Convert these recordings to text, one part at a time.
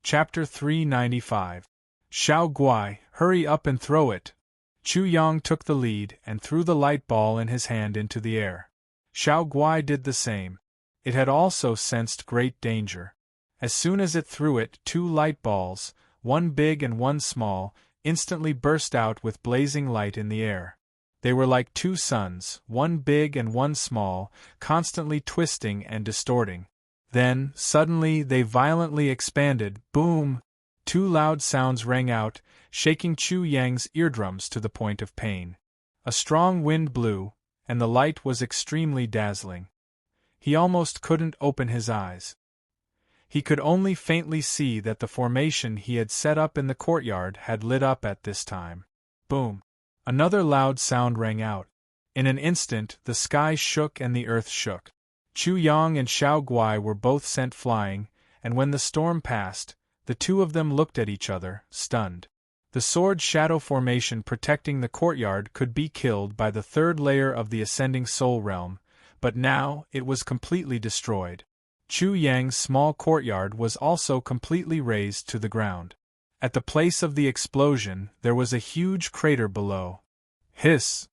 Chapter 395. Xiao Guai, hurry up and throw it. Chu Yang took the lead and threw the light ball in his hand into the air. Xiao Guai did the same. It had also sensed great danger. As soon as it threw it, 2 light balls, one big and one small, instantly burst out with blazing light in the air. They were like 2 suns, one big and one small, constantly twisting and distorting. Then, suddenly they violently expanded, boom! 2 loud sounds rang out, shaking Chu Yang's eardrums to the point of pain. A strong wind blew, and the light was extremely dazzling. He almost couldn't open his eyes. He could only faintly see that the formation he had set up in the courtyard had lit up at this time. Boom! Another loud sound rang out. In an instant, the sky shook and the earth shook. Chu Yang and Xiao Guai were both sent flying, and when the storm passed, the 2 of them looked at each other, stunned. The sword shadow formation protecting the courtyard could be killed by the 3rd layer of the ascending soul realm, but now it was completely destroyed. Chu Yang's small courtyard was also completely razed to the ground. At the place of the explosion, there was a huge crater below. Hiss!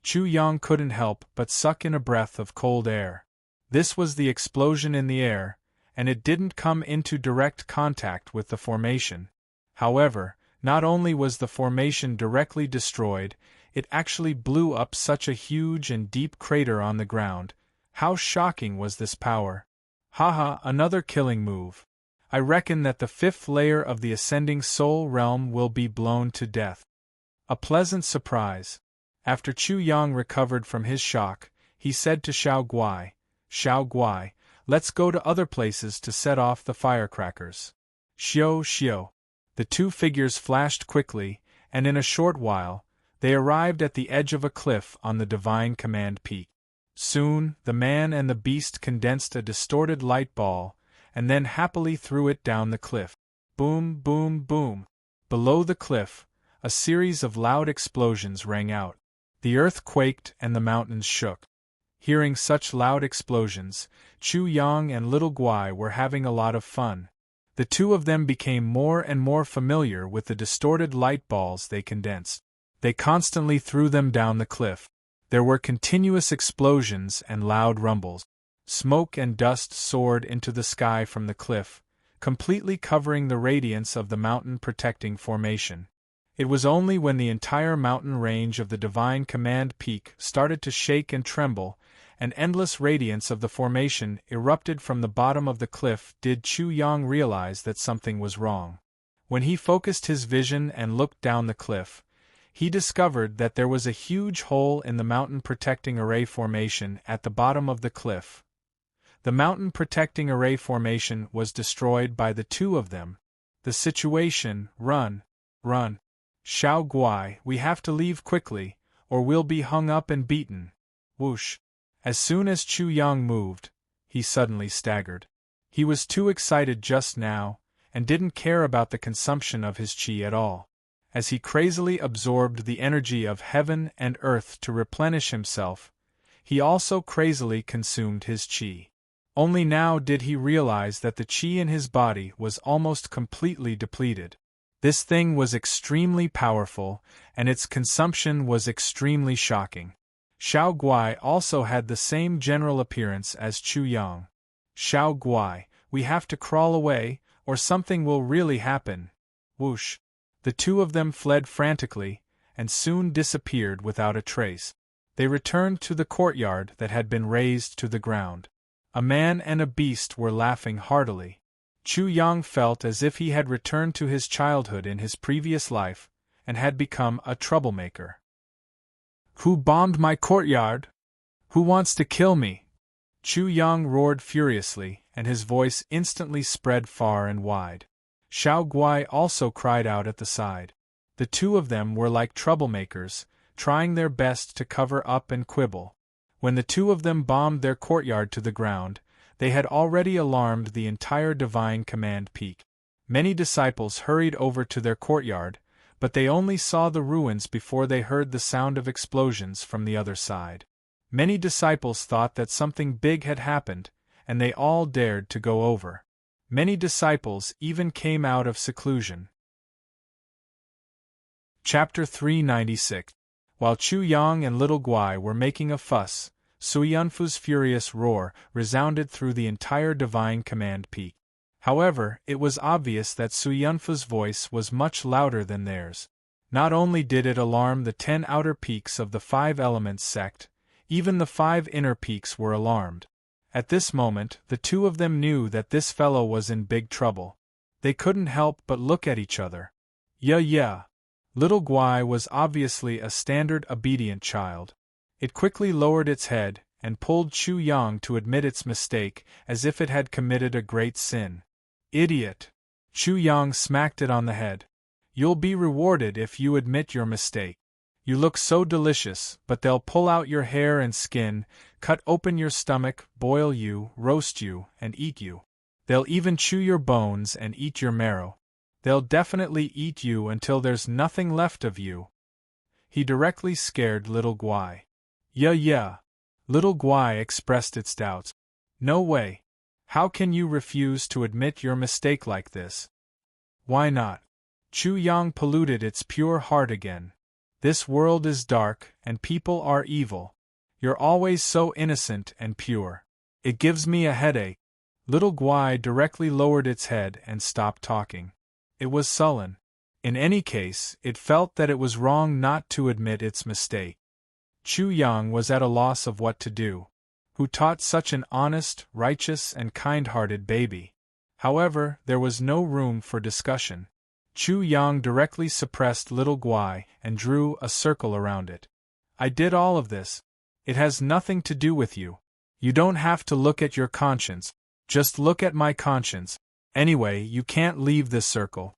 Chu Yang couldn't help but suck in a breath of cold air. This was the explosion in the air, and it didn't come into direct contact with the formation. However, not only was the formation directly destroyed, it actually blew up such a huge and deep crater on the ground. How shocking was this power! Haha, another killing move. I reckon that the 5th layer of the ascending soul realm will be blown to death. A pleasant surprise. After Chu Yang recovered from his shock, he said to Xiao Guai, let's go to other places to set off the firecrackers. Xiao. The 2 figures flashed quickly, and in a short while, they arrived at the edge of a cliff on the Divine Command Peak. Soon, the man and the beast condensed a distorted light ball, and then happily threw it down the cliff. Boom, boom, boom. Below the cliff, a series of loud explosions rang out. The earth quaked and the mountains shook. Hearing such loud explosions, Chu Yang and little Guai were having a lot of fun. The 2 of them became more and more familiar with the distorted light balls they condensed. They constantly threw them down the cliff. There were continuous explosions and loud rumbles. Smoke and dust soared into the sky from the cliff, completely covering the radiance of the mountain-protecting formation. It was only when the entire mountain range of the Divine Command Peak started to shake and tremble, and endless radiance of the formation erupted from the bottom of the cliff did Chu Yang realize that something was wrong. When he focused his vision and looked down the cliff, he discovered that there was a huge hole in the mountain-protecting array formation at the bottom of the cliff. The mountain-protecting array formation was destroyed by the 2 of them. The situation, run. Xiao Guai, we have to leave quickly, or we'll be hung up and beaten. Whoosh. As soon as Chu Yang moved, he suddenly staggered. He was too excited just now, and didn't care about the consumption of his qi at all. As he crazily absorbed the energy of heaven and earth to replenish himself, he also crazily consumed his qi. Only now did he realize that the qi in his body was almost completely depleted. This thing was extremely powerful, and its consumption was extremely shocking. Xiao Guai also had the same general appearance as Chu Yang. Xiao Guai, we have to crawl away, or something will really happen. Whoosh. The 2 of them fled frantically, and soon disappeared without a trace. They returned to the courtyard that had been razed to the ground. A man and a beast were laughing heartily. Chu Yang felt as if he had returned to his childhood in his previous life, and had become a troublemaker. Who bombed my courtyard? Who wants to kill me? Chu Yang roared furiously, and his voice instantly spread far and wide. Xiao Guai also cried out at the side. The 2 of them were like troublemakers, trying their best to cover up and quibble. When the 2 of them bombed their courtyard to the ground, they had already alarmed the entire Divine Command Peak. Many disciples hurried over to their courtyard, but they only saw the ruins before they heard the sound of explosions from the other side. Many disciples thought that something big had happened, and they all dared to go over. Many disciples even came out of seclusion. Chapter 396. While Chu Yang and Little Guai were making a fuss, Suyunfu's furious roar resounded through the entire Divine Command Peak. However, it was obvious that Suyunfu's voice was much louder than theirs. Not only did it alarm the 10 outer peaks of the 5 Elements sect, even the 5 inner peaks were alarmed. At this moment, the two of them knew that this fellow was in big trouble. They couldn't help but look at each other. Yeah. Little Guai was obviously a standard obedient child. It quickly lowered its head and pulled Chu Yang to admit its mistake as if it had committed a great sin. Idiot! Chu Yang smacked it on the head. You'll be rewarded if you admit your mistake. You look so delicious, but they'll pull out your hair and skin, cut open your stomach, boil you, roast you, and eat you. They'll even chew your bones and eat your marrow. They'll definitely eat you until there's nothing left of you. He directly scared Little Guai. Yeah. Little Guai expressed its doubts. No way. How can you refuse to admit your mistake like this? Why not? Chu Yang polluted its pure heart again. This world is dark, and people are evil. You're always so innocent and pure. It gives me a headache. Little Guai directly lowered its head and stopped talking. It was sullen. In any case, it felt that it was wrong not to admit its mistake. Chu Yang was at a loss of what to do. Who taught such an honest, righteous, and kind-hearted baby? However, there was no room for discussion. Chu Yang directly suppressed Little Guai and drew a circle around it. I did all of this. It has nothing to do with you. You don't have to look at your conscience. Just look at my conscience. Anyway, you can't leave this circle.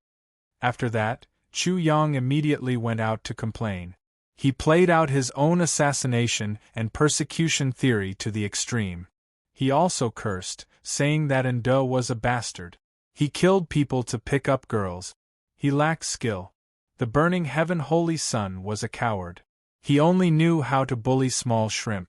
After that, Chu Yang immediately went out to complain. He played out his own assassination and persecution theory to the extreme. He also cursed, saying that Endo was a bastard. He killed people to pick up girls. He lacked skill. The burning heaven holy sun was a coward. He only knew how to bully small shrimp.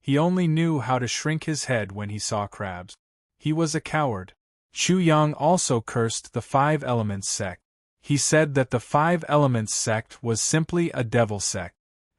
He only knew how to shrink his head when he saw crabs. He was a coward. Chu Yang also cursed the 5 Elements sect. He said that the 5 Elements sect was simply a devil sect.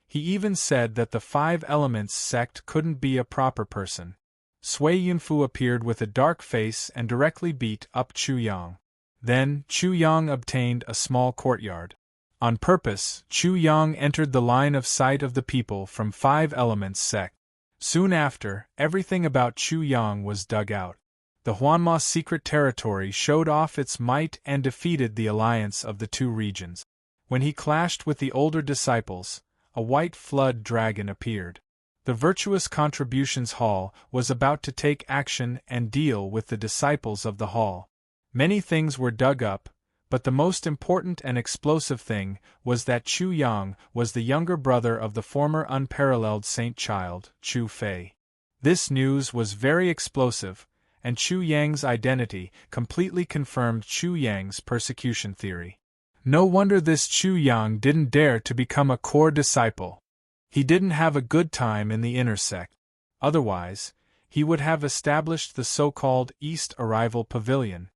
He even said that the 5 Elements sect couldn't be a proper person. Sui Yunfu appeared with a dark face and directly beat up Chu Yang. Then, Chu Yang obtained a small courtyard. On purpose, Chu Yang entered the line of sight of the people from 5 Elements sect. Soon after, everything about Chu Yang was dug out. The Huanma secret territory showed off its might and defeated the alliance of the 2 regions. When he clashed with the older disciples, a white flood dragon appeared. The Virtuous Contributions Hall was about to take action and deal with the disciples of the hall. Many things were dug up, but the most important and explosive thing was that Chu Yang was the younger brother of the former unparalleled saint child, Chu Fei. This news was very explosive, and Chu Yang's identity completely confirmed Chu Yang's persecution theory. No wonder this Chu Yang didn't dare to become a core disciple. He didn't have a good time in the inner sect. Otherwise, he would have established the so-called East Arrival Pavilion.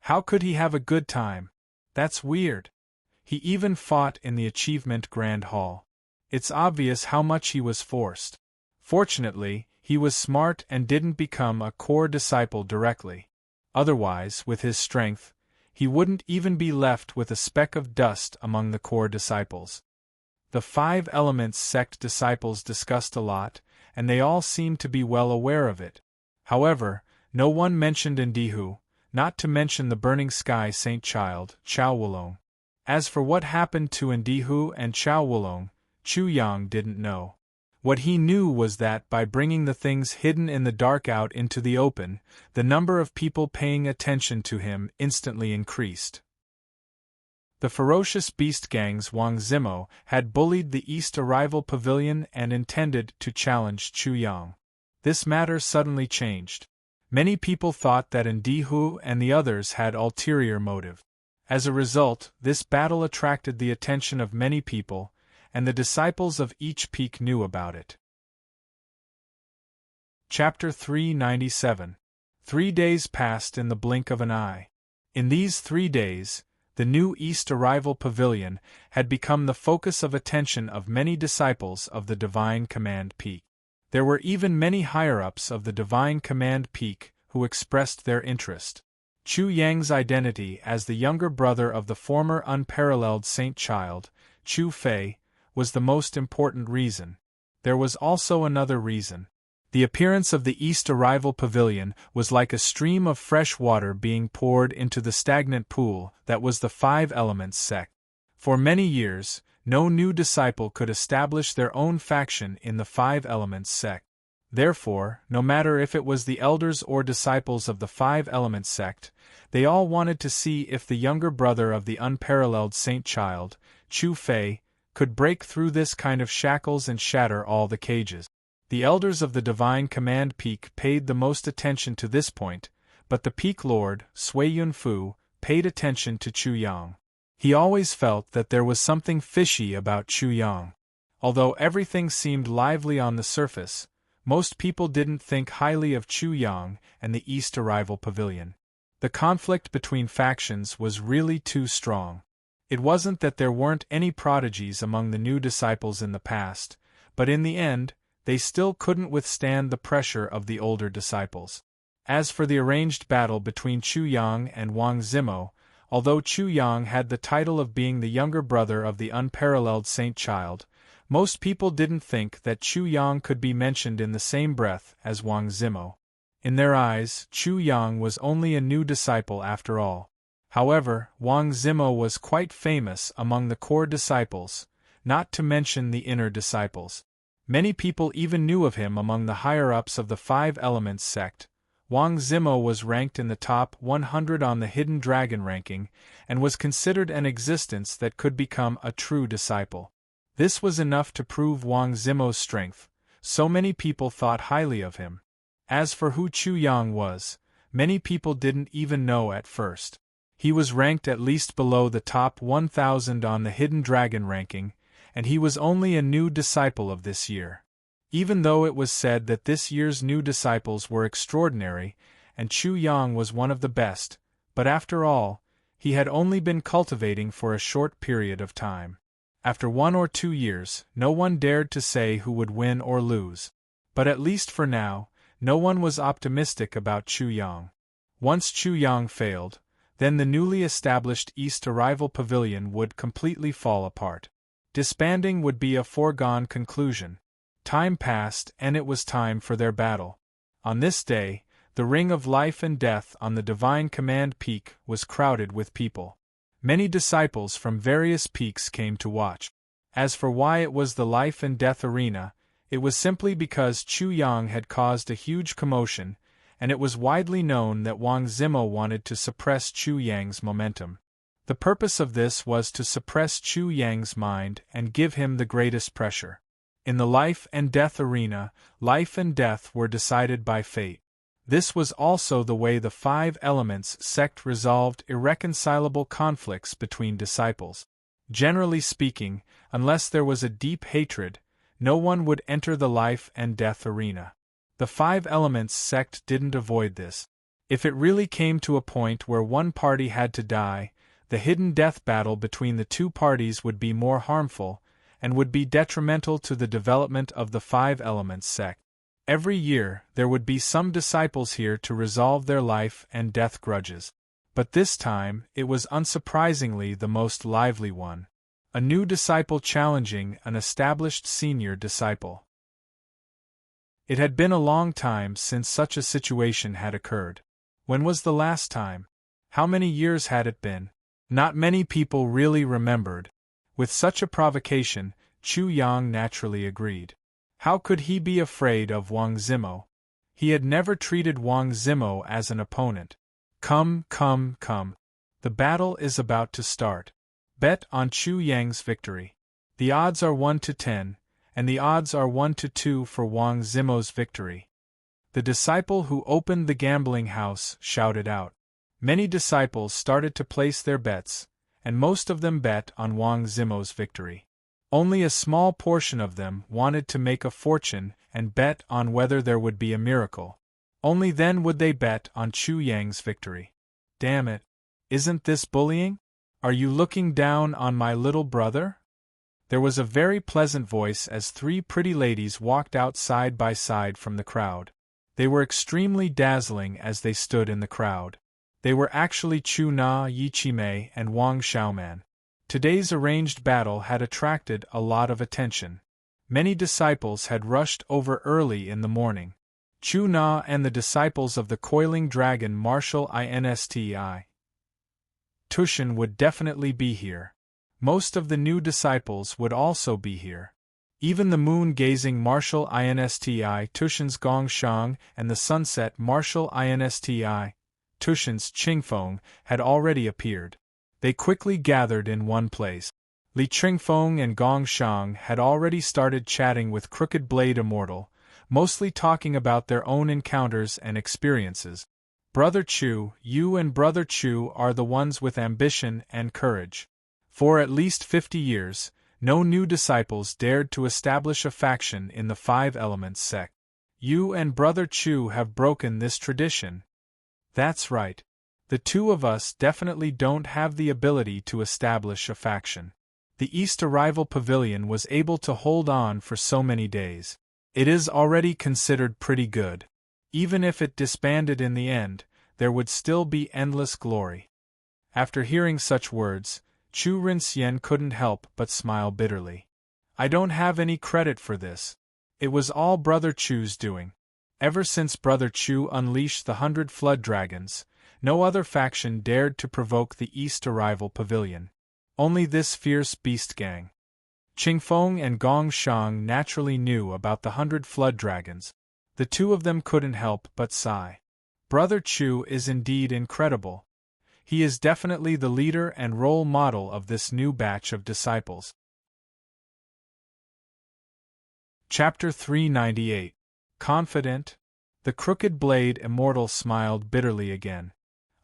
How could he have a good time? That's weird. He even fought in the Achievement Grand Hall. It's obvious how much he was forced. Fortunately, he was smart and didn't become a core disciple directly. Otherwise, with his strength, he wouldn't even be left with a speck of dust among the core disciples. The 5 Elements sect disciples discussed a lot, and they all seemed to be well aware of it. However, no one mentioned Ndihu, not to mention the Burning Sky Saint Child, Chao Wulong. As for what happened to Ndihu and Chao Wulong, Chu Yang didn't know. What he knew was that by bringing the things hidden in the dark out into the open, the number of people paying attention to him instantly increased. The ferocious beast gangs Wang Zimo had bullied the East Arrival Pavilion and intended to challenge Chu Yang. This matter suddenly changed. Many people thought that Ndihu and the others had ulterior motive. As a result, this battle attracted the attention of many people, and the disciples of each peak knew about it. Chapter 397. 3 days passed in the blink of an eye. In these 3 days, the new East Arrival Pavilion had become the focus of attention of many disciples of the Divine Command Peak. There were even many higher-ups of the Divine Command Peak who expressed their interest. Chu Yang's identity as the younger brother of the former unparalleled Saint Child, Chu Fei, was the most important reason. There was also another reason. The appearance of the East Arrival Pavilion was like a stream of fresh water being poured into the stagnant pool that was the Five Elements sect. For many years, no new disciple could establish their own faction in the Five Elements sect. Therefore, no matter if it was the elders or disciples of the Five Elements sect, they all wanted to see if the younger brother of the unparalleled Saint Child, Chu Fei, could break through this kind of shackles and shatter all the cages. The elders of the Divine Command Peak paid the most attention to this point, but the Peak Lord, Sui Yunfu, paid attention to Chu Yang. He always felt that there was something fishy about Chu Yang. Although everything seemed lively on the surface, most people didn't think highly of Chu Yang and the East Arrival Pavilion. The conflict between factions was really too strong. It wasn't that there weren't any prodigies among the new disciples in the past, but in the end, they still couldn't withstand the pressure of the older disciples. As for the arranged battle between Chu Yang and Wang Zimo, although Chu Yang had the title of being the younger brother of the unparalleled Saint Child, most people didn't think that Chu Yang could be mentioned in the same breath as Wang Zimo. In their eyes, Chu Yang was only a new disciple after all. However, Wang Zimo was quite famous among the core disciples, not to mention the inner disciples. Many people even knew of him among the higher-ups of the Five Elements sect. Wang Zimo was ranked in the top 100 on the Hidden Dragon ranking, and was considered an existence that could become a true disciple. This was enough to prove Wang Zimo's strength, so many people thought highly of him. As for who Chu Yang was, many people didn't even know at first. He was ranked at least below the top 1,000 on the Hidden Dragon ranking, and he was only a new disciple of this year. Even though it was said that this year's new disciples were extraordinary, and Chu Yang was one of the best, but after all, he had only been cultivating for a short period of time. After 1 or 2 years, no one dared to say who would win or lose. But at least for now, no one was optimistic about Chu Yang. Once Chu Yang failed, then the newly established East Arrival Pavilion would completely fall apart. Disbanding would be a foregone conclusion. Time passed and it was time for their battle. On this day, the Ring of Life and Death on the Divine Command Peak was crowded with people. Many disciples from various peaks came to watch. As for why it was the Life and Death arena, it was simply because Chu Yang had caused a huge commotion, and it was widely known that Wang Zimo wanted to suppress Chu Yang's momentum. The purpose of this was to suppress Chu Yang's mind and give him the greatest pressure. In the Life and Death arena, life and death were decided by fate. This was also the way the Five Elements sect resolved irreconcilable conflicts between disciples. Generally speaking, unless there was a deep hatred, no one would enter the Life and Death arena. The Five Elements sect didn't avoid this. If it really came to a point where one party had to die, the hidden death battle between the two parties would be more harmful, and would be detrimental to the development of the Five Elements sect. Every year, there would be some disciples here to resolve their life and death grudges. But this time, it was unsurprisingly the most lively one. A new disciple challenging an established senior disciple. It had been a long time since such a situation had occurred. When was the last time? How many years had it been? Not many people really remembered. With such a provocation, Chu Yang naturally agreed. How could he be afraid of Wang Zimo? He had never treated Wang Zimo as an opponent. Come, come, come. The battle is about to start. Bet on Chu Yang's victory. The odds are 1 to 10, and the odds are 1 to 2 for Wang Zimo's victory. The disciple who opened the gambling house shouted out. Many disciples started to place their bets, and most of them bet on Wang Zimo's victory. Only a small portion of them wanted to make a fortune and bet on whether there would be a miracle. Only then would they bet on Chu Yang's victory. Damn it. Isn't this bullying? Are you looking down on my little brother? There was a very pleasant voice as three pretty ladies walked out side by side from the crowd. They were extremely dazzling as they stood in the crowd. They were actually Chu Na Yichimei and Wang Xiaoman. Today's arranged battle had attracted a lot of attention. Many disciples had rushed over early in the morning. Chu Na and the disciples of the coiling dragon Martial Insti Tushan would definitely be here. Most of the new disciples would also be here. Even the moon-gazing Martial Insti Tushan's Gongshang and the sunset Martial Insti Tushan's Qingfeng had already appeared. They quickly gathered in one place. Li Qingfeng and Gongshang had already started chatting with Crooked Blade Immortal, mostly talking about their own encounters and experiences. Brother Chu, you and Brother Chu are the ones with ambition and courage. For at least 50 years, no new disciples dared to establish a faction in the Five Elements sect. You and Brother Chu have broken this tradition. That's right. The two of us definitely don't have the ability to establish a faction. The East Arrival Pavilion was able to hold on for so many days. It is already considered pretty good. Even if it disbanded in the end, there would still be endless glory. After hearing such words, Chu Rinxian couldn't help but smile bitterly. I don't have any credit for this. It was all Brother Chu's doing. Ever since Brother Chu unleashed the 100 flood dragons, no other faction dared to provoke the East Arrival Pavilion. Only this fierce beast gang. Qingfeng and Gongshang naturally knew about the 100 flood dragons. The two of them couldn't help but sigh. Brother Chu is indeed incredible. He is definitely the leader and role model of this new batch of disciples. Chapter 398. Confident? The Crooked Blade Immortal smiled bitterly again.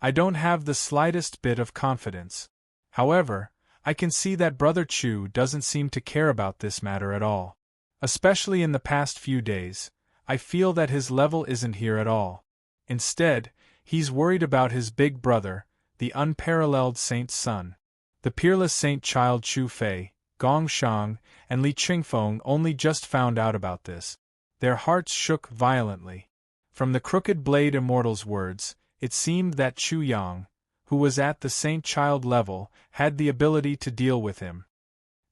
I don't have the slightest bit of confidence. However, I can see that Brother Chu doesn't seem to care about this matter at all. Especially in the past few days, I feel that his level isn't here at all. Instead, he's worried about his big brother, the unparalleled Saint's son. The peerless Saint Child Chu Fei, Gongshang, and Li Qingfeng only just found out about this. Their hearts shook violently. From the Crooked Blade Immortal's words, it seemed that Chu Yang, who was at the Saint Child level, had the ability to deal with him.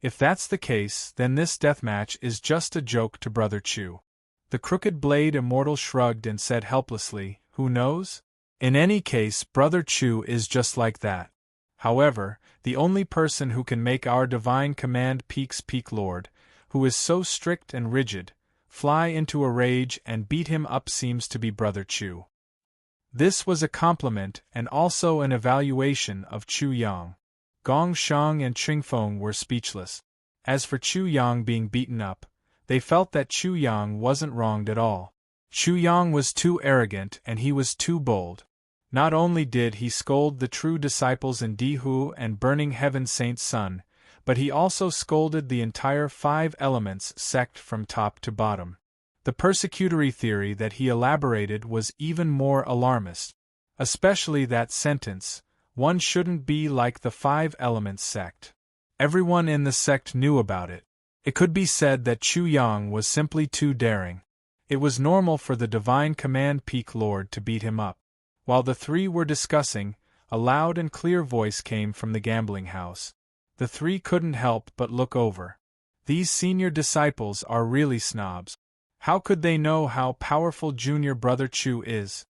If that's the case, then this deathmatch is just a joke to Brother Chu. The Crooked Blade Immortal shrugged and said helplessly, who knows? In any case, Brother Chu is just like that. However, the only person who can make our Divine Command Peak's Peak Lord, who is so strict and rigid, fly into a rage and beat him up seems to be Brother Chu. This was a compliment and also an evaluation of Chu Yang. Gongshang and Qingfeng were speechless. As for Chu Yang being beaten up, they felt that Chu Yang wasn't wronged at all. Chu Yang was too arrogant and he was too bold. Not only did he scold the true disciples in Dihu and Burning Heaven Saint's son, but he also scolded the entire Five Elements sect from top to bottom. The persecutory theory that he elaborated was even more alarmist. Especially that sentence, one shouldn't be like the Five Elements sect. Everyone in the sect knew about it. It could be said that Chu Yang was simply too daring. It was normal for the Divine Command Peak Lord to beat him up. While the three were discussing, a loud and clear voice came from the gambling house. The three couldn't help but look over. These senior disciples are really snobs. How could they know how powerful junior Brother Chu is?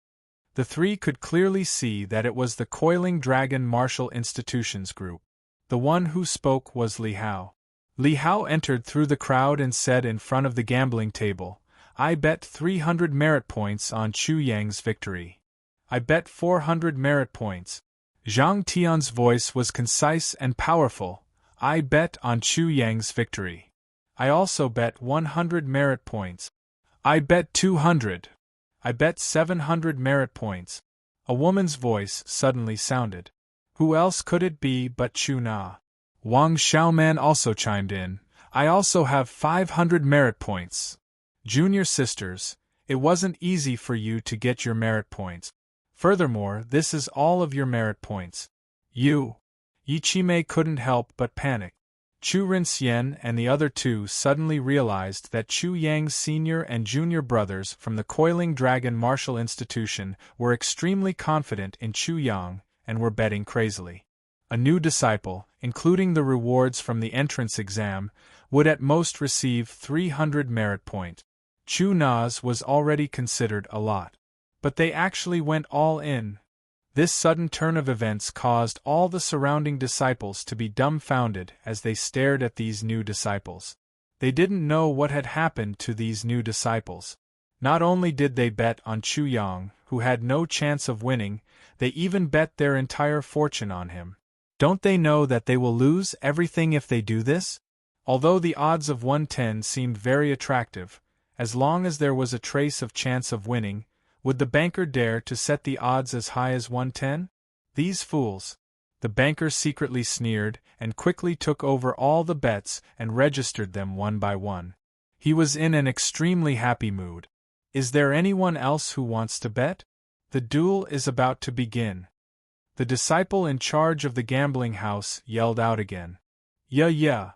The three could clearly see that it was the Coiling Dragon Martial Institutions group. The one who spoke was Li Hao. Li Hao entered through the crowd and said in front of the gambling table, I bet 300 merit points on Chu Yang's victory. I bet 400 merit points. Zhang Tian's voice was concise and powerful. I bet on Chu Yang's victory. I also bet 100 merit points. I bet 200. I bet 700 merit points. A woman's voice suddenly sounded. Who else could it be but Chu Na? Wang Xiaoman also chimed in. I also have 500 merit points. Junior sisters, It wasn't easy for you to get your merit points. Furthermore, this is all of your merit points. You. Yi Qimei couldn't help but panic. Chu Rinxian and the other two suddenly realized that Chu Yang's senior and junior brothers from the Coiling Dragon Martial Institution were extremely confident in Chu Yang and were betting crazily. A new disciple, including the rewards from the entrance exam, would at most receive 300 merit points. Chu Na's was already considered a lot. But they actually went all in. This sudden turn of events caused all the surrounding disciples to be dumbfounded as they stared at these new disciples. They didn't know what had happened to these new disciples. Not only did they bet on Chu Yang, who had no chance of winning, they even bet their entire fortune on him. Don't they know that they will lose everything if they do this? Although the odds of 110 seemed very attractive, as long as there was a trace of chance of winning, would the banker dare to set the odds as high as 110? These fools! The banker secretly sneered and quickly took over all the bets and registered them one by one. He was in an extremely happy mood. Is there anyone else who wants to bet? The duel is about to begin. The disciple in charge of the gambling house yelled out again. Yeah.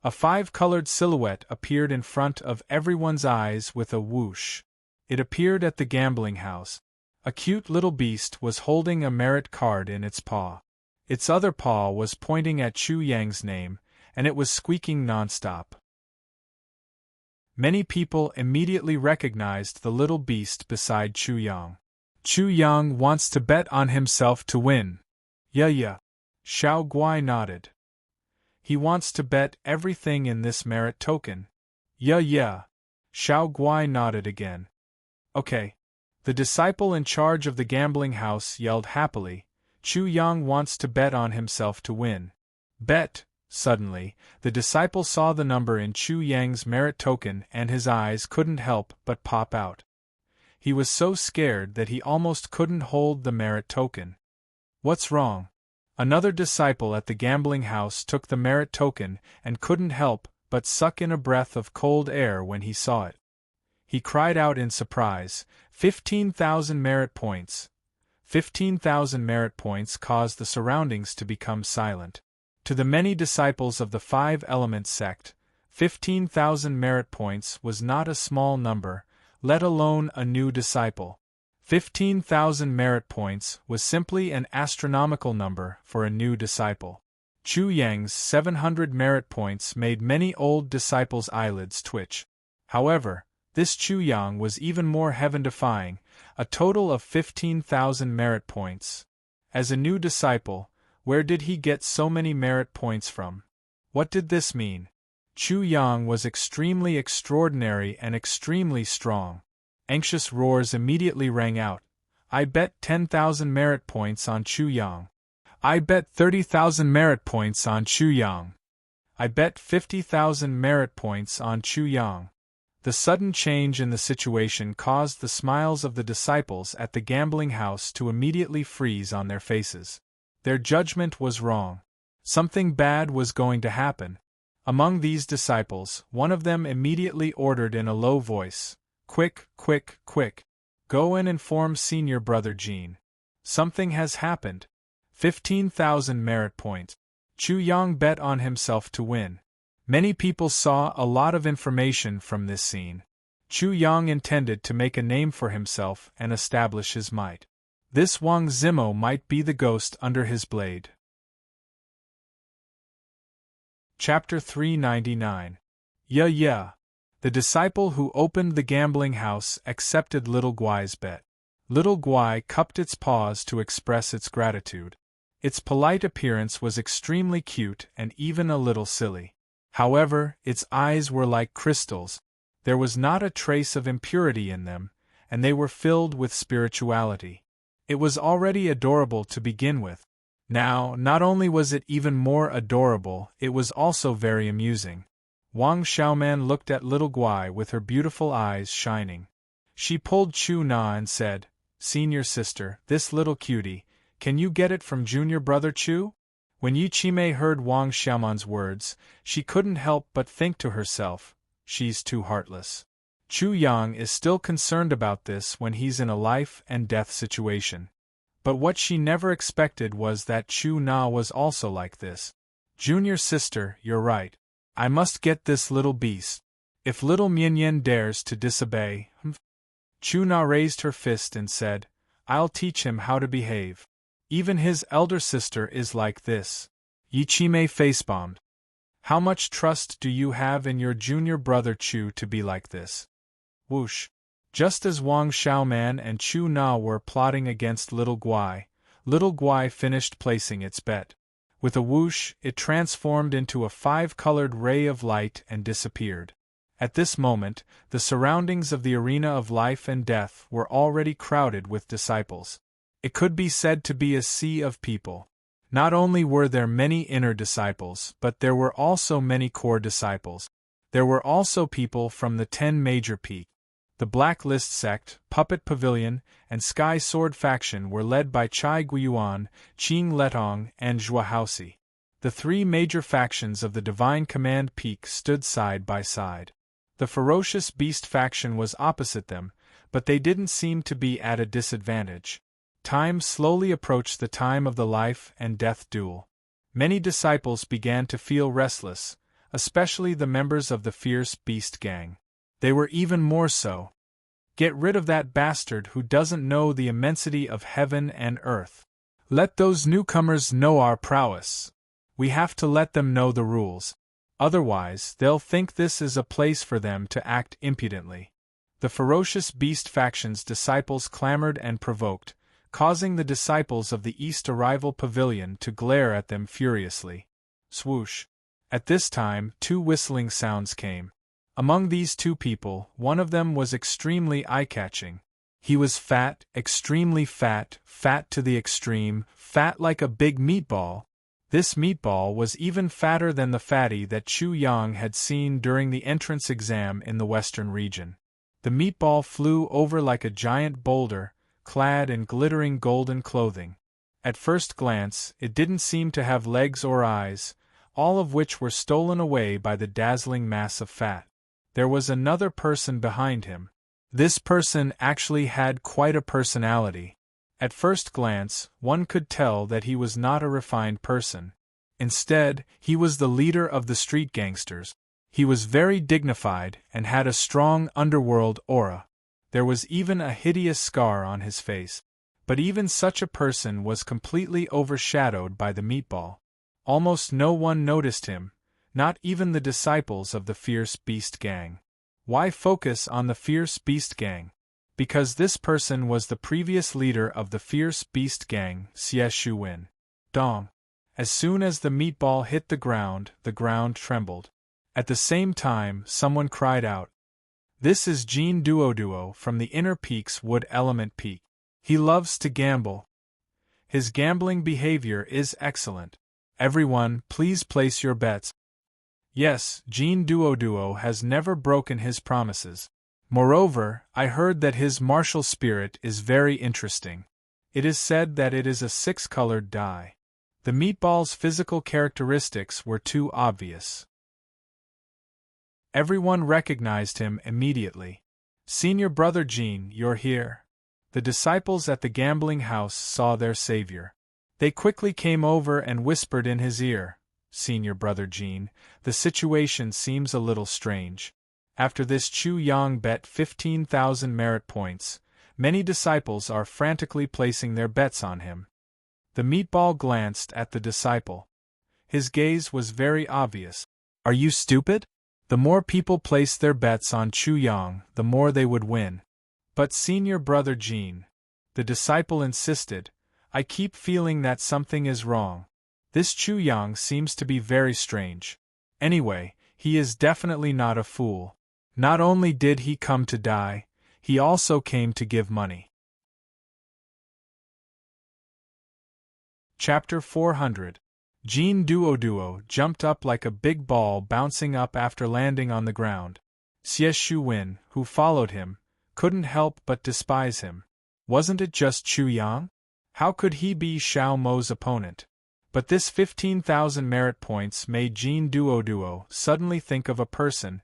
A 5-colored silhouette appeared in front of everyone's eyes with a whoosh. It appeared at the gambling house. A cute little beast was holding a merit card in its paw. Its other paw was pointing at Chu Yang's name, and it was squeaking nonstop. Many people immediately recognized the little beast beside Chu Yang. Chu Yang wants to bet on himself to win. Yeah. Xiao Guai nodded. He wants to bet everything in this merit token. Yeah. Xiao Guai nodded again. Okay. The disciple in charge of the gambling house yelled happily, Chu Yang wants to bet on himself to win. Bet! Suddenly, the disciple saw the number in Chu Yang's merit token and his eyes couldn't help but pop out. He was so scared that he almost couldn't hold the merit token. What's wrong? Another disciple at the gambling house took the merit token and couldn't help but suck in a breath of cold air when he saw it. He cried out in surprise, 15,000 merit points. 15,000 merit points caused the surroundings to become silent. To the many disciples of the Five Elements sect, 15,000 merit points was not a small number, let alone a new disciple. 15,000 merit points was simply an astronomical number for a new disciple. Chu Yang's 700 merit points made many old disciples' eyelids twitch. However, this Chu Yang was even more heaven-defying, a total of 15,000 merit points. As a new disciple, where did he get so many merit points from? What did this mean? Chu Yang was extremely extraordinary and extremely strong. Anxious roars immediately rang out. I bet 10,000 merit points on Chu Yang. I bet 30,000 merit points on Chu Yang. I bet 50,000 merit points on Chu Yang. The sudden change in the situation caused the smiles of the disciples at the gambling house to immediately freeze on their faces. Their judgment was wrong. Something bad was going to happen. Among these disciples, one of them immediately ordered in a low voice, Quick. Go and inform senior brother Jean. Something has happened. 15,000 merit points. Chu Yang bet on himself to win. Many people saw a lot of information from this scene. Chu Yang intended to make a name for himself and establish his might. This Wang Zimo might be the ghost under his blade. Chapter 399. Yeah. The disciple who opened the gambling house accepted Little Guai's bet. Little Guai cupped its paws to express its gratitude. Its polite appearance was extremely cute and even a little silly. However, its eyes were like crystals. There was not a trace of impurity in them, and they were filled with spirituality. It was already adorable to begin with. Now, not only was it even more adorable, it was also very amusing. Wang Xiaoman looked at Little Guai with her beautiful eyes shining. She pulled Chu Na and said, Senior sister, this little cutie, can you get it from junior brother Chu? When Yi Qimei heard Wang Xiaoman's words, she couldn't help but think to herself, she's too heartless. Chu Yang is still concerned about this when he's in a life and death situation. But what she never expected was that Chu Na was also like this. Junior sister, you're right. I must get this little beast. If little Mianyan dares to disobey, Chu Na raised her fist and said, I'll teach him how to behave. Even his elder sister is like this. Yi Qimei facebombed. How much trust do you have in your junior brother Chu to be like this? Whoosh. Just as Wang Xiaoman and Chu Na were plotting against Little Guai finished placing its bet. With a whoosh, it transformed into a 5-colored ray of light and disappeared. At this moment, the surroundings of the arena of life and death were already crowded with disciples. It could be said to be a sea of people. Not only were there many inner disciples, but there were also many core disciples. There were also people from the 10 major peaks. The Blacklist sect, Puppet Pavilion, and Sky Sword faction were led by Chai Guiyuan, Qing Letong, and Zhua Haoxi. The 3 major factions of the Divine Command Peak stood side by side. The Ferocious Beast faction was opposite them, but they didn't seem to be at a disadvantage. Time slowly approached the time of the life and death duel. Many disciples began to feel restless, especially the members of the Fierce Beast gang. They were even more so. Get rid of that bastard who doesn't know the immensity of heaven and earth. Let those newcomers know our prowess. We have to let them know the rules. Otherwise, they'll think this is a place for them to act impudently. The Ferocious Beast faction's disciples clamored and provoked, causing the disciples of the East Arrival Pavilion to glare at them furiously. Swoosh. At this time, 2 whistling sounds came. Among these 2 people, one of them was extremely eye-catching. He was fat, extremely fat, fat to the extreme, fat like a big meatball. This meatball was even fatter than the fatty that Chu Yang had seen during the entrance exam in the Western region. The meatball flew over like a giant boulder, clad in glittering golden clothing. At first glance, it didn't seem to have legs or eyes, all of which were stolen away by the dazzling mass of fat. There was another person behind him. This person actually had quite a personality. At first glance, one could tell that he was not a refined person. Instead, he was the leader of the street gangsters. He was very dignified and had a strong underworld aura. There was even a hideous scar on his face. But even such a person was completely overshadowed by the meatball. Almost no one noticed him. Not even the disciples of the Fierce Beast gang. Why focus on the Fierce Beast gang? Because this person was the previous leader of the Fierce Beast gang, Xie Shuwen. Dong. As soon as the meatball hit the ground trembled. At the same time, someone cried out. This is Jin Duoduo from the Inner Peaks Wood Element Peak. He loves to gamble. His gambling behavior is excellent. Everyone, please place your bets. Yes, Jin Duoduo has never broken his promises. Moreover, I heard that his martial spirit is very interesting. It is said that it is a 6-colored die. The meatball's physical characteristics were too obvious. Everyone recognized him immediately. Senior brother Jin, you're here. The disciples at the gambling house saw their savior. They quickly came over and whispered in his ear. Senior brother Jin, the situation seems a little strange. After this Chu Yang bet 15,000 merit points, many disciples are frantically placing their bets on him. The meatball glanced at the disciple. His gaze was very obvious. Are you stupid? The more people placed their bets on Chu Yang, the more they would win. But senior brother Jin, the disciple insisted, I keep feeling that something is wrong. This Chu Yang seems to be very strange. Anyway, he is definitely not a fool. Not only did he come to die, he also came to give money. Chapter 400. Jin Duoduo jumped up like a big ball bouncing up after landing on the ground. Xie Shuwen, who followed him, couldn't help but despise him. Wasn't it just Chu Yang? How could he be Xiao Mo's opponent? But this 15,000 merit points made Jin Duoduo suddenly think of a person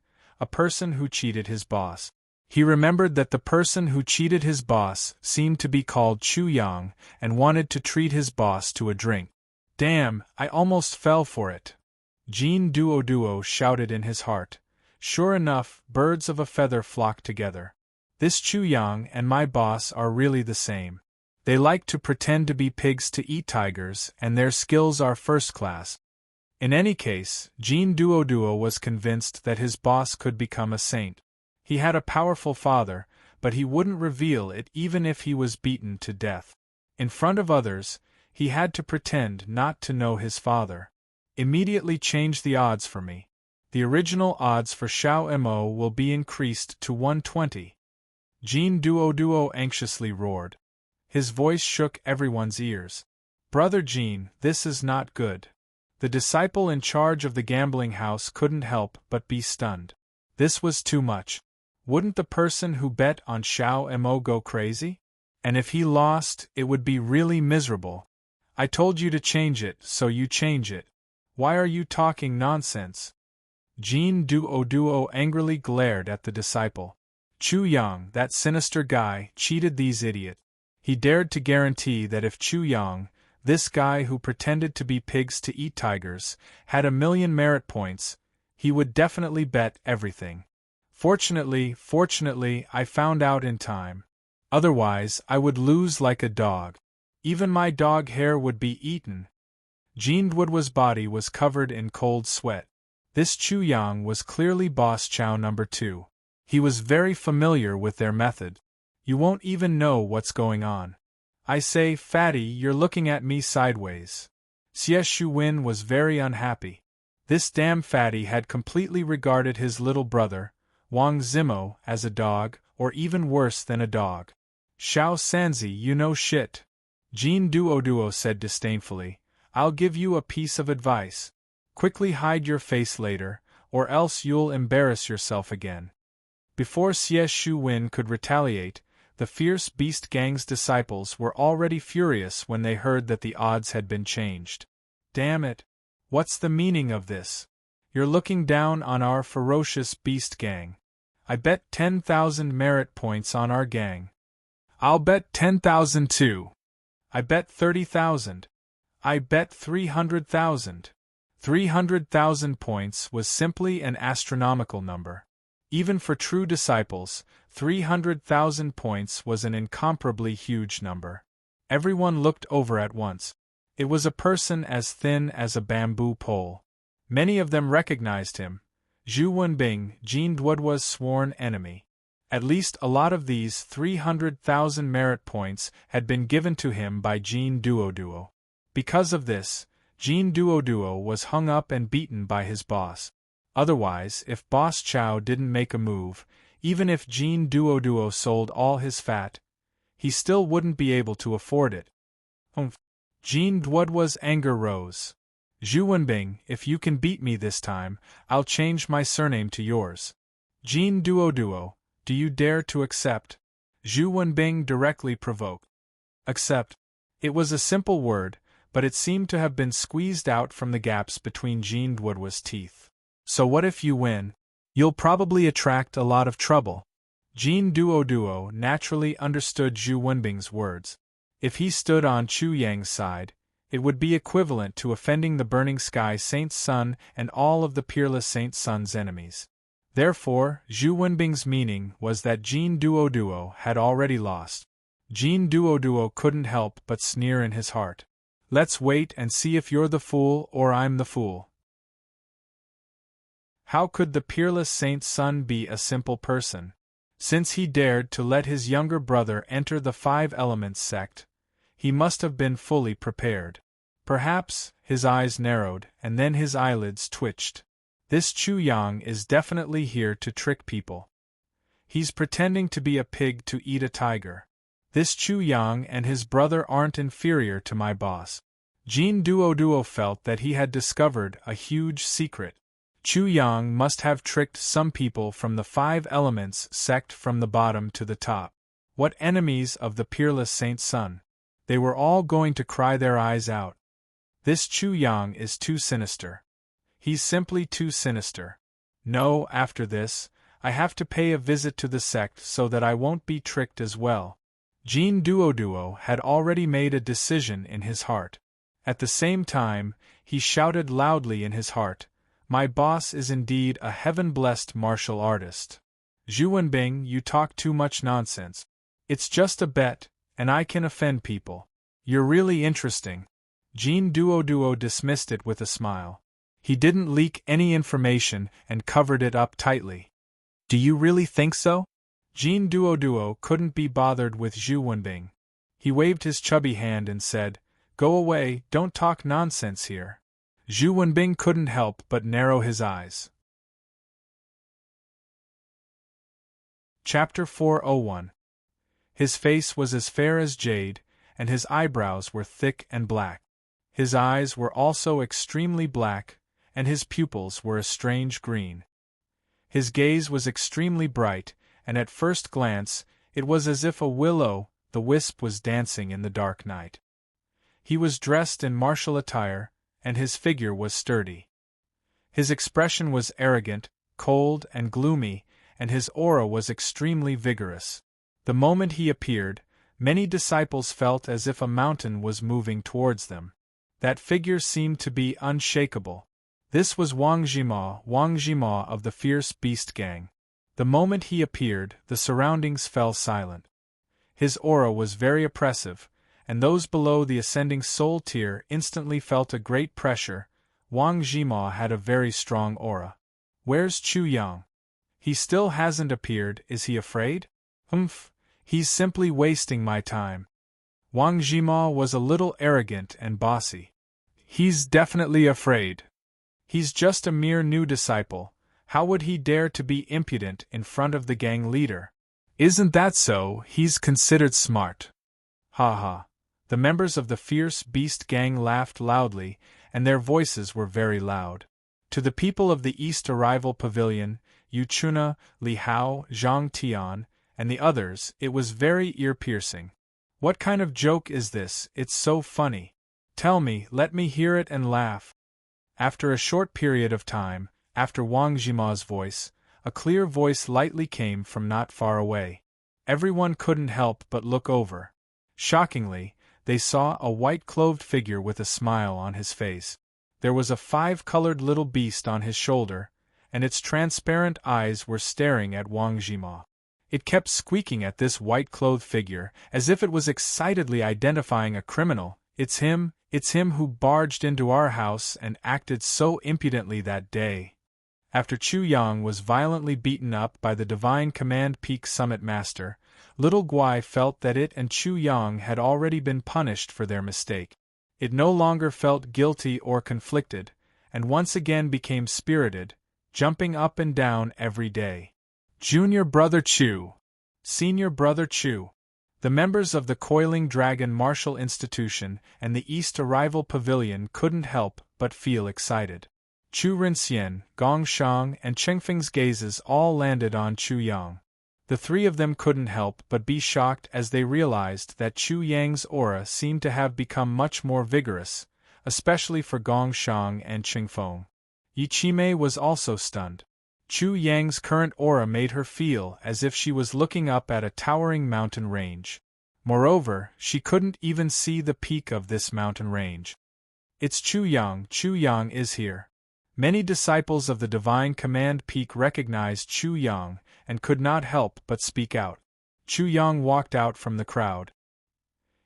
who cheated his boss. He remembered that the person who cheated his boss seemed to be called Chu Yang and wanted to treat his boss to a drink. Damn, I almost fell for it. Jean Duo shouted in his heart. Sure enough, birds of a feather flock together. This Chu Yang and my boss are really the same. They like to pretend to be pigs to eat tigers, and their skills are first class. In any case, Jean Duo was convinced that his boss could become a saint. He had a powerful father, but he wouldn't reveal it even if he was beaten to death. In front of others, he had to pretend not to know his father. Immediately change the odds for me. The original odds for Xiao Mo will be increased to 120. Jean Duo anxiously roared. His voice shook everyone's ears. Brother Jean, this is not good. The disciple in charge of the gambling house couldn't help but be stunned. This was too much. Wouldn't the person who bet on Xiao Mo go crazy? And if he lost, it would be really miserable. I told you to change it, so you change it. Why are you talking nonsense? Jean Duo angrily glared at the disciple. Chu Yang, that sinister guy, cheated these idiots. He dared to guarantee that if Chu Yang, this guy who pretended to be pigs to eat tigers, had 1,000,000 merit points, he would definitely bet everything. Fortunately, I found out in time. Otherwise, I would lose like a dog. Even my dog hair would be eaten. Jean Duo's body was covered in cold sweat. This Chu Yang was clearly Boss Chow number 2. He was very familiar with their method. You won't even know what's going on. I say, fatty, you're looking at me sideways. Xie Shuwen was very unhappy. This damn fatty had completely regarded his little brother, Wang Zimo, as a dog, or even worse than a dog. Xiao Sanzi, you know shit. Jean Duo said disdainfully. I'll give you a piece of advice. Quickly hide your face later, or else you'll embarrass yourself again. Before Xie Shuwen could retaliate, the fierce beast gang's disciples were already furious when they heard that the odds had been changed. Damn it! What's the meaning of this? You're looking down on our ferocious beast gang. I bet 10,000 merit points on our gang. I'll bet 10,000 too. I bet 30,000. I bet 300,000. 300,000 points was simply an astronomical number. Even for true disciples, 300,000 points was an incomparably huge number. Everyone looked over at once. It was a person as thin as a bamboo pole. Many of them recognized him. Zhu Wenbing, Jean Duo's sworn enemy. At least a lot of these 300,000 merit points had been given to him by Jean Duo. Because of this, Jean Duo was hung up and beaten by his boss. Otherwise, if Boss Chow didn't make a move, even if Jean Duo sold all his fat, he still wouldn't be able to afford it. Jean Duo's anger rose. Zhu Wenbing, if you can beat me this time, I'll change my surname to yours. Jean Duo, do you dare to accept? Zhu Wenbing directly provoked. Accept. It was a simple word, but it seemed to have been squeezed out from the gaps between Jean Duo's teeth. So what if you win? You'll probably attract a lot of trouble. Jean Duo naturally understood Zhu Wenbing's words. If he stood on Chu Yang's side, it would be equivalent to offending the Burning Sky Saint's son and all of the Peerless Saint's son's enemies. Therefore, Zhu Wenbing's meaning was that Jean Duo had already lost. Jean Duo couldn't help but sneer in his heart. Let's wait and see if you're the fool or I'm the fool. How could the Peerless Saint's son be a simple person? Since he dared to let his younger brother enter the Five Elements sect, he must have been fully prepared. Perhaps, his eyes narrowed, and then his eyelids twitched. This Chu Yang is definitely here to trick people. He's pretending to be a pig to eat a tiger. This Chu Yang and his brother aren't inferior to my boss. Jean Duo felt that he had discovered a huge secret. Chu Yang must have tricked some people from the Five Elements sect from the bottom to the top. What enemies of the Peerless Saint's son! They were all going to cry their eyes out. This Chu Yang is too sinister. He's simply too sinister. No, after this, I have to pay a visit to the sect so that I won't be tricked as well. Jean Duoduo had already made a decision in his heart. At the same time, he shouted loudly in his heart, "My boss is indeed a heaven-blessed martial artist. Zhu Wenbing, you talk too much nonsense. It's just a bet, and I can offend people. You're really interesting." Jean Duoduo dismissed it with a smile. He didn't leak any information and covered it up tightly. "Do you really think so?" Jean Duoduo couldn't be bothered with Zhu Wenbing. He waved his chubby hand and said, "Go away, don't talk nonsense here." Zhu Wenbing couldn't help but narrow his eyes. Chapter 401. His face was as fair as jade, and his eyebrows were thick and black. His eyes were also extremely black, and his pupils were a strange green. His gaze was extremely bright, and at first glance, it was as if a will-o'-the-wisp was dancing in the dark night. He was dressed in martial attire, and his figure was sturdy. His expression was arrogant, cold, and gloomy, and his aura was extremely vigorous. The moment he appeared, many disciples felt as if a mountain was moving towards them. That figure seemed to be unshakable. This was Wang Zhima of the Fierce Beast Gang. The moment he appeared, the surroundings fell silent. His aura was very oppressive, and those below the ascending soul tier instantly felt a great pressure. Wang Zhima had a very strong aura. "Where's Chu Yang? He still hasn't appeared, is he afraid? He's simply wasting my time." Wang Zhima was a little arrogant and bossy. "He's definitely afraid. He's just a mere new disciple. How would he dare to be impudent in front of the gang leader? Isn't that so? He's considered smart." Ha ha. The members of the Fierce Beast Gang laughed loudly, and their voices were very loud. To the people of the East Arrival Pavilion, Yu Chuna, Li Hao, Zhang Tian, and the others, it was very ear-piercing. "What kind of joke is this? It's so funny. Tell me, let me hear it and laugh." After a short period of time, after Wang Zhima's voice, a clear voice lightly came from not far away. Everyone couldn't help but look over. Shockingly, they saw a white-clothed figure with a smile on his face. There was a five-colored little beast on his shoulder, and its transparent eyes were staring at Wang Zhima. It kept squeaking at this white-clothed figure, as if it was excitedly identifying a criminal. It's him who barged into our house and acted so impudently that day." After Chu Yang was violently beaten up by the Divine Command Peak Summit Master, Little Guai felt that it and Chu Yang had already been punished for their mistake. It no longer felt guilty or conflicted, and once again became spirited, jumping up and down every day. Junior Brother Chu. Senior Brother Chu. The members of the Coiling Dragon Martial Institution and the East Arrival Pavilion couldn't help but feel excited. Chu Rinxian, Gong Shang, and Chengfeng's gazes all landed on Chu Yang. The three of them couldn't help but be shocked as they realized that Chu Yang's aura seemed to have become much more vigorous, especially for Gong Shang and Chengfeng. Yi Qimei was also stunned. Chu Yang's current aura made her feel as if she was looking up at a towering mountain range. Moreover, she couldn't even see the peak of this mountain range. "It's Chu Yang is here." Many disciples of the Divine Command Peak recognized Chu Yang and could not help but speak out. Chu Yang walked out from the crowd.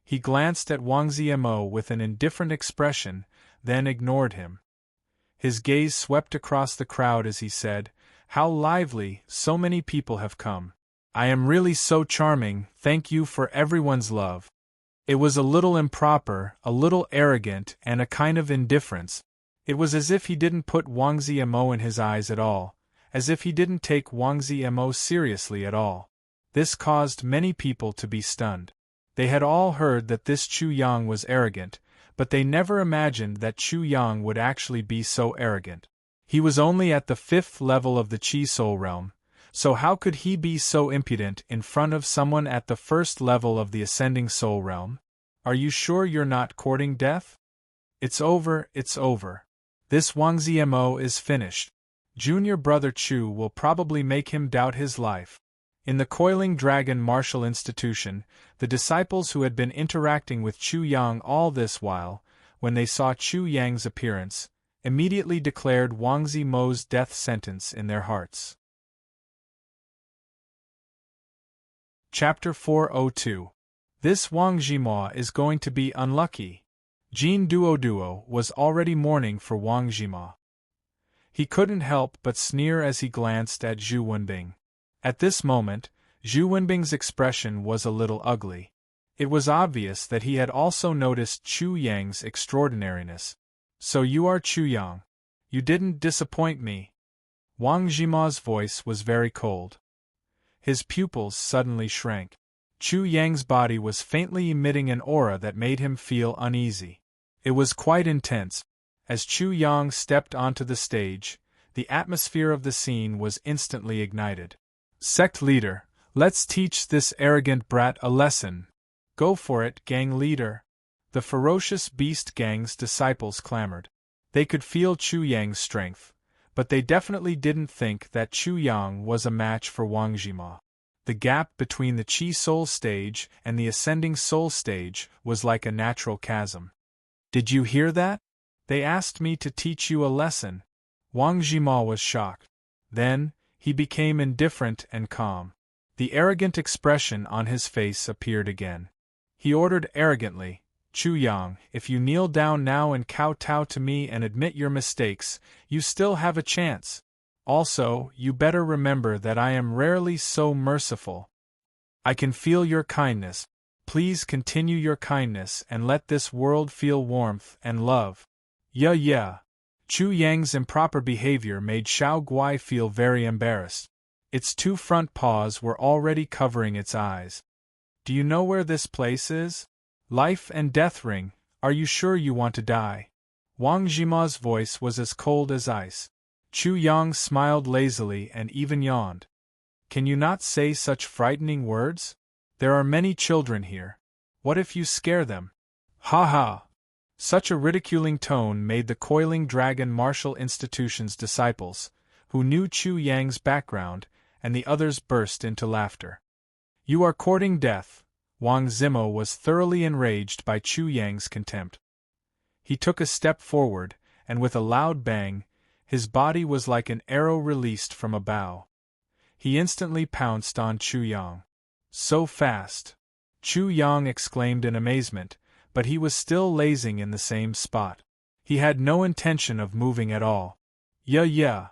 He glanced at Wang Zmo with an indifferent expression, then ignored him. His gaze swept across the crowd as he said, "How lively, so many people have come. I am really so charming, thank you for everyone's love." It was a little improper, a little arrogant, and a kind of indifference. It was as if he didn't put Wang Zmo in his eyes at all, as if he didn't take Wang Zmo seriously at all. This caused many people to be stunned. They had all heard that this Chu Yang was arrogant, but they never imagined that Chu Yang would actually be so arrogant. He was only at the 5th level of the Chi Soul Realm, so how could he be so impudent in front of someone at the 1st level of the Ascending Soul Realm? "Are you sure you're not courting death?" It's over. This Wang Zmo is finished." Junior brother Chu will probably make him doubt his life. In the Coiling Dragon Martial Institution, the disciples who had been interacting with Chu Yang all this while, when they saw Chu Yang's appearance, immediately declared Wang Zimo's death sentence in their hearts. Chapter 402. This Wang Zimo is going to be unlucky. Jin Duo was already mourning for Wang Zimo. He couldn't help but sneer as he glanced at Zhu Wenbing. At this moment, Zhu Wenbing's expression was a little ugly. It was obvious that he had also noticed Chu Yang's extraordinariness. So you are Chu Yang. You didn't disappoint me. Wang Zimo's voice was very cold. His pupils suddenly shrank. Chu Yang's body was faintly emitting an aura that made him feel uneasy. It was quite intense. As Chu Yang stepped onto the stage, the atmosphere of the scene was instantly ignited. Sect leader, let's teach this arrogant brat a lesson. Go for it, gang leader. The ferocious beast gang's disciples clamored. They could feel Chu Yang's strength, but they definitely didn't think that Chu Yang was a match for Wang Zimo. The gap between the Chi Soul stage and the Ascending Soul stage was like a natural chasm. Did you hear that? They asked me to teach you a lesson. Wang Zimo was shocked. Then, he became indifferent and calm. The arrogant expression on his face appeared again. He ordered arrogantly, Chu Yang, if you kneel down now and kowtow to me and admit your mistakes, you still have a chance. Also, you better remember that I am rarely so merciful. I can feel your kindness. Please continue your kindness and let this world feel warmth and love. Yeah. Chu Yang's improper behavior made Xiao Guai feel very embarrassed. Its two front paws were already covering its eyes. Do you know where this place is? Life and Death Ring, are you sure you want to die? Wang Zimo's voice was as cold as ice. Chu Yang smiled lazily and even yawned. Can you not say such frightening words? There are many children here. What if you scare them? Ha ha! Such a ridiculing tone made the Coiling Dragon Martial Institution's disciples, who knew Chu Yang's background, and the others burst into laughter. You are courting death. Wang Zimo was thoroughly enraged by Chu Yang's contempt. He took a step forward, and with a loud bang, his body was like an arrow released from a bow. He instantly pounced on Chu Yang. So fast! Chu Yang exclaimed in amazement, but he was still lazing in the same spot. He had no intention of moving at all. Yeah.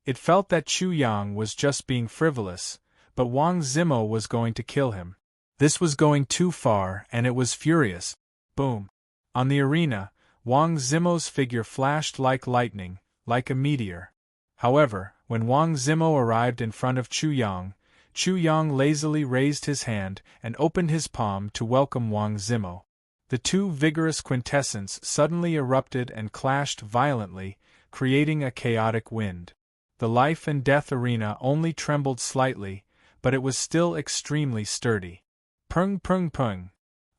It felt that Chu Yang was just being frivolous, but Wang Zimo was going to kill him. This was going too far, and it was furious. Boom! On the arena, Wang Zimo's figure flashed like lightning, like a meteor. However, when Wang Zimo arrived in front of Chu Yang lazily raised his hand and opened his palm to welcome Wang Zimo. The two vigorous quintessence suddenly erupted and clashed violently, creating a chaotic wind. The life and death arena only trembled slightly, but it was still extremely sturdy. Pung pung pung.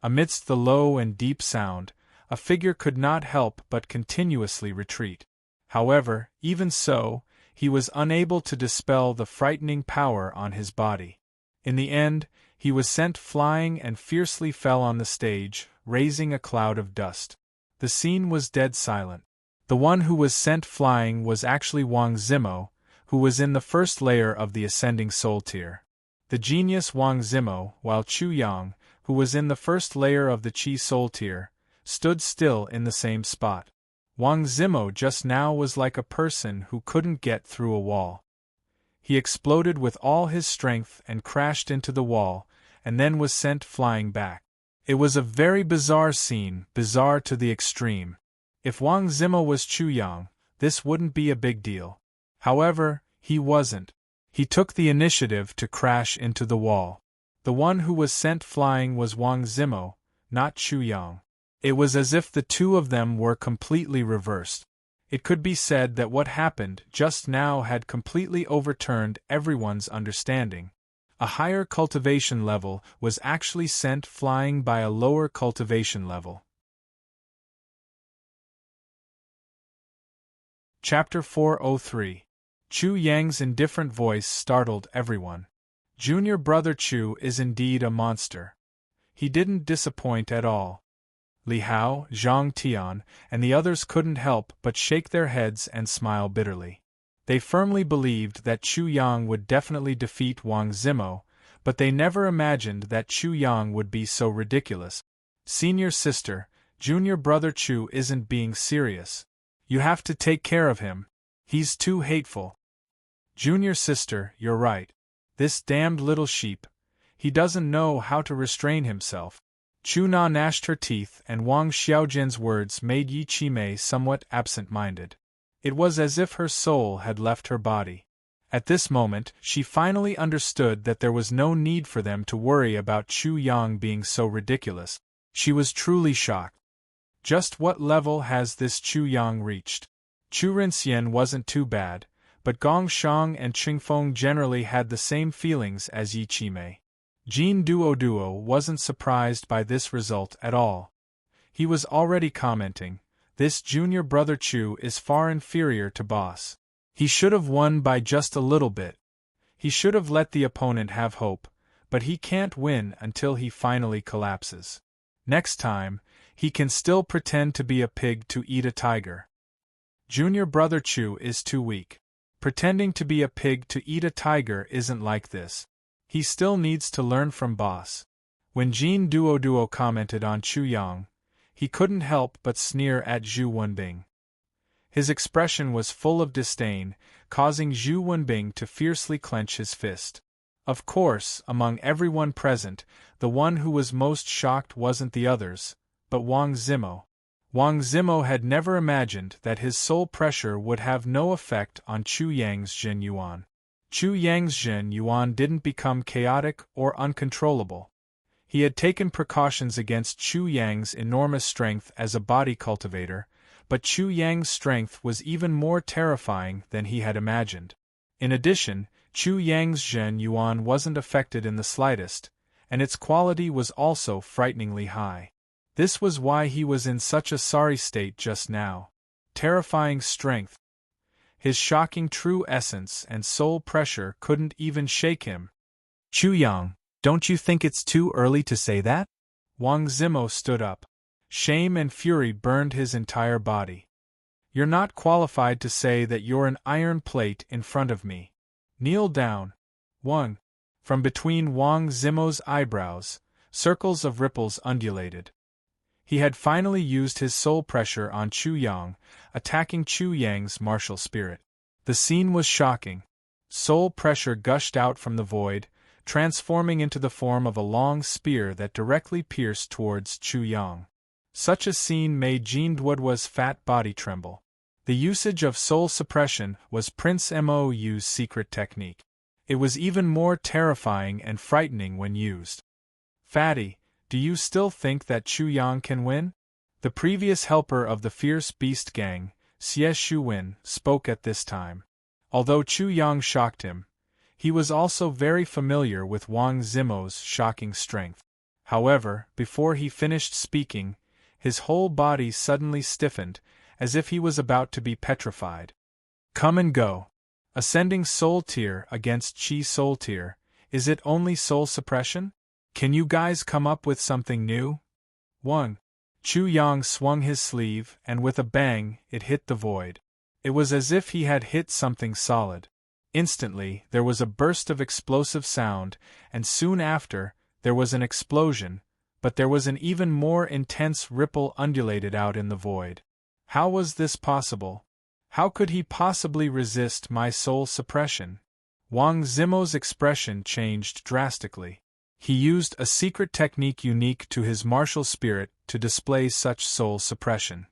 Amidst the low and deep sound, a figure could not help but continuously retreat. However, even so, he was unable to dispel the frightening power on his body. In the end, he was sent flying and fiercely fell on the stage, raising a cloud of dust. The scene was dead silent. The one who was sent flying was actually Wang Zimo, who was in the first layer of the Ascending Soul tier. The genius Wang Zimo, while Chu Yang, who was in the first layer of the Chi Soul tier, stood still in the same spot. Wang Zimo just now was like a person who couldn't get through a wall. He exploded with all his strength and crashed into the wall, and then was sent flying back. It was a very bizarre scene, bizarre to the extreme. If Wang Zimo was Chu Yang, this wouldn't be a big deal. However, he wasn't. He took the initiative to crash into the wall. The one who was sent flying was Wang Zimo, not Chu Yang. It was as if the two of them were completely reversed. It could be said that what happened just now had completely overturned everyone's understanding. A higher cultivation level was actually sent flying by a lower cultivation level. Chapter 403. Chu Yang's indifferent voice startled everyone. Junior brother Chu is indeed a monster. He didn't disappoint at all. Li Hao, Zhang Tian, and the others couldn't help but shake their heads and smile bitterly. They firmly believed that Chu Yang would definitely defeat Wang Zimo, but they never imagined that Chu Yang would be so ridiculous. Senior sister, junior brother Chu isn't being serious. You have to take care of him. He's too hateful. Junior sister, you're right. This damned little sheep. He doesn't know how to restrain himself. Chu Na gnashed her teeth, and Wang Xiaojin's words made Yi Qimei somewhat absent-minded. It was as if her soul had left her body. At this moment, she finally understood that there was no need for them to worry about Chu Yang being so ridiculous. She was truly shocked. Just what level has this Chu Yang reached? Chu Rinxian wasn't too bad, but Gong Shang and Qingfeng generally had the same feelings as Yi Qimei. Jin Duo wasn't surprised by this result at all. He was already commenting, this junior brother Chu is far inferior to boss. He should have won by just a little bit. He should have let the opponent have hope, but he can't win until he finally collapses. Next time, he can still pretend to be a pig to eat a tiger. Junior brother Chu is too weak. Pretending to be a pig to eat a tiger isn't like this. He still needs to learn from boss. When Jin Duo commented on Chu Yang, he couldn't help but sneer at Zhu Wenbing. His expression was full of disdain, causing Zhu Wenbing to fiercely clench his fist. Of course, among everyone present, the one who was most shocked wasn't the others, but Wang Zimo. Wang Zimo had never imagined that his soul pressure would have no effect on Chu Yang's Jin Yuan. Chu Yang's Jin Yuan didn't become chaotic or uncontrollable. He had taken precautions against Chu Yang's enormous strength as a body cultivator, but Chu Yang's strength was even more terrifying than he had imagined. In addition, Chu Yang's Jin Yuan wasn't affected in the slightest, and its quality was also frighteningly high. This was why he was in such a sorry state just now. Terrifying strength. His shocking true essence and soul pressure couldn't even shake him. Chu Yang, don't you think it's too early to say that? Wang Zimo stood up. Shame and fury burned his entire body. You're not qualified to say that you're an iron plate in front of me. Kneel down. Wang. From between Wang Zimo's eyebrows, circles of ripples undulated. He had finally used his soul pressure on Chu Yang, attacking Chu Yang's martial spirit. The scene was shocking. Soul pressure gushed out from the void, transforming into the form of a long spear that directly pierced towards Chu Yang. Such a scene made Jin Duoduo's fat body tremble. The usage of soul suppression was Prince Mo's secret technique. It was even more terrifying and frightening when used. Fatty, do you still think that Chu Yang can win? The previous helper of the fierce beast gang, Xie Shuwen, spoke at this time. Although Chu Yang shocked him, he was also very familiar with Wang Zimo's shocking strength. However, before he finished speaking, his whole body suddenly stiffened, as if he was about to be petrified. Come and go. Ascending soul tier against Chi soul tier, is it only soul suppression? Can you guys come up with something new? 1. Chu Yang swung his sleeve, and with a bang, it hit the void. It was as if he had hit something solid. Instantly, there was a burst of explosive sound, and soon after, there was an explosion, but there was an even more intense ripple undulated out in the void. How was this possible? How could he possibly resist my soul suppression? Wang Zimo's expression changed drastically. He used a secret technique unique to his martial spirit to display such soul suppression.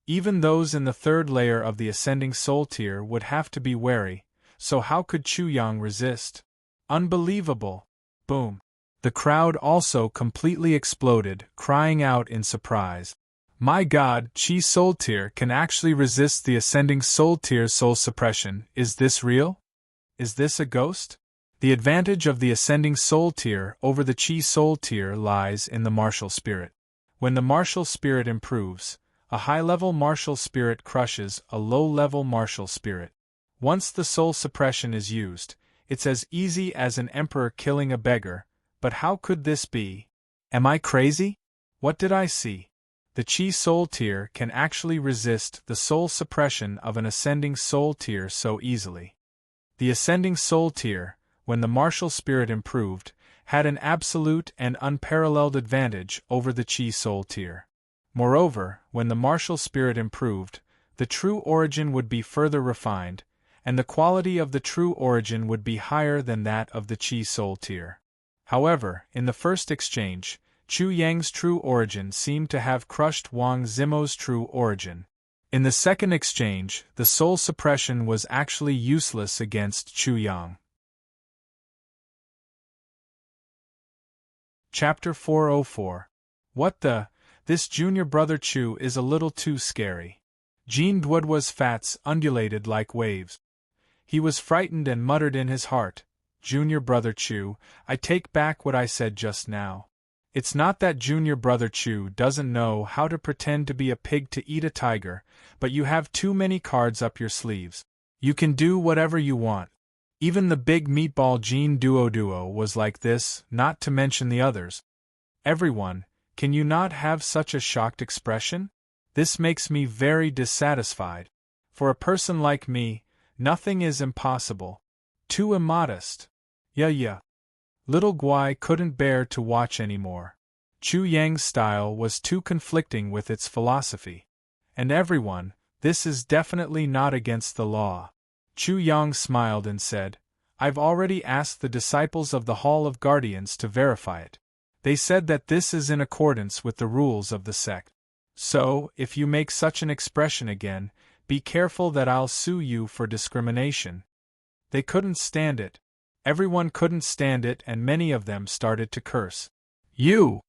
Even those in the third layer of the ascending soul tier would have to be wary, so how could Chu Yang resist? Unbelievable! Boom! The crowd also completely exploded, crying out in surprise. My God, Chi soul tier can actually resist the ascending soul tier's soul suppression. Is this real? Is this a ghost? The advantage of the ascending soul tier over the Chi soul tier lies in the martial spirit. When the martial spirit improves, A high-level martial spirit crushes a low-level martial spirit. Once the soul suppression is used, it's as easy as an emperor killing a beggar, but how could this be? Am I crazy? What did I see? The Chi soul tier can actually resist the soul suppression of an ascending soul tier so easily. The ascending soul tier, when the martial spirit improved, had an absolute and unparalleled advantage over the Chi soul tier. Moreover, when the martial spirit improved, the true origin would be further refined, and the quality of the true origin would be higher than that of the Chi soul tier. However, in the first exchange, Chu Yang's true origin seemed to have crushed Wang Zimo's true origin. In the second exchange, the soul suppression was actually useless against Chu Yang. Chapter 404. What the? This junior brother Chu is a little too scary. Jean Duoduo's fats undulated like waves. He was frightened and muttered in his heart, "Junior brother Chu, I take back what I said just now. It's not that junior brother Chu doesn't know how to pretend to be a pig to eat a tiger, but you have too many cards up your sleeves. You can do whatever you want. Even the big meatball Jean Duoduo was like this, not to mention the others. Everyone, can you not have such a shocked expression? This makes me very dissatisfied. For a person like me, nothing is impossible. Too immodest. Yeah. Little Guai couldn't bear to watch any more. Chu Yang's style was too conflicting with its philosophy. And everyone, this is definitely not against the law. Chu Yang smiled and said, I've already asked the disciples of the Hall of Guardians to verify it. They said that this is in accordance with the rules of the sect. So, if you make such an expression again, be careful that I'll sue you for discrimination. They couldn't stand it. Everyone couldn't stand it, and many of them started to curse. You're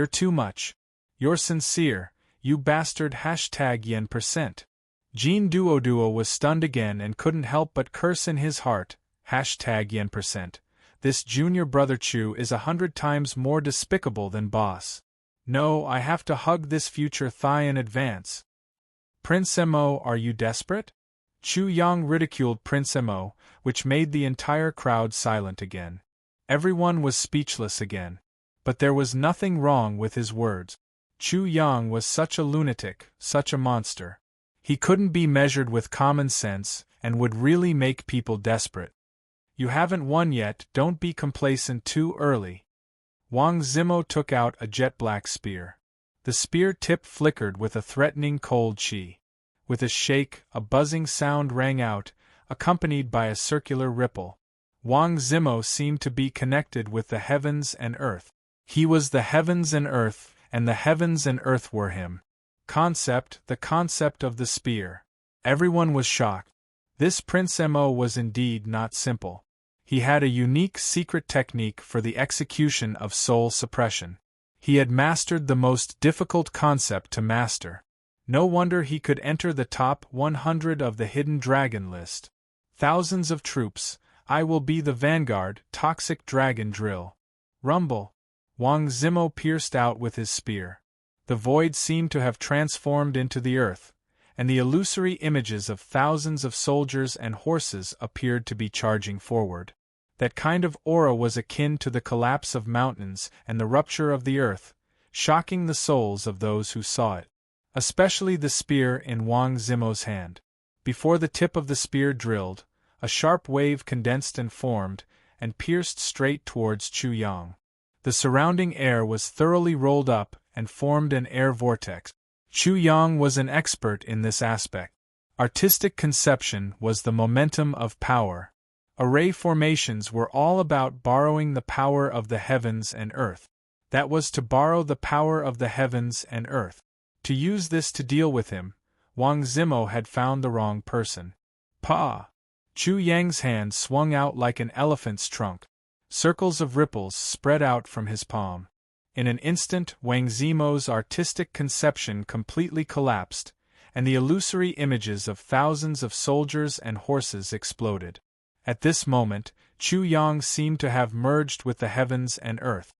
too much. You're sincere, you bastard #yen%. Jean Duoduo was stunned again and couldn't help but curse in his heart, #yen%. This junior brother Chu is 100 times more despicable than boss. No, I have to hug this future thigh in advance. Prince Mo, are you desperate? Chu Yang ridiculed Prince Mo, which made the entire crowd silent again. Everyone was speechless again. But there was nothing wrong with his words. Chu Yang was such a lunatic, such a monster. He couldn't be measured with common sense, and would really make people desperate. You haven't won yet, don't be complacent too early. Wang Zimo took out a jet-black spear. The spear tip flickered with a threatening cold chi. With a shake, a buzzing sound rang out, accompanied by a circular ripple. Wang Zimo seemed to be connected with the heavens and earth. He was the heavens and earth, and the heavens and earth were him. The concept of the spear. Everyone was shocked. This Prince Mo was indeed not simple. He had a unique secret technique for the execution of soul suppression. He had mastered the most difficult concept to master. No wonder he could enter the top 100 of the Hidden Dragon list. Thousands of troops, I will be the vanguard, toxic dragon drill. Rumble. Wang Zimo pierced out with his spear. The void seemed to have transformed into the earth, and the illusory images of thousands of soldiers and horses appeared to be charging forward. That kind of aura was akin to the collapse of mountains and the rupture of the earth, shocking the souls of those who saw it. Especially the spear in Wang Zimo's hand. Before the tip of the spear drilled, a sharp wave condensed and formed, and pierced straight towards Chu Yang. The surrounding air was thoroughly rolled up and formed an air vortex. Chu Yang was an expert in this aspect. Artistic conception was the momentum of power. Array formations were all about borrowing the power of the heavens and earth. That was to borrow the power of the heavens and earth. To use this to deal with him, Wang Zimo had found the wrong person. Pa! Chu Yang's hand swung out like an elephant's trunk. Circles of ripples spread out from his palm. In an instant, Wang Zimo's artistic conception completely collapsed, and the illusory images of thousands of soldiers and horses exploded. At this moment, Chu Yang seemed to have merged with the heavens and earth.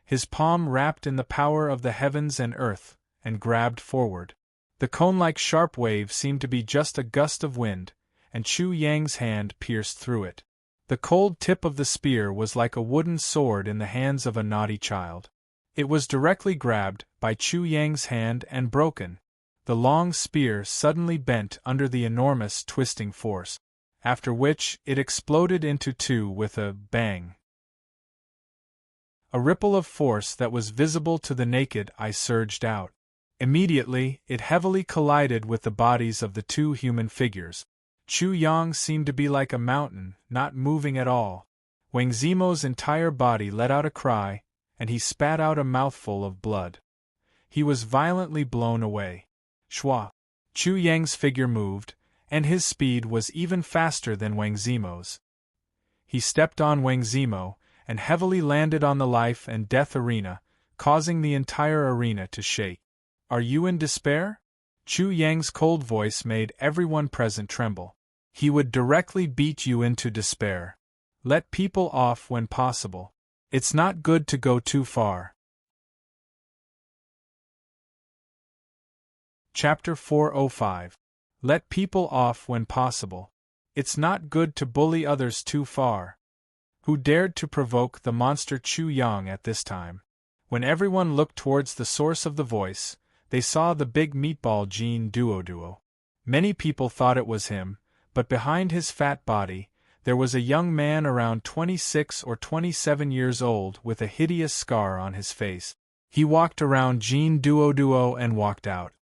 His palm wrapped in the power of the heavens and earth, and grabbed forward. The cone-like sharp wave seemed to be just a gust of wind, and Chu Yang's hand pierced through it. The cold tip of the spear was like a wooden sword in the hands of a naughty child. It was directly grabbed by Chu Yang's hand and broken. The long spear suddenly bent under the enormous twisting force, after which it exploded into two with a bang. A ripple of force that was visible to the naked eye surged out. Immediately, it heavily collided with the bodies of the two human figures. Chu Yang seemed to be like a mountain, not moving at all. Wang Zimo's entire body let out a cry, and he spat out a mouthful of blood. He was violently blown away. Shwa! Chu Yang's figure moved, and his speed was even faster than Wang Zimo's. He stepped on Wang Zimo, and heavily landed on the life and death arena, causing the entire arena to shake. Are you in despair? Chu Yang's cold voice made everyone present tremble. He would directly beat you into despair. Let people off when possible. It's not good to go too far. Chapter 405. Let people off when possible. It's not good to bully others too far. Who dared to provoke the monster Chu Yang at this time? When everyone looked towards the source of the voice, they saw the big meatball Jin Duoduo. Many people thought it was him, but behind his fat body, there was a young man around 26 or 27 years old with a hideous scar on his face. He walked around Jin Duoduo and walked out.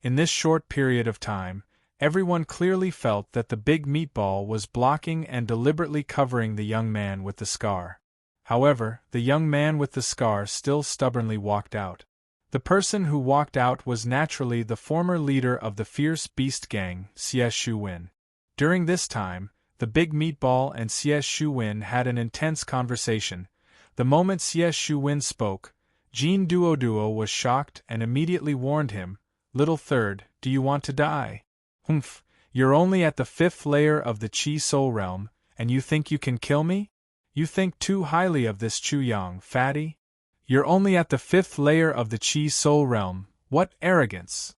In this short period of time, everyone clearly felt that the big meatball was blocking and deliberately covering the young man with the scar. However, the young man with the scar still stubbornly walked out. The person who walked out was naturally the former leader of the fierce beast gang, Xie Shuwen. During this time, the big meatball and Xie Shuwen had an intense conversation. The moment Xie Shuwen spoke, Jin Duoduo was shocked and immediately warned him, "Little third, do you want to die? Humph, you're only at the 5th layer of the Qi Soul Realm, and you think you can kill me? You think too highly of this Chu Yang, fatty? You're only at the 5th layer of the Qi Soul Realm, what arrogance!"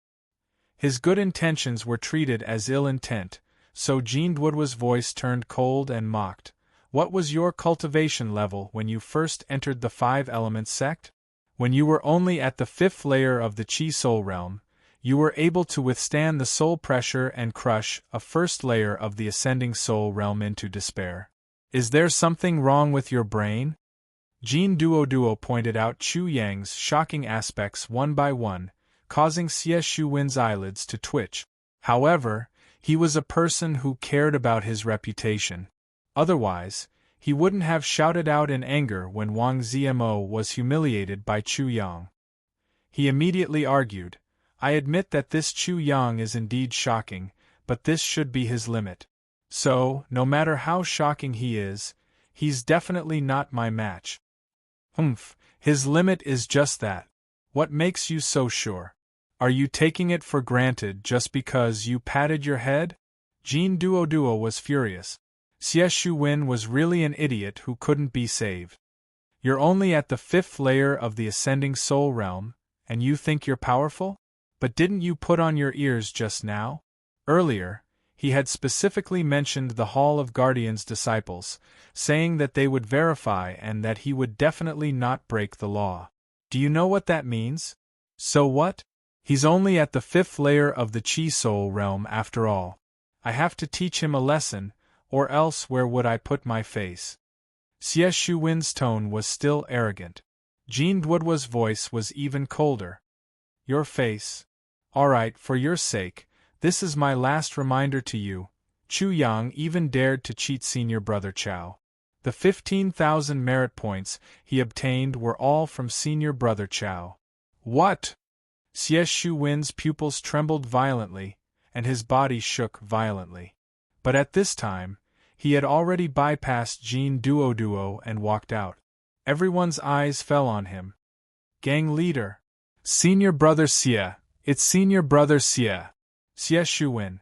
His good intentions were treated as ill intent, so Jin Duoduo's voice turned cold and mocked. What was your cultivation level when you first entered the 5 Elements sect? When you were only at the 5th layer of the Qi Soul Realm, you were able to withstand the soul pressure and crush a 1st layer of the Ascending Soul Realm into despair. Is there something wrong with your brain? Jin Duoduo pointed out Chu Yang's shocking aspects one by one, causing Xie Shuwen's eyelids to twitch. However, he was a person who cared about his reputation. Otherwise, he wouldn't have shouted out in anger when Wang Zimo was humiliated by Chu Yang. He immediately argued, "I admit that this Chu Yang is indeed shocking, but this should be his limit. So, no matter how shocking he is, he's definitely not my match." "Humph, his limit is just that. What makes you so sure? Are you taking it for granted just because you patted your head?" Jin Duoduo was furious. Xie Shuwen was really an idiot who couldn't be saved. You're only at the 5th layer of the Ascending Soul Realm, and you think you're powerful? But didn't you put on your ears just now? Earlier, he had specifically mentioned the Hall of Guardians' disciples, saying that they would verify and that he would definitely not break the law. Do you know what that means? So what? He's only at the 5th layer of the Qi Soul Realm after all. I have to teach him a lesson, or else where would I put my face? Xie Shuwen's tone was still arrogant. Jin Duoduo's voice was even colder. Your face? Alright, for your sake, this is my last reminder to you. Chu Yang even dared to cheat senior brother Chao. The 15,000 merit points he obtained were all from senior brother Chao. What? Xie Shuwen's pupils trembled violently, and his body shook violently. But at this time, he had already bypassed Jin Duoduo and walked out. Everyone's eyes fell on him. Gang leader. Senior brother Xie. It's senior brother Xie. Xie Shuwen.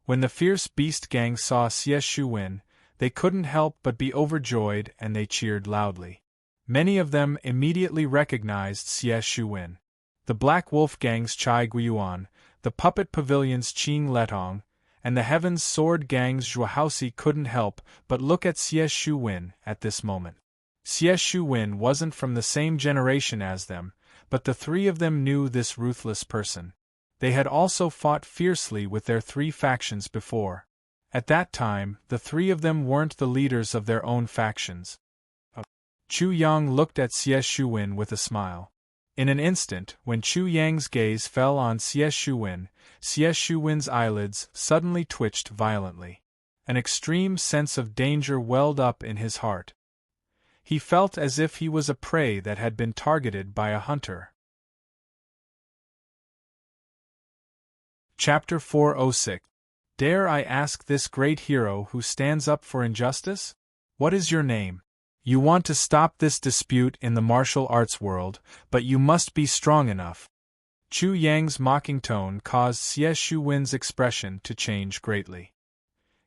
When the fierce beast gang saw Xie Shuwen, they couldn't help but be overjoyed and they cheered loudly. Many of them immediately recognized Xie Shuwen. The Black Wolf Gang's Chai Guiyuan, the puppet pavilion's Qing Letong, and the Heaven's Sword Gang's Zhuaoxi couldn't help but look at Xie Shuwen at this moment. Xie Shuwen wasn't from the same generation as them, but the three of them knew this ruthless person. They had also fought fiercely with their three factions before. At that time, the three of them weren't the leaders of their own factions. Chu Yang looked at Xie Shuwen with a smile. In an instant, when Chu Yang's gaze fell on Xie Shuwen's eyelids suddenly twitched violently. An extreme sense of danger welled up in his heart. He felt as if he was a prey that had been targeted by a hunter. Chapter 406. Dare I ask this great hero who stands up for injustice? What is your name? You want to stop this dispute in the martial arts world, but you must be strong enough. Chu Yang's mocking tone caused Xie Shuwen's expression to change greatly.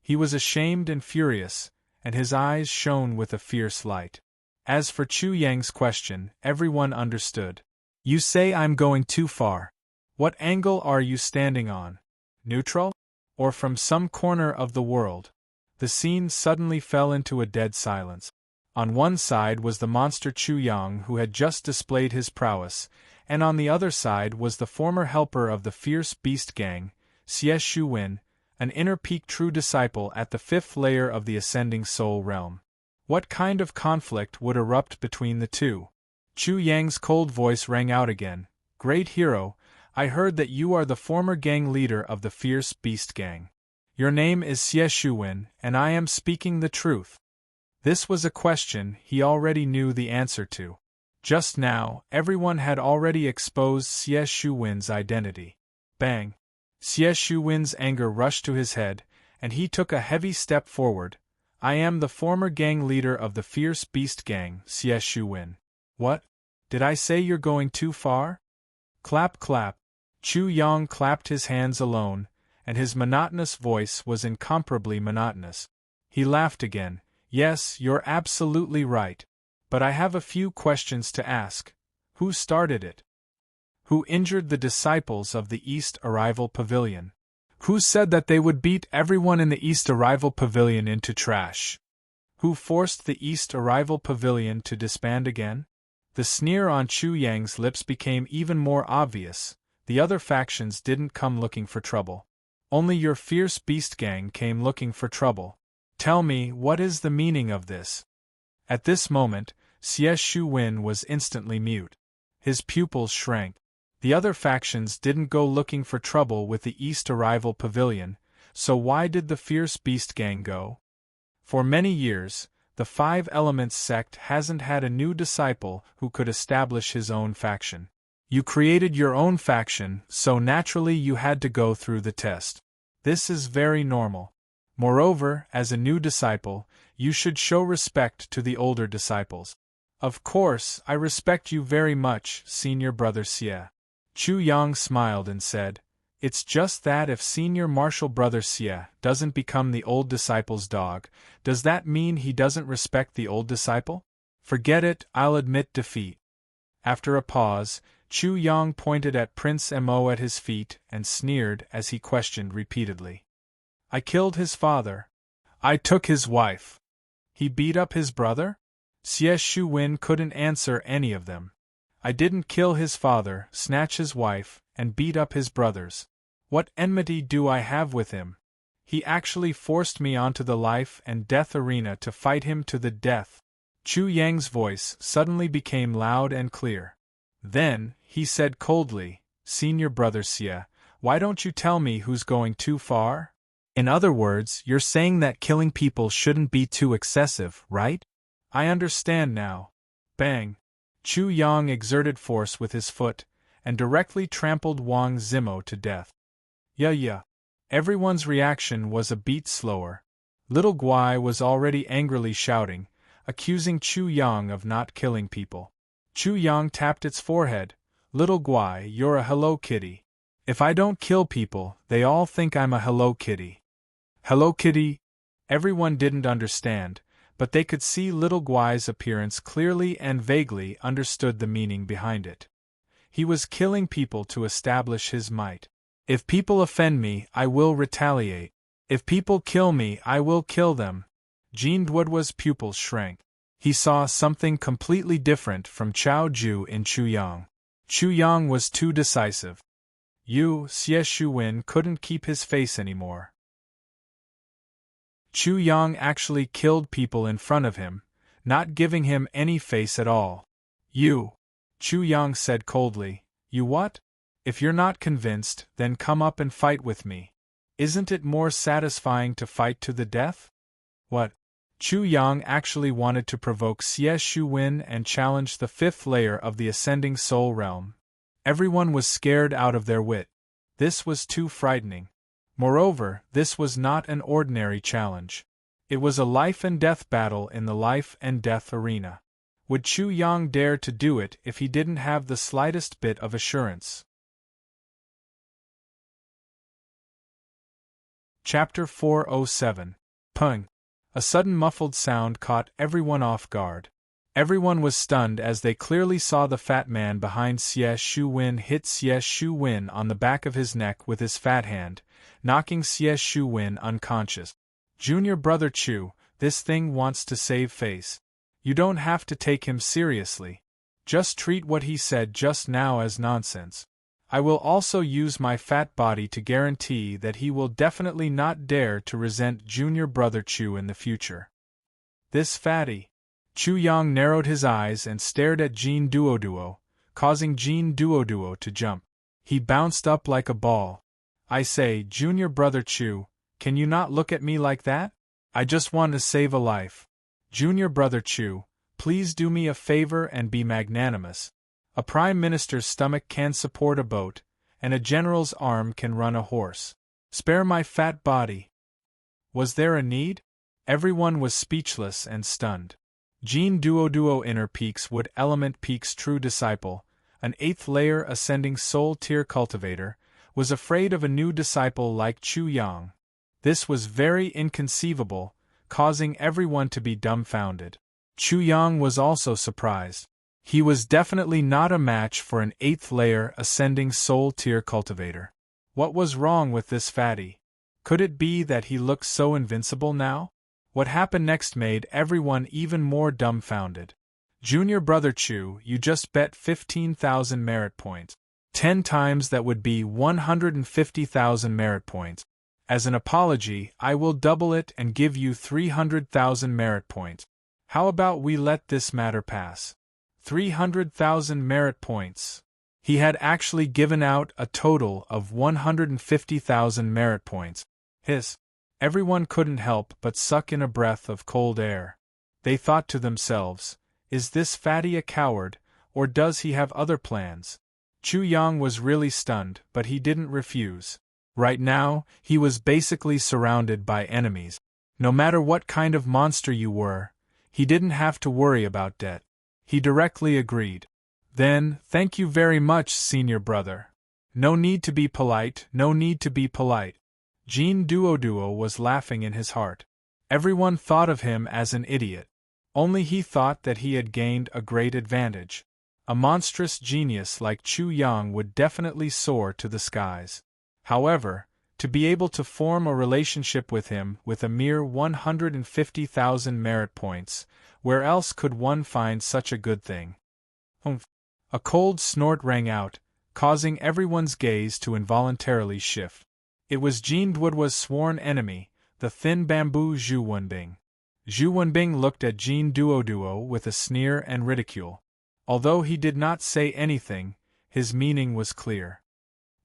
He was ashamed and furious, and his eyes shone with a fierce light. As for Chu Yang's question, everyone understood. You say I'm going too far. What angle are you standing on? Neutral? Or from some corner of the world? The scene suddenly fell into a dead silence. On one side was the monster Chu Yang who had just displayed his prowess, and on the other side was the former helper of the fierce beast gang, Xie Shuwen, an inner peak true disciple at the fifth layer of the ascending soul realm. What kind of conflict would erupt between the two? Chu Yang's cold voice rang out again. Great hero, I heard that you are the former gang leader of the fierce beast gang. Your name is Xie Shuwen, and I am speaking the truth. This was a question he already knew the answer to. Just now, everyone had already exposed Xie Shuwen's identity. Bang! Xie Shuwen's anger rushed to his head, and he took a heavy step forward. I am the former gang leader of the fierce beast gang, Xie Shuwen. What? Did I say you're going too far? Clap clap. Chu Yang clapped his hands alone, and his monotonous voice was incomparably monotonous. He laughed again. Yes, you're absolutely right. But I have a few questions to ask. Who started it? Who injured the disciples of the East Arrival Pavilion? Who said that they would beat everyone in the East Arrival Pavilion into trash? Who forced the East Arrival Pavilion to disband again? The sneer on Chu Yang's lips became even more obvious. The other factions didn't come looking for trouble. Only your fierce beast gang came looking for trouble. Tell me, what is the meaning of this? At this moment, Xie Shuwen was instantly mute. His pupils shrank. The other factions didn't go looking for trouble with the East Arrival Pavilion, so why did the fierce beast gang go? For many years, the Five Elements sect hasn't had a new disciple who could establish his own faction. You created your own faction, so naturally you had to go through the test. This is very normal. Moreover, as a new disciple, you should show respect to the older disciples. Of course, I respect you very much, senior brother Xie. Chu Yang smiled and said, It's just that if senior martial brother Xie doesn't become the old disciple's dog, does that mean he doesn't respect the old disciple? Forget it, I'll admit defeat. After a pause, Chu Yang pointed at Prince Mo at his feet and sneered as he questioned repeatedly. I killed his father. I took his wife. He beat up his brother? Xie Shuwen couldn't answer any of them. I didn't kill his father, snatch his wife, and beat up his brothers. What enmity do I have with him? He actually forced me onto the life and death arena to fight him to the death. Chu Yang's voice suddenly became loud and clear. Then, he said coldly, Senior brother Xie, why don't you tell me who's going too far? In other words, you're saying that killing people shouldn't be too excessive, right? I understand now. Bang! Chu Yang exerted force with his foot, and directly trampled Wang Zimo to death. Yeah. Everyone's reaction was a beat slower. Little Guai was already angrily shouting, accusing Chu Yang of not killing people. Chu Yang tapped its forehead. Little Guai, you're a Hello Kitty. If I don't kill people, they all think I'm a Hello Kitty. Hello Kitty? Everyone didn't understand, but they could see Little Guai's appearance clearly and vaguely understood the meaning behind it. He was killing people to establish his might. If people offend me, I will retaliate. If people kill me, I will kill them. Jean Duoduo's pupils shrank. He saw something completely different from Chao Ju in Chu Yang. Chu Yang was too decisive. Xie Shuwen couldn't keep his face anymore. Chu Yang actually killed people in front of him, not giving him any face at all. Chu Yang said coldly, you what? If you're not convinced, then come up and fight with me. Isn't it more satisfying to fight to the death? What? Chu Yang actually wanted to provoke Xie Shuwen and challenge the fifth layer of the ascending soul realm. Everyone was scared out of their wit. This was too frightening. Moreover, this was not an ordinary challenge. It was a life-and-death battle in the life-and-death arena. Would Chu Yang dare to do it if he didn't have the slightest bit of assurance? Chapter 407. Pung. A sudden muffled sound caught everyone off guard. Everyone was stunned as they clearly saw the fat man behind Xie Shuwen hit Xie Shuwen on the back of his neck with his fat hand, knocking Xie Shuwen unconscious. Junior brother Chu, this thing wants to save face. You don't have to take him seriously. Just treat what he said just now as nonsense. I will also use my fat body to guarantee that he will definitely not dare to resent junior brother Chu in the future. This fatty. Chu Yang narrowed his eyes and stared at Jean Duoduo, causing Jean Duoduo to jump. He bounced up like a ball. I say, junior brother Chu, can you not look at me like that? I just want to save a life. Junior brother Chu, please do me a favor and be magnanimous. A prime minister's stomach can support a boat, and a general's arm can run a horse. Spare my fat body. Was there a need? Everyone was speechless and stunned. Jean Duoduo Inner Peaks Wood Element Peaks true disciple, an 8th layer ascending soul tier cultivator, was afraid of a new disciple like Chu Yang. This was very inconceivable, causing everyone to be dumbfounded. Chu Yang was also surprised. He was definitely not a match for an 8th layer ascending soul tier cultivator. What was wrong with this fatty? Could it be that he looked so invincible now? What happened next made everyone even more dumbfounded. Junior brother Chu, you just bet 15,000 merit points. 10 times that would be 150,000 merit points. As an apology, I will double it and give you 300,000 merit points. How about we let this matter pass? 300,000 merit points. He had actually given out a total of 150,000 merit points. Everyone couldn't help but suck in a breath of cold air. They thought to themselves, is this fatty a coward, or does he have other plans? Chu Yang was really stunned, but he didn't refuse. Right now, he was basically surrounded by enemies. No matter what kind of monster you were, he didn't have to worry about debt. He directly agreed. Then, thank you very much, senior brother. No need to be polite, no need to be polite. Jean Duoduo was laughing in his heart. Everyone thought of him as an idiot. Only he thought that he had gained a great advantage. A monstrous genius like Chu Yang would definitely soar to the skies. However, to be able to form a relationship with him with a mere 150,000 merit points, where else could one find such a good thing? Humph! A cold snort rang out, causing everyone's gaze to involuntarily shift. It was Jean Duoduo's sworn enemy, the thin bamboo Zhu Wenbing. Zhu Wenbing looked at Jean Duoduo with a sneer and ridicule. Although he did not say anything, his meaning was clear.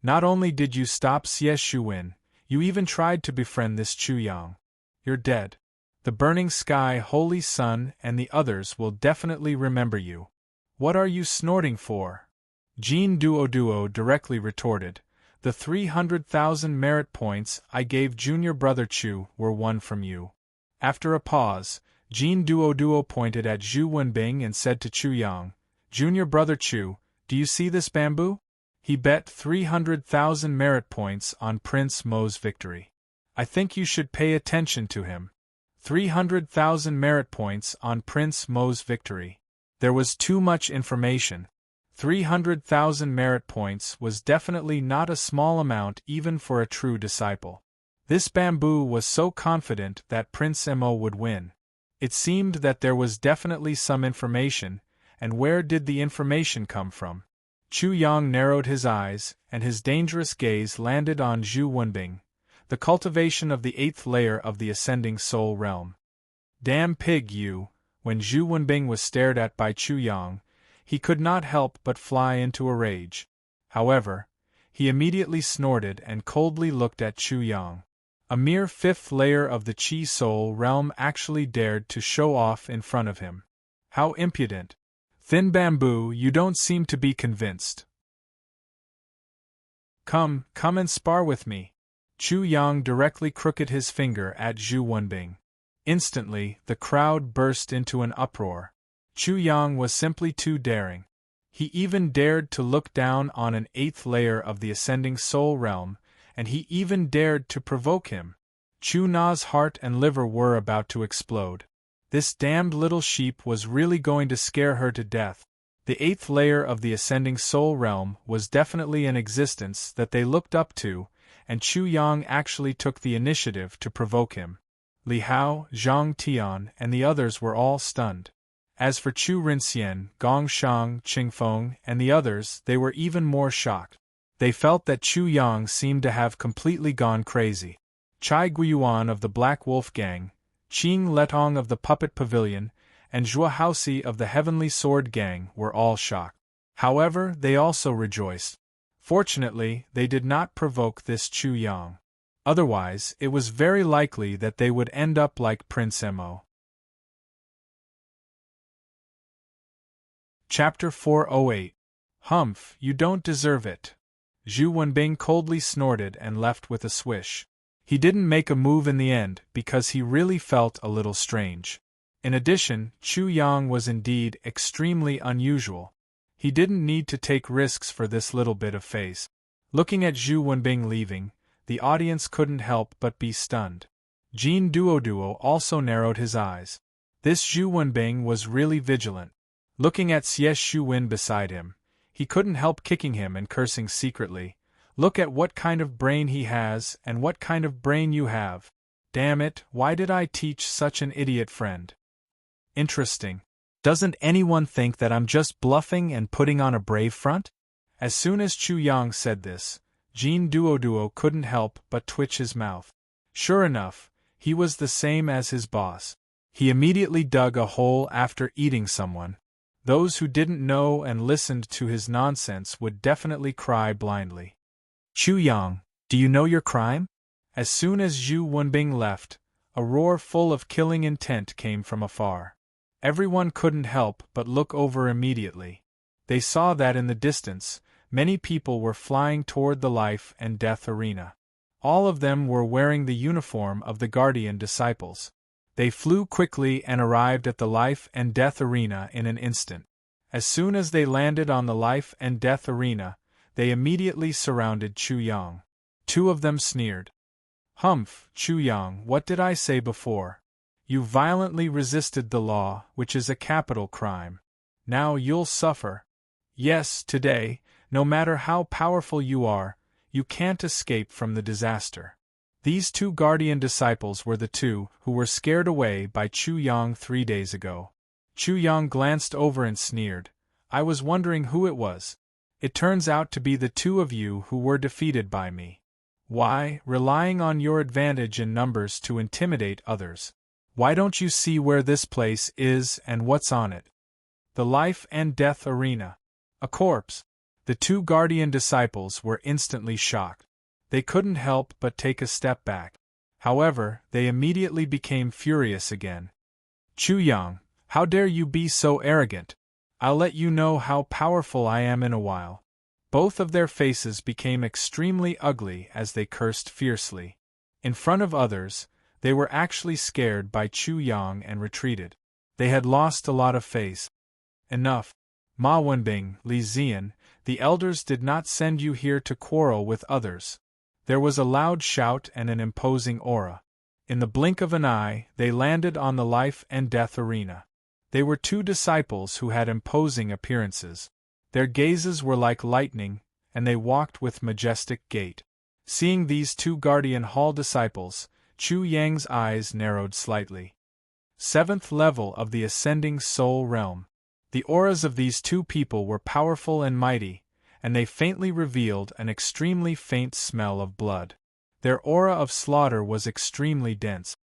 Not only did you stop Xie Shuwen, you even tried to befriend this Chu Yang. You're dead. The burning sky, holy sun, and the others will definitely remember you. What are you snorting for? Jean Duoduo directly retorted. The 300,000 merit points I gave junior brother Chu were won from you. After a pause, Jean Duoduo pointed at Zhu Wenbing and said to Chu Yang, Junior brother Chu, do you see this bamboo? He bet 300,000 merit points on Prince Mo's victory. I think you should pay attention to him. 300,000 merit points on Prince Mo's victory. There was too much information. 300,000 merit points was definitely not a small amount even for a true disciple. This bamboo was so confident that Prince Mo would win. It seemed that there was definitely some information, and where did the information come from? Chu Yang narrowed his eyes, and his dangerous gaze landed on Zhu Wenbing, the cultivation of the 8th layer of the ascending soul realm. Damn pig you! When Zhu Wenbing was stared at by Chu Yang, he could not help but fly into a rage. However, he immediately snorted and coldly looked at Chu Yang. A mere 5th layer of the Qi soul realm actually dared to show off in front of him. How impudent! Thin bamboo, you don't seem to be convinced. Come and spar with me. Chu Yang directly crooked his finger at Zhu Wenbing. Instantly, the crowd burst into an uproar. Chu Yang was simply too daring. He even dared to look down on an 8th layer of the ascending soul realm, and he even dared to provoke him. Chu Na's heart and liver were about to explode. This damned little sheep was really going to scare her to death. The 8th layer of the ascending soul realm was definitely an existence that they looked up to, and Chu Yang actually took the initiative to provoke him. Li Hao, Zhang Tian, and the others were all stunned. As for Chu Rinxian, Gong Shang, Qingfeng, and the others, they were even more shocked. They felt that Chu Yang seemed to have completely gone crazy. Chai Guiyuan of the Black Wolf Gang, Qing Letong of the Puppet Pavilion, and Zhua Haoxi of the Heavenly Sword Gang were all shocked. However, they also rejoiced. Fortunately, they did not provoke this Chu Yang. Otherwise, it was very likely that they would end up like Prince Mo. Chapter 408. Humph, you don't deserve it. Zhu Wenbing coldly snorted and left with a swish. He didn't make a move in the end because he really felt a little strange. In addition, Chu Yang was indeed extremely unusual. He didn't need to take risks for this little bit of phase. Looking at Zhu Wenbing leaving, the audience couldn't help but be stunned. Jin Duoduo also narrowed his eyes. This Zhu Wenbing was really vigilant. Looking at Xie Shuwen beside him, he couldn't help kicking him and cursing secretly. Look at what kind of brain he has and what kind of brain you have. Damn it, why did I teach such an idiot friend? Interesting. Doesn't anyone think that I'm just bluffing and putting on a brave front? As soon as Chu Yang said this, Jin Duoduo couldn't help but twitch his mouth. Sure enough, he was the same as his boss. He immediately dug a hole after eating someone. Those who didn't know and listened to his nonsense would definitely cry blindly. Chu Yang, do you know your crime? As soon as Zhu Wenbing left, a roar full of killing intent came from afar. Everyone couldn't help but look over immediately. They saw that in the distance, many people were flying toward the life and death arena. All of them were wearing the uniform of the Guardian Disciples. They flew quickly and arrived at the life and death arena in an instant. As soon as they landed on the life and death arena, they immediately surrounded Chu Yang. Two of them sneered. Humph, Chu Yang, what did I say before? You violently resisted the law, which is a capital crime. Now you'll suffer. Yes, today, no matter how powerful you are, you can't escape from the disaster. These two Guardian Disciples were the two who were scared away by Chu Yang 3 days ago. Chu Yang glanced over and sneered. I was wondering who it was. It turns out to be the two of you who were defeated by me. Why, relying on your advantage in numbers to intimidate others. Why don't you see where this place is and what's on it? The life and death arena. A corpse. The two Guardian Disciples were instantly shocked. They couldn't help but take a step back. However, they immediately became furious again. Chu Yang, how dare you be so arrogant? I'll let you know how powerful I am in a while. Both of their faces became extremely ugly as they cursed fiercely. In front of others, they were actually scared by Chu Yang and retreated. They had lost a lot of face. Enough. Ma Wenbing, Li Zian, the elders did not send you here to quarrel with others. There was a loud shout and an imposing aura. In the blink of an eye, they landed on the life and death arena. They were two disciples who had imposing appearances. Their gazes were like lightning, and they walked with majestic gait. Seeing these two Guardian Hall disciples, Chu Yang's eyes narrowed slightly. 7th level of the Ascending Soul Realm. The auras of these two people were powerful and mighty, and they faintly revealed an extremely faint smell of blood. Their aura of slaughter was extremely dense.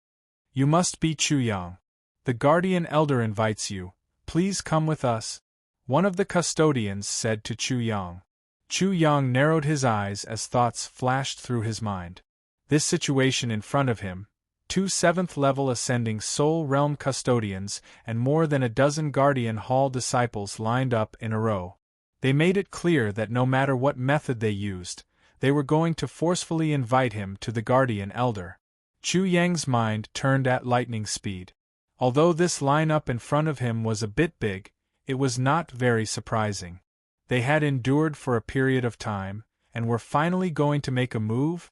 You must be Chu Yang. The Guardian Elder invites you. Please come with us. One of the custodians said to Chu Yang. Chu Yang narrowed his eyes as thoughts flashed through his mind. This situation in front of him, two 7th level Ascending Soul Realm custodians and more than a dozen Guardian Hall disciples lined up in a row. They made it clear that no matter what method they used, they were going to forcefully invite him to the Guardian Elder. Chu Yang's mind turned at lightning speed. Although this lineup in front of him was a bit big, it was not very surprising. They had endured for a period of time, and were finally going to make a move?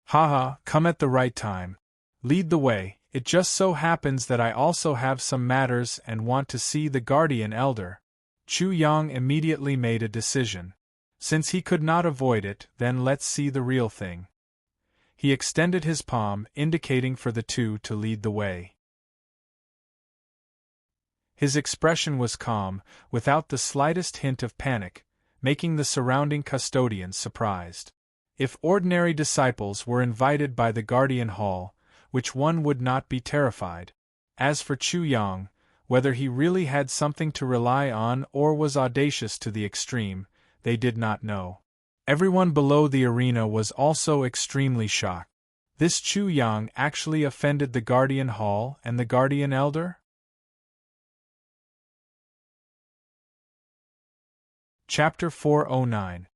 Haha, come at the right time. Lead the way. It just so happens that I also have some matters and want to see the Guardian Elder. Chu Yang immediately made a decision. Since he could not avoid it, then let's see the real thing. He extended his palm, indicating for the two to lead the way. His expression was calm, without the slightest hint of panic, making the surrounding custodians surprised. If ordinary disciples were invited by the Guardian Hall, which one would not be terrified? As for Chu Yang, whether he really had something to rely on or was audacious to the extreme, they did not know. Everyone below the arena was also extremely shocked. This Chu Yang actually offended the Guardian Hall and the Guardian Elder? Chapter 409.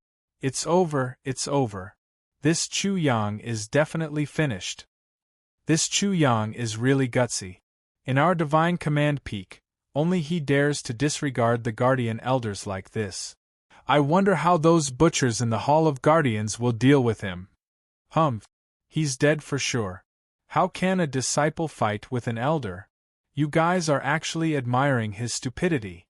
It's over, it's over. This Chu Yang is definitely finished. This Chu Yang is really gutsy. In our Divine Command Peak, only he dares to disregard the Guardian Elders like this. I wonder how those butchers in the Hall of Guardians will deal with him. Humph. He's dead for sure. How can a disciple fight with an elder? You guys are actually admiring his stupidity.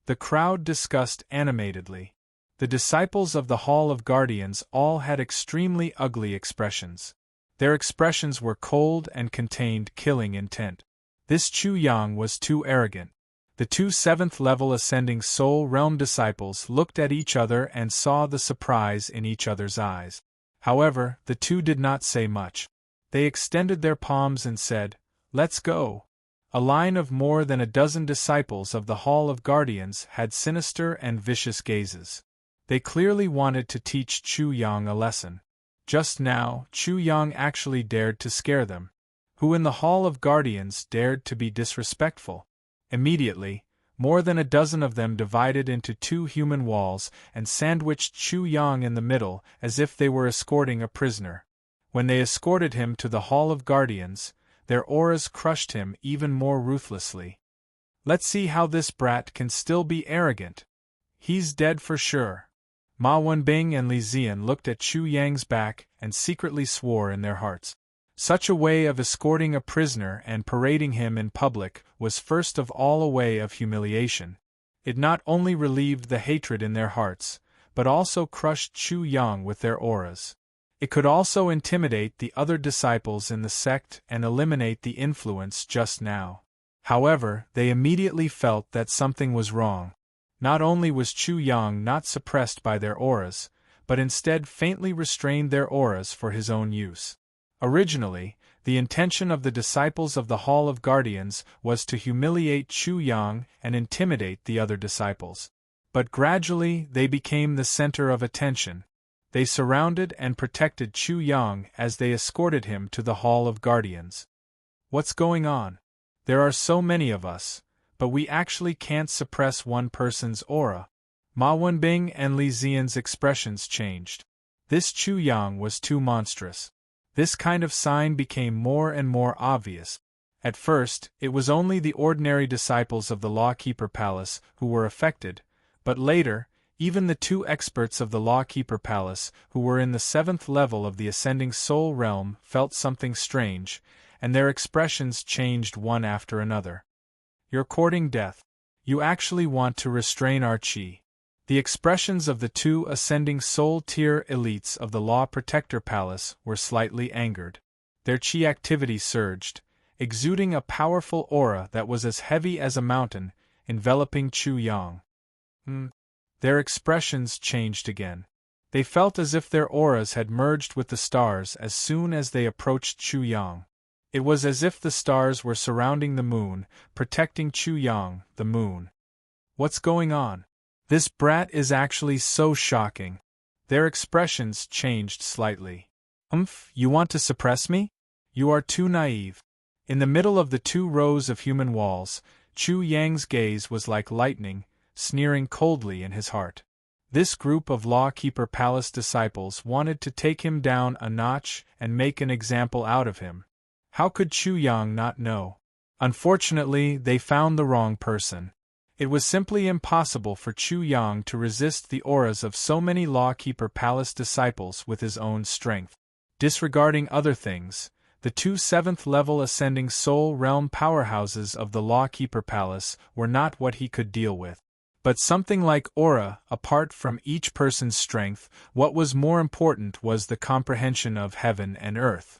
The crowd discussed animatedly. The disciples of the Hall of Guardians all had extremely ugly expressions. Their expressions were cold and contained killing intent. This Chu Yang was too arrogant. The two 7th level Ascending Soul Realm disciples looked at each other and saw the surprise in each other's eyes. However, the two did not say much. They extended their palms and said, "Let's go." A line of more than a dozen disciples of the Hall of Guardians had sinister and vicious gazes. They clearly wanted to teach Chu Yang a lesson. Just now, Chu Yang actually dared to scare them. Who in the Hall of Guardians dared to be disrespectful? Immediately, more than a dozen of them divided into two human walls and sandwiched Chu Yang in the middle as if they were escorting a prisoner. When they escorted him to the Hall of Guardians, their auras crushed him even more ruthlessly. Let's see how this brat can still be arrogant. He's dead for sure. Ma Wenbing and Li Zian looked at Chu Yang's back and secretly swore in their hearts. Such a way of escorting a prisoner and parading him in public was first of all a way of humiliation. It not only relieved the hatred in their hearts, but also crushed Chu Yang with their auras. It could also intimidate the other disciples in the sect and eliminate the influence just now. However, they immediately felt that something was wrong. Not only was Chu Yang not suppressed by their auras, but instead faintly restrained their auras for his own use. Originally, the intention of the disciples of the Hall of Guardians was to humiliate Chu Yang and intimidate the other disciples. But gradually they became the center of attention. They surrounded and protected Chu Yang as they escorted him to the Hall of Guardians. What's going on? There are so many of us, but we actually can't suppress one person's aura. Ma Wenbing and Li Zian's expressions changed. This Chu Yang was too monstrous. This kind of sign became more and more obvious. At first, it was only the ordinary disciples of the Lawkeeper Palace who were affected, but later, even the two experts of the Lawkeeper Palace, who were in the 7th level of the Ascending Soul Realm, felt something strange, and their expressions changed one after another. You're courting death. You actually want to restrain our chi. The expressions of the two ascending soul-tier elites of the Law Protector Palace were slightly angered. Their chi activity surged, exuding a powerful aura that was as heavy as a mountain, enveloping Chu Yang. Their expressions changed again. They felt as if their auras had merged with the stars as soon as they approached Chu Yang. It was as if the stars were surrounding the moon, protecting Chu Yang, the moon. What's going on? This brat is actually so shocking. Their expressions changed slightly. You want to suppress me? You are too naive. In the middle of the 2 rows of human walls, Chu Yang's gaze was like lightning, sneering coldly in his heart. This group of Lawkeeper Palace disciples wanted to take him down a notch and make an example out of him. How could Chu Yang not know? Unfortunately, they found the wrong person. It was simply impossible for Chu Yang to resist the auras of so many Lawkeeper Palace disciples with his own strength. Disregarding other things, the 2 7th-level ascending soul realm powerhouses of the Lawkeeper Palace were not what he could deal with. But something like aura, apart from each person's strength, what was more important was the comprehension of heaven and earth.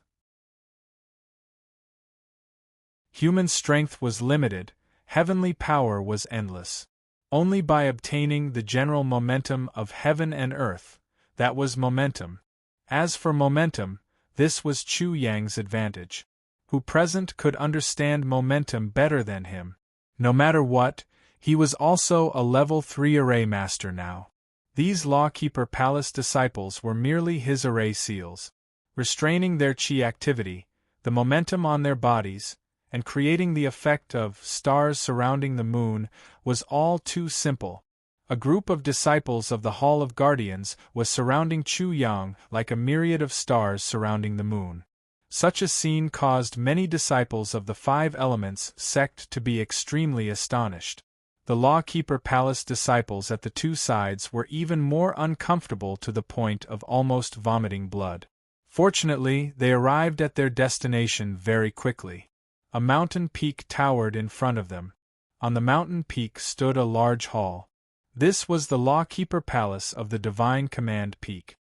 Human strength was limited, heavenly power was endless. Only by obtaining the general momentum of heaven and earth, that was momentum. As for momentum, this was Chu Yang's advantage. Who present could understand momentum better than him. No matter what, he was also a level 3 array master now. These Lawkeeper Palace disciples were merely his array seals, restraining their chi activity, the momentum on their bodies, and creating the effect of stars surrounding the moon was all too simple. A group of disciples of the Hall of Guardians was surrounding Chu Yang like a myriad of stars surrounding the moon. Such a scene caused many disciples of the 5 Elements sect to be extremely astonished. The Lawkeeper Palace disciples at the 2 sides were even more uncomfortable to the point of almost vomiting blood. Fortunately, they arrived at their destination very quickly. A mountain peak towered in front of them. On the mountain peak stood a large hall. This was the Lawkeeper Palace of the Divine Command Peak.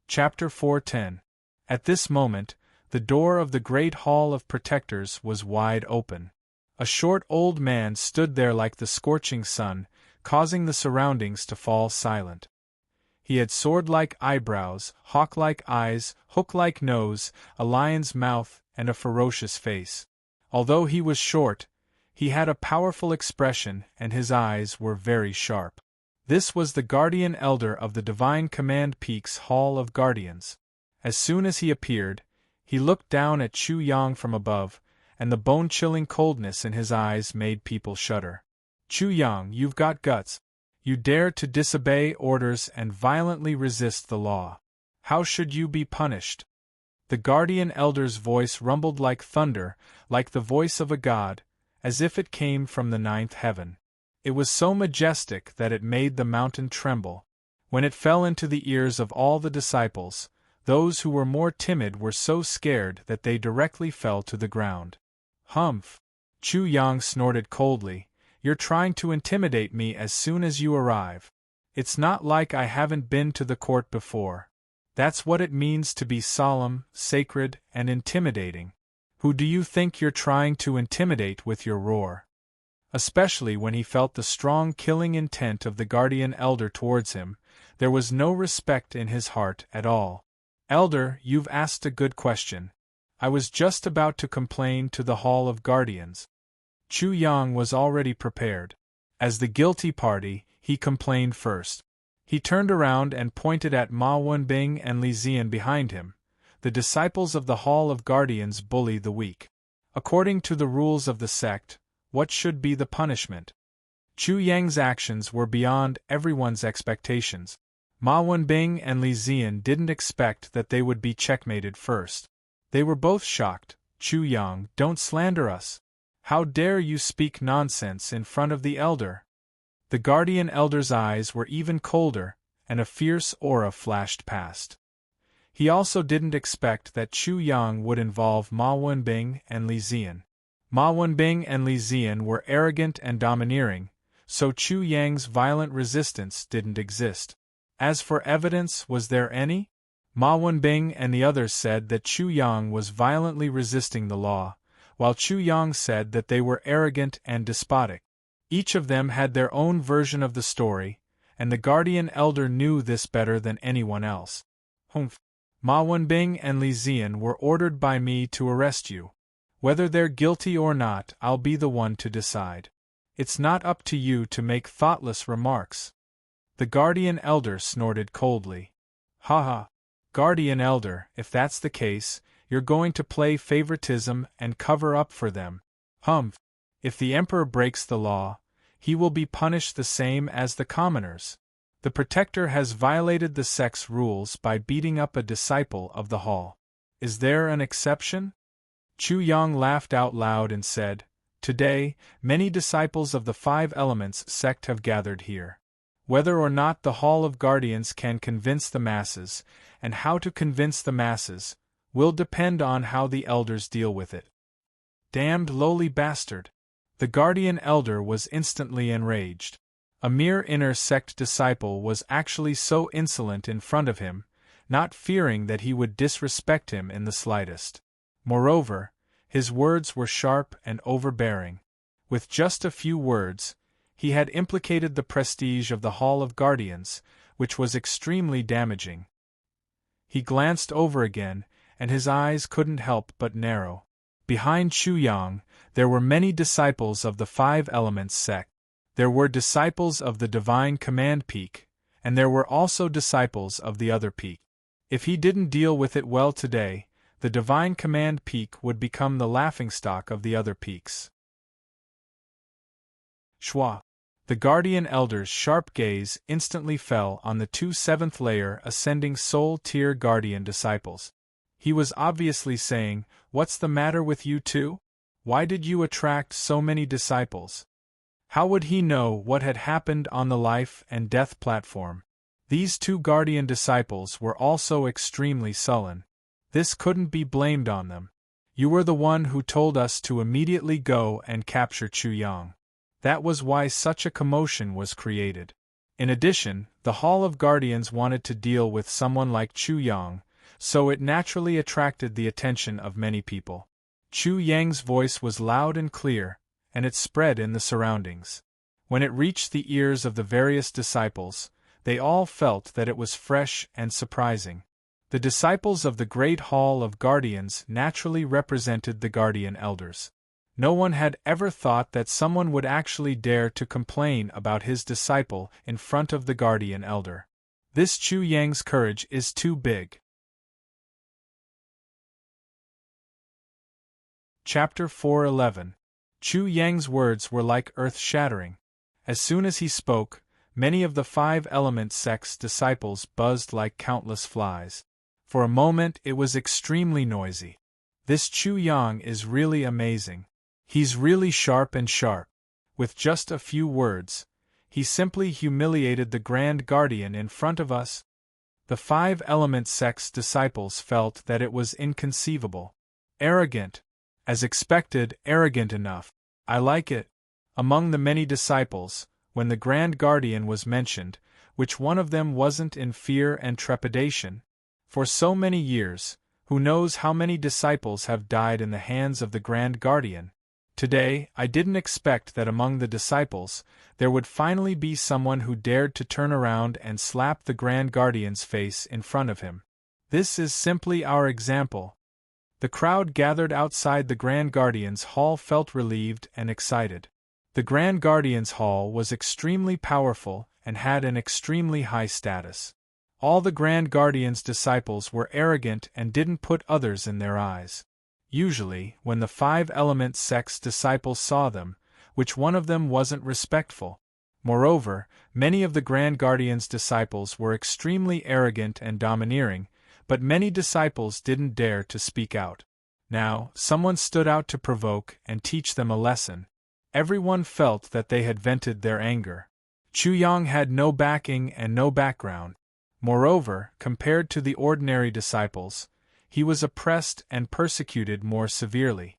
Chapter 410. At this moment, the door of the Great Hall of Protectors was wide open. A short old man stood there like the scorching sun, causing the surroundings to fall silent. He had sword-like eyebrows, hawk-like eyes, hook-like nose, a lion's mouth, and a ferocious face. Although he was short, he had a powerful expression and his eyes were very sharp. This was the Guardian Elder of the Divine Command Peak's Hall of Guardians. As soon as he appeared, he looked down at Chu Yang from above, and the bone-chilling coldness in his eyes made people shudder. Chu Yang, you've got guts. You dare to disobey orders and violently resist the law. How should you be punished? The Guardian Elder's voice rumbled like thunder, like the voice of a god, as if it came from the 9th heaven. It was so majestic that it made the mountain tremble. When it fell into the ears of all the disciples, those who were more timid were so scared that they directly fell to the ground. Humph! Chu Yang snorted coldly. You're trying to intimidate me as soon as you arrive. It's not like I haven't been to the court before. That's what it means to be solemn, sacred, and intimidating. Who do you think you're trying to intimidate with your roar? Especially when he felt the strong killing intent of the Guardian Elder towards him, there was no respect in his heart at all. Elder, you've asked a good question. I was just about to complain to the Hall of Guardians. Chu Yang was already prepared. As the guilty party, he complained first. He turned around and pointed at Ma Wenbing and Li Zian behind him. The disciples of the Hall of Guardians bully the weak. According to the rules of the sect, what should be the punishment? Chu Yang's actions were beyond everyone's expectations. Ma Wenbing and Li Zian didn't expect that they would be checkmated first. They were both shocked. Chu Yang, don't slander us. How dare you speak nonsense in front of the elder? The Guardian Elder's eyes were even colder, and a fierce aura flashed past. He also didn't expect that Chu Yang would involve Ma Wenbing and Li Zian. Ma Wenbing and Li Zian were arrogant and domineering, so Chu Yang's violent resistance didn't exist. As for evidence, was there any? Ma Wenbing and the others said that Chu Yang was violently resisting the law, while Chu Yang said that they were arrogant and despotic. Each of them had their own version of the story, and the guardian elder knew this better than anyone else. Humph. Ma Wenbing and Li Zian were ordered by me to arrest you. Whether they're guilty or not, I'll be the one to decide. It's not up to you to make thoughtless remarks. The guardian elder snorted coldly. Ha ha. Guardian elder, if that's the case, you're going to play favoritism and cover up for them. Humph. If the emperor breaks the law, he will be punished the same as the commoners. The protector has violated the sect's rules by beating up a disciple of the hall. Is there an exception? Chu Yang laughed out loud and said, Today, many disciples of the Five Elements sect have gathered here. Whether or not the Hall of Guardians can convince the masses, and how to convince the masses, will depend on how the elders deal with it. Damned lowly bastard! The guardian elder was instantly enraged. A mere inner sect disciple was actually so insolent in front of him, not fearing that he would disrespect him in the slightest. Moreover, his words were sharp and overbearing. With just a few words, he had implicated the prestige of the Hall of Guardians, which was extremely damaging. He glanced over again, and his eyes couldn't help but narrow. Behind Chu Yang, there were many disciples of the Five Elements sect. There were disciples of the Divine Command Peak, and there were also disciples of the other peak. If he didn't deal with it well today, the Divine Command Peak would become the laughingstock of the other peaks. Shwa. The Guardian Elder's sharp gaze instantly fell on the two seventh-layer ascending soul-tier Guardian disciples. He was obviously saying, What's the matter with you two? Why did you attract so many disciples? How would he know what had happened on the life and death platform? These two Guardian disciples were also extremely sullen. This couldn't be blamed on them. You were the one who told us to immediately go and capture Chu Yang. That was why such a commotion was created. In addition, the Hall of Guardians wanted to deal with someone like Chu Yang, so it naturally attracted the attention of many people. Chu Yang's voice was loud and clear, and it spread in the surroundings. When it reached the ears of the various disciples, they all felt that it was fresh and surprising. The disciples of the Great Hall of Guardians naturally represented the Guardian Elders. No one had ever thought that someone would actually dare to complain about his disciple in front of the Guardian Elder. This Chu Yang's courage is too big. Chapter 4:11. Chu Yang's words were like earth-shattering. As soon as he spoke, many of the Five Elements sect's disciples buzzed like countless flies. For a moment it was extremely noisy. This Chu Yang is really amazing. He's really sharp and sharp. With just a few words, he simply humiliated the Grand Guardian in front of us. The Five Elements sect's disciples felt that it was inconceivable. Arrogant. As expected, arrogant enough. I like it. Among the many disciples, when the Grand Guardian was mentioned, which one of them wasn't in fear and trepidation? For so many years, who knows how many disciples have died in the hands of the Grand Guardian? Today, I didn't expect that among the disciples, there would finally be someone who dared to turn around and slap the Grand Guardian's face in front of him. This is simply our example. The crowd gathered outside the Grand Guardian's hall felt relieved and excited. The Grand Guardian's hall was extremely powerful and had an extremely high status. All the Grand Guardian's disciples were arrogant and didn't put others in their eyes. Usually, when the Five Elements sect's disciples saw them, which one of them wasn't respectful? Moreover, many of the Grand Guardian's disciples were extremely arrogant and domineering, but many disciples didn't dare to speak out. Now, someone stood out to provoke and teach them a lesson. Everyone felt that they had vented their anger. Chu Yang had no backing and no background. Moreover, compared to the ordinary disciples, he was oppressed and persecuted more severely.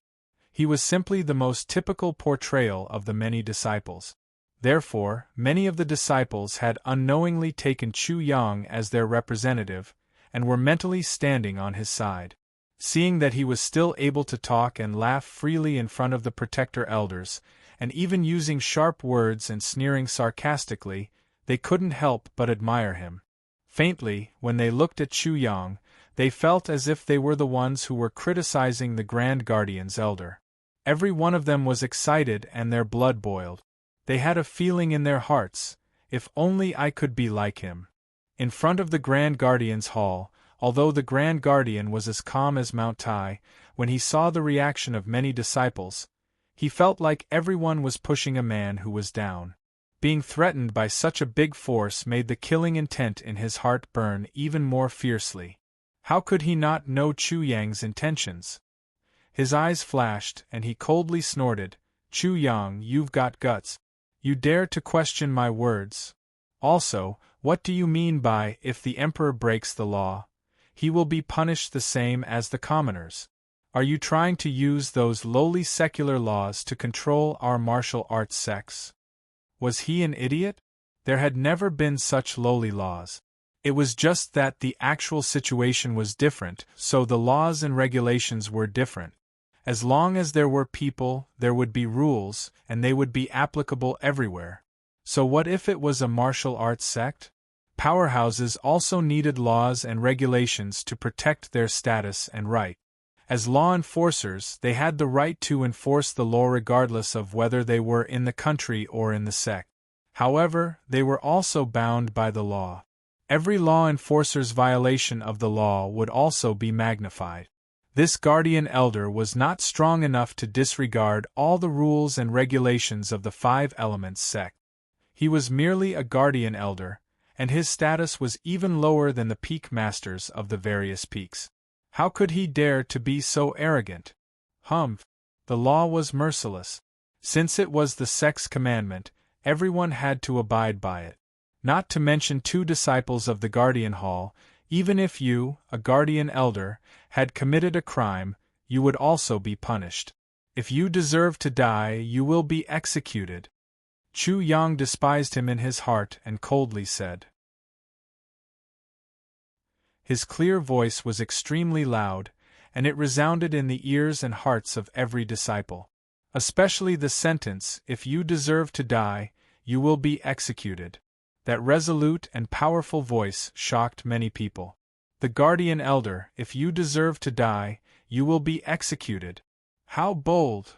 He was simply the most typical portrayal of the many disciples. Therefore, many of the disciples had unknowingly taken Chu Yang as their representative, and were mentally standing on his side. Seeing that he was still able to talk and laugh freely in front of the protector elders, and even using sharp words and sneering sarcastically, they couldn't help but admire him. Faintly, when they looked at Chu Yang, they felt as if they were the ones who were criticizing the Grand Guardian's elder. Every one of them was excited and their blood boiled. They had a feeling in their hearts, if only I could be like him. In front of the Grand Guardian's hall, although the Grand Guardian was as calm as Mount Tai, when he saw the reaction of many disciples, he felt like everyone was pushing a man who was down. Being threatened by such a big force made the killing intent in his heart burn even more fiercely. How could he not know Chu Yang's intentions? His eyes flashed, and he coldly snorted, "Chu Yang, you've got guts. You dare to question my words. Also, what do you mean by, if the emperor breaks the law, he will be punished the same as the commoners? Are you trying to use those lowly secular laws to control our martial arts sects?" Was he an idiot? There had never been such lowly laws. It was just that the actual situation was different, so the laws and regulations were different. As long as there were people, there would be rules, and they would be applicable everywhere. So what if it was a martial arts sect? Powerhouses also needed laws and regulations to protect their status and right. As law enforcers, they had the right to enforce the law regardless of whether they were in the country or in the sect. However, they were also bound by the law. Every law enforcer's violation of the law would also be magnified. This guardian elder was not strong enough to disregard all the rules and regulations of the Five Elements sect. He was merely a guardian elder, and his status was even lower than the peak masters of the various peaks. How could he dare to be so arrogant? Humph! The law was merciless. Since it was the sect's commandment, everyone had to abide by it. Not to mention 2 disciples of the Guardian Hall. Even if you, a guardian elder, had committed a crime, you would also be punished. If you deserve to die, you will be executed. Chu Yang despised him in his heart and coldly said. His clear voice was extremely loud, and it resounded in the ears and hearts of every disciple. Especially the sentence, "If you deserve to die, you will be executed." That resolute and powerful voice shocked many people. The guardian elder, "If you deserve to die, you will be executed." How bold!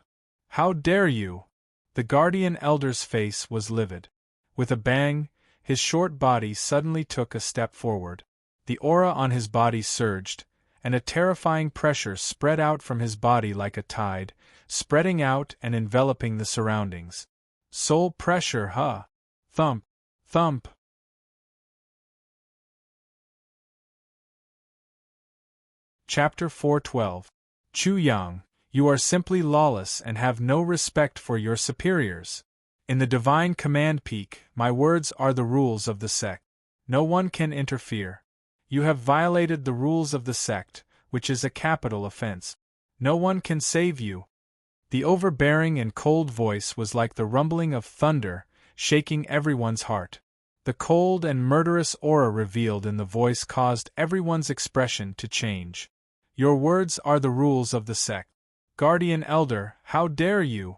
How dare you! The guardian elder's face was livid. With a bang, his short body suddenly took a step forward. The aura on his body surged, and a terrifying pressure spread out from his body like a tide, spreading out and enveloping the surroundings. Soul pressure, huh? Thump! Thump! Chapter 412. Chu Yang, you are simply lawless and have no respect for your superiors. In the divine command peak, my words are the rules of the sect. No one can interfere. You have violated the rules of the sect, which is a capital offense. No one can save you. The overbearing and cold voice was like the rumbling of thunder, shaking everyone's heart. The cold and murderous aura revealed in the voice caused everyone's expression to change. Your words are the rules of the sect. Guardian Elder, how dare you?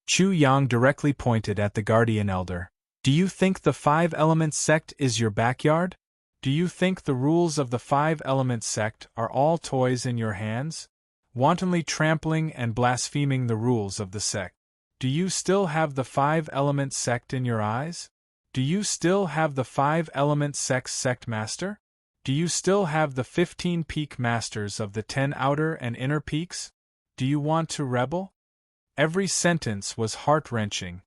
Chu Yang directly pointed at the Guardian Elder. Do you think the Five Elements sect is your backyard? Do you think the rules of the Five Elements sect are all toys in your hands? Wantonly trampling and blaspheming the rules of the sect. Do you still have the Five Elements sect in your eyes? Do you still have the Five Elements sect master? Do you still have the 15 peak masters of the 10 outer and inner peaks? Do you want to rebel? Every sentence was heart-wrenching.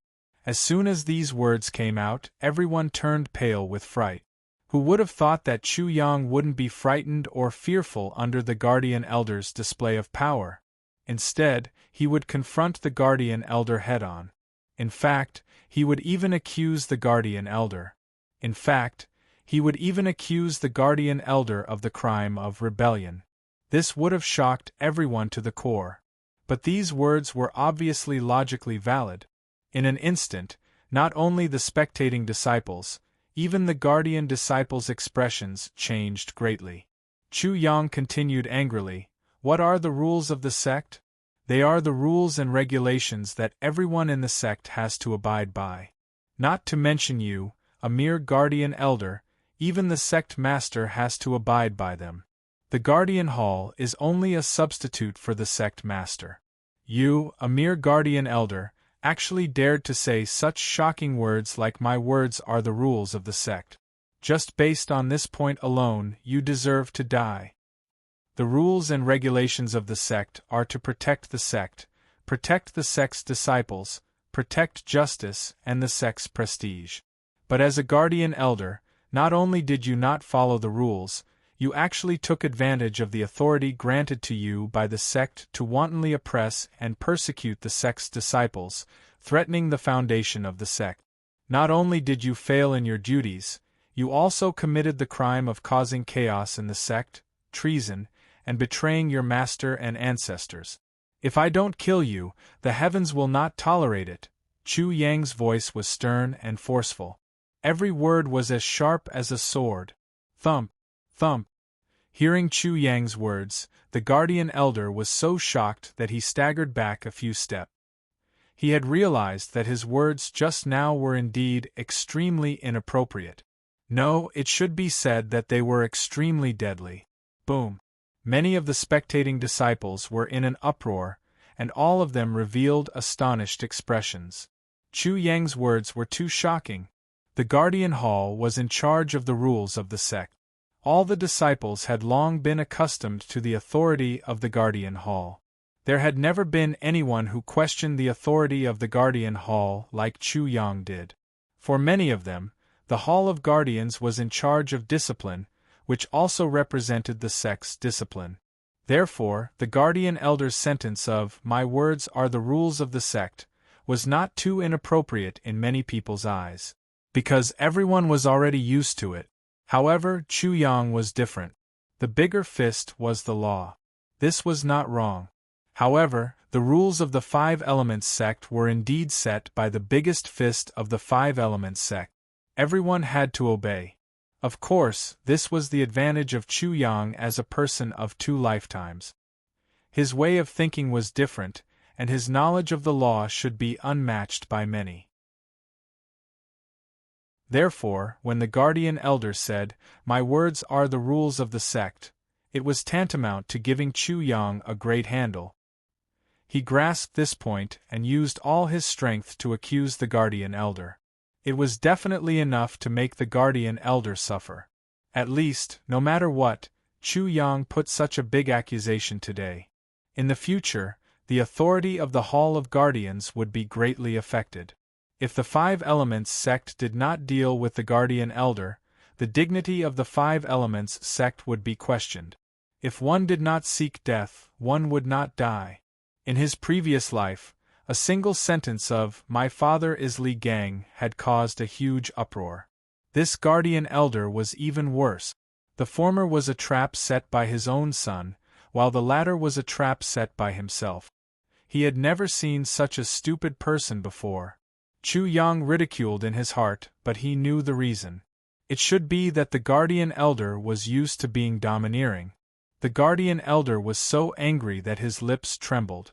As soon as these words came out, everyone turned pale with fright. Who would have thought that Chu Yang wouldn't be frightened or fearful under the Guardian Elder's display of power? Instead, he would confront the Guardian Elder head-on. In fact, he would even accuse the Guardian Elder. In fact, he would even accuse the Guardian Elder of the crime of rebellion. This would have shocked everyone to the core. But these words were obviously logically valid. In an instant, not only the spectating disciples, even the guardian disciples' expressions changed greatly. Chu Yang continued angrily, "What are the rules of the sect? They are the rules and regulations that everyone in the sect has to abide by. Not to mention you, a mere guardian elder, even the sect master has to abide by them. The guardian hall is only a substitute for the sect master. You, a mere guardian elder, actually dared to say such shocking words like my words are the rules of the sect. Just based on this point alone, you deserve to die. The rules and regulations of the sect are to protect the sect's disciples, protect justice and the sect's prestige. But as a guardian elder, not only did you not follow the rules, you actually took advantage of the authority granted to you by the sect to wantonly oppress and persecute the sect's disciples, threatening the foundation of the sect. Not only did you fail in your duties, you also committed the crime of causing chaos in the sect, treason, and betraying your master and ancestors. If I don't kill you, the heavens will not tolerate it." Chu Yang's voice was stern and forceful. Every word was as sharp as a sword. Thump, thump. Hearing Chu Yang's words, the guardian elder was so shocked that he staggered back a few steps. He had realized that his words just now were indeed extremely inappropriate. No, it should be said that they were extremely deadly. Boom. Many of the spectating disciples were in an uproar, and all of them revealed astonished expressions. Chu Yang's words were too shocking. The guardian hall was in charge of the rules of the sect. All the disciples had long been accustomed to the authority of the guardian hall. There had never been anyone who questioned the authority of the guardian hall like Chu Yang did. For many of them, the Hall of Guardians was in charge of discipline, which also represented the sect's discipline. Therefore, the guardian elder's sentence of, "My words are the rules of the sect," was not too inappropriate in many people's eyes, because everyone was already used to it. However, Chu Yang was different. The bigger fist was the law. This was not wrong. However, the rules of the Five Elements sect were indeed set by the biggest fist of the Five Elements sect. Everyone had to obey. Of course, this was the advantage of Chu Yang as a person of 2 lifetimes. His way of thinking was different, and his knowledge of the law should be unmatched by many. Therefore, when the guardian elder said, "My words are the rules of the sect," it was tantamount to giving Chu Yang a great handle. He grasped this point and used all his strength to accuse the guardian elder. It was definitely enough to make the guardian elder suffer. At least, no matter what, Chu Yang put such a big accusation today. In the future, the authority of the Hall of Guardians would be greatly affected. If the Five Elements sect did not deal with the guardian elder, the dignity of the Five Elements sect would be questioned. If one did not seek death, one would not die. In his previous life, a single sentence of, "My father is Li Gang," had caused a huge uproar. This guardian elder was even worse. The former was a trap set by his own son, while the latter was a trap set by himself. He had never seen such a stupid person before. Chu Yang ridiculed in his heart, but he knew the reason. It should be that the guardian elder was used to being domineering. The guardian elder was so angry that his lips trembled.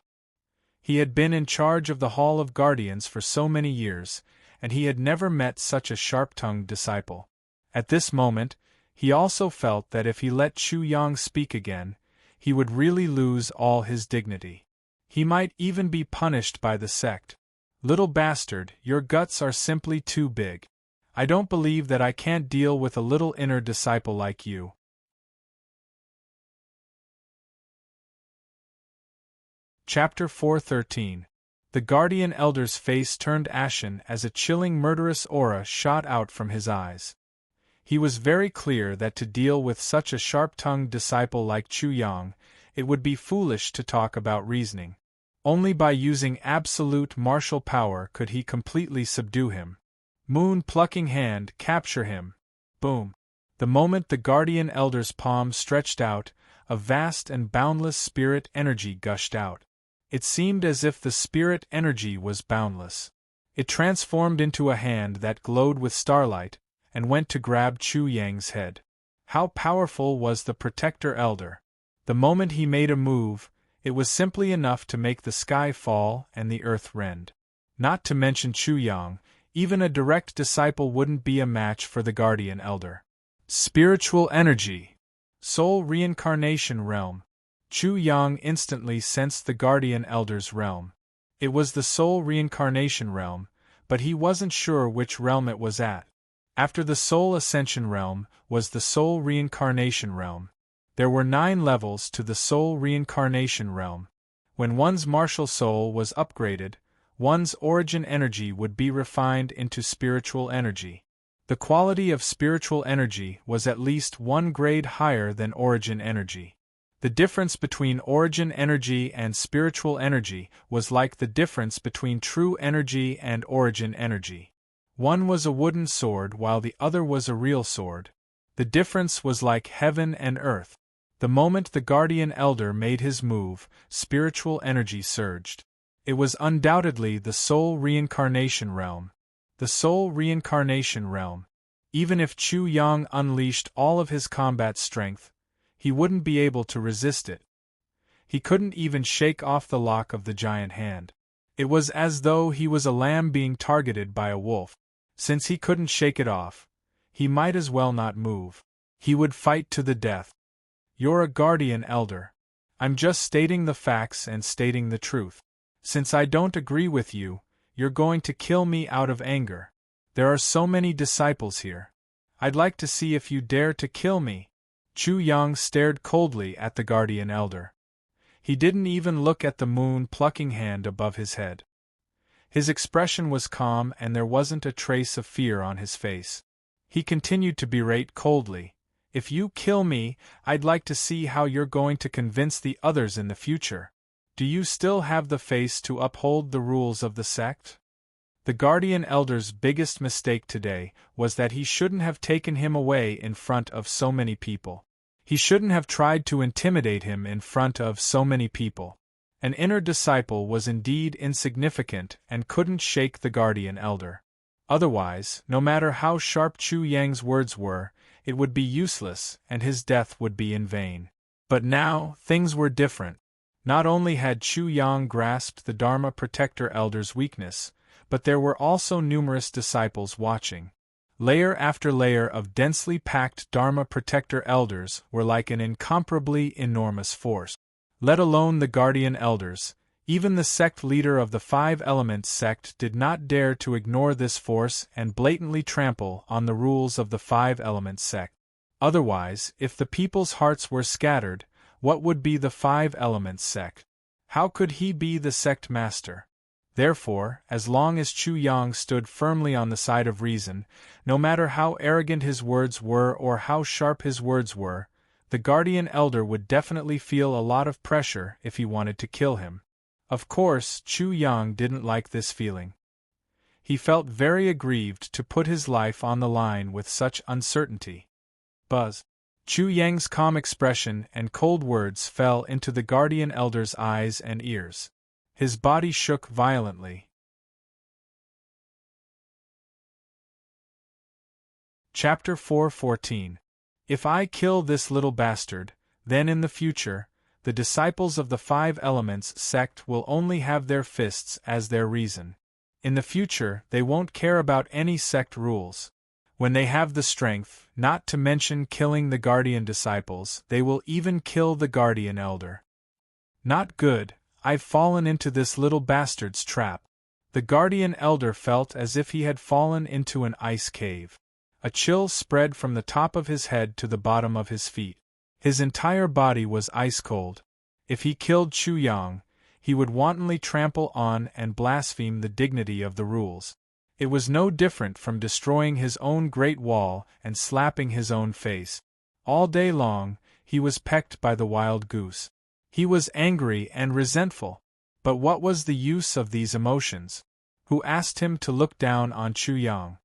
He had been in charge of the Hall of Guardians for so many years, and he had never met such a sharp-tongued disciple. At this moment, he also felt that if he let Chu Yang speak again, he would really lose all his dignity. He might even be punished by the sect. "Little bastard, your guts are simply too big. I don't believe that I can't deal with a little inner disciple like you." Chapter 413. The guardian elder's face turned ashen as a chilling murderous aura shot out from his eyes. He was very clear that to deal with such a sharp-tongued disciple like Chu Yang, it would be foolish to talk about reasoning. Only by using absolute martial power could he completely subdue him. Moon-plucking hand, capture him. Boom. The moment the guardian elder's palm stretched out, a vast and boundless spirit energy gushed out. It seemed as if the spirit energy was boundless. It transformed into a hand that glowed with starlight, and went to grab Chu Yang's head. How powerful was the Protector Elder! The moment he made a move, it was simply enough to make the sky fall and the earth rend. Not to mention Chu Yang, even a direct disciple wouldn't be a match for the Guardian Elder. Spiritual energy. Soul reincarnation realm. Chu Yang instantly sensed the Guardian Elder's realm. It was the soul reincarnation realm, but he wasn't sure which realm it was at. After the soul ascension realm was the soul reincarnation realm. There were 9 levels to the soul reincarnation realm. When one's martial soul was upgraded, one's origin energy would be refined into spiritual energy. The quality of spiritual energy was at least 1 grade higher than origin energy. The difference between origin energy and spiritual energy was like the difference between true energy and origin energy. One was a wooden sword while the other was a real sword. The difference was like heaven and earth. The moment the Guardian Elder made his move, spiritual energy surged. It was undoubtedly the soul reincarnation realm. The soul reincarnation realm. Even if Chu Yang unleashed all of his combat strength, he wouldn't be able to resist it. He couldn't even shake off the lock of the giant hand. It was as though he was a lamb being targeted by a wolf. Since he couldn't shake it off, he might as well not move. He would fight to the death. You're a Guardian Elder. I'm just stating the facts and stating the truth. Since I don't agree with you, you're going to kill me out of anger. There are so many disciples here. I'd like to see if you dare to kill me. Chu Yang stared coldly at the Guardian Elder. He didn't even look at the moon-plucking hand above his head. His expression was calm and there wasn't a trace of fear on his face. He continued to berate coldly. If you kill me, I'd like to see how you're going to convince the others in the future. Do you still have the face to uphold the rules of the sect? The Guardian Elder's biggest mistake today was that he shouldn't have taken him away in front of so many people. He shouldn't have tried to intimidate him in front of so many people. An inner disciple was indeed insignificant and couldn't shake the Guardian Elder. Otherwise, no matter how sharp Chu Yang's words were, it would be useless and his death would be in vain. But now, things were different. Not only had Chu Yang grasped the Dharma Protector Elder's weakness, but there were also numerous disciples watching. Layer after layer of densely packed Dharma Protector Elders were like an incomparably enormous force. Let alone the Guardian Elders, even the sect leader of the 5 Elements sect did not dare to ignore this force and blatantly trample on the rules of the 5 Elements sect. Otherwise, if the people's hearts were scattered, what would be the 5 Elements sect? How could he be the sect master? Therefore, as long as Chu Yang stood firmly on the side of reason, no matter how arrogant his words were or how sharp his words were, the Guardian Elder would definitely feel a lot of pressure if he wanted to kill him. Of course, Chu Yang didn't like this feeling. He felt very aggrieved to put his life on the line with such uncertainty. Buzz. Chu Yang's calm expression and cold words fell into the Guardian Elder's eyes and ears. His body shook violently. Chapter 4:14. If I kill this little bastard, then in the future, the disciples of the 5 Elements sect will only have their fists as their reason. In the future, they won't care about any sect rules. When they have the strength, not to mention killing the Guardian disciples, they will even kill the Guardian Elder. Not good, I've fallen into this little bastard's trap. The Guardian Elder felt as if he had fallen into an ice cave. A chill spread from the top of his head to the bottom of his feet. His entire body was ice cold. If he killed Chu Yang, he would wantonly trample on and blaspheme the dignity of the rules. It was no different from destroying his own Great Wall and slapping his own face. All day long, he was pecked by the wild goose. He was angry and resentful. But what was the use of these emotions? Who asked him to look down on Chu Yang?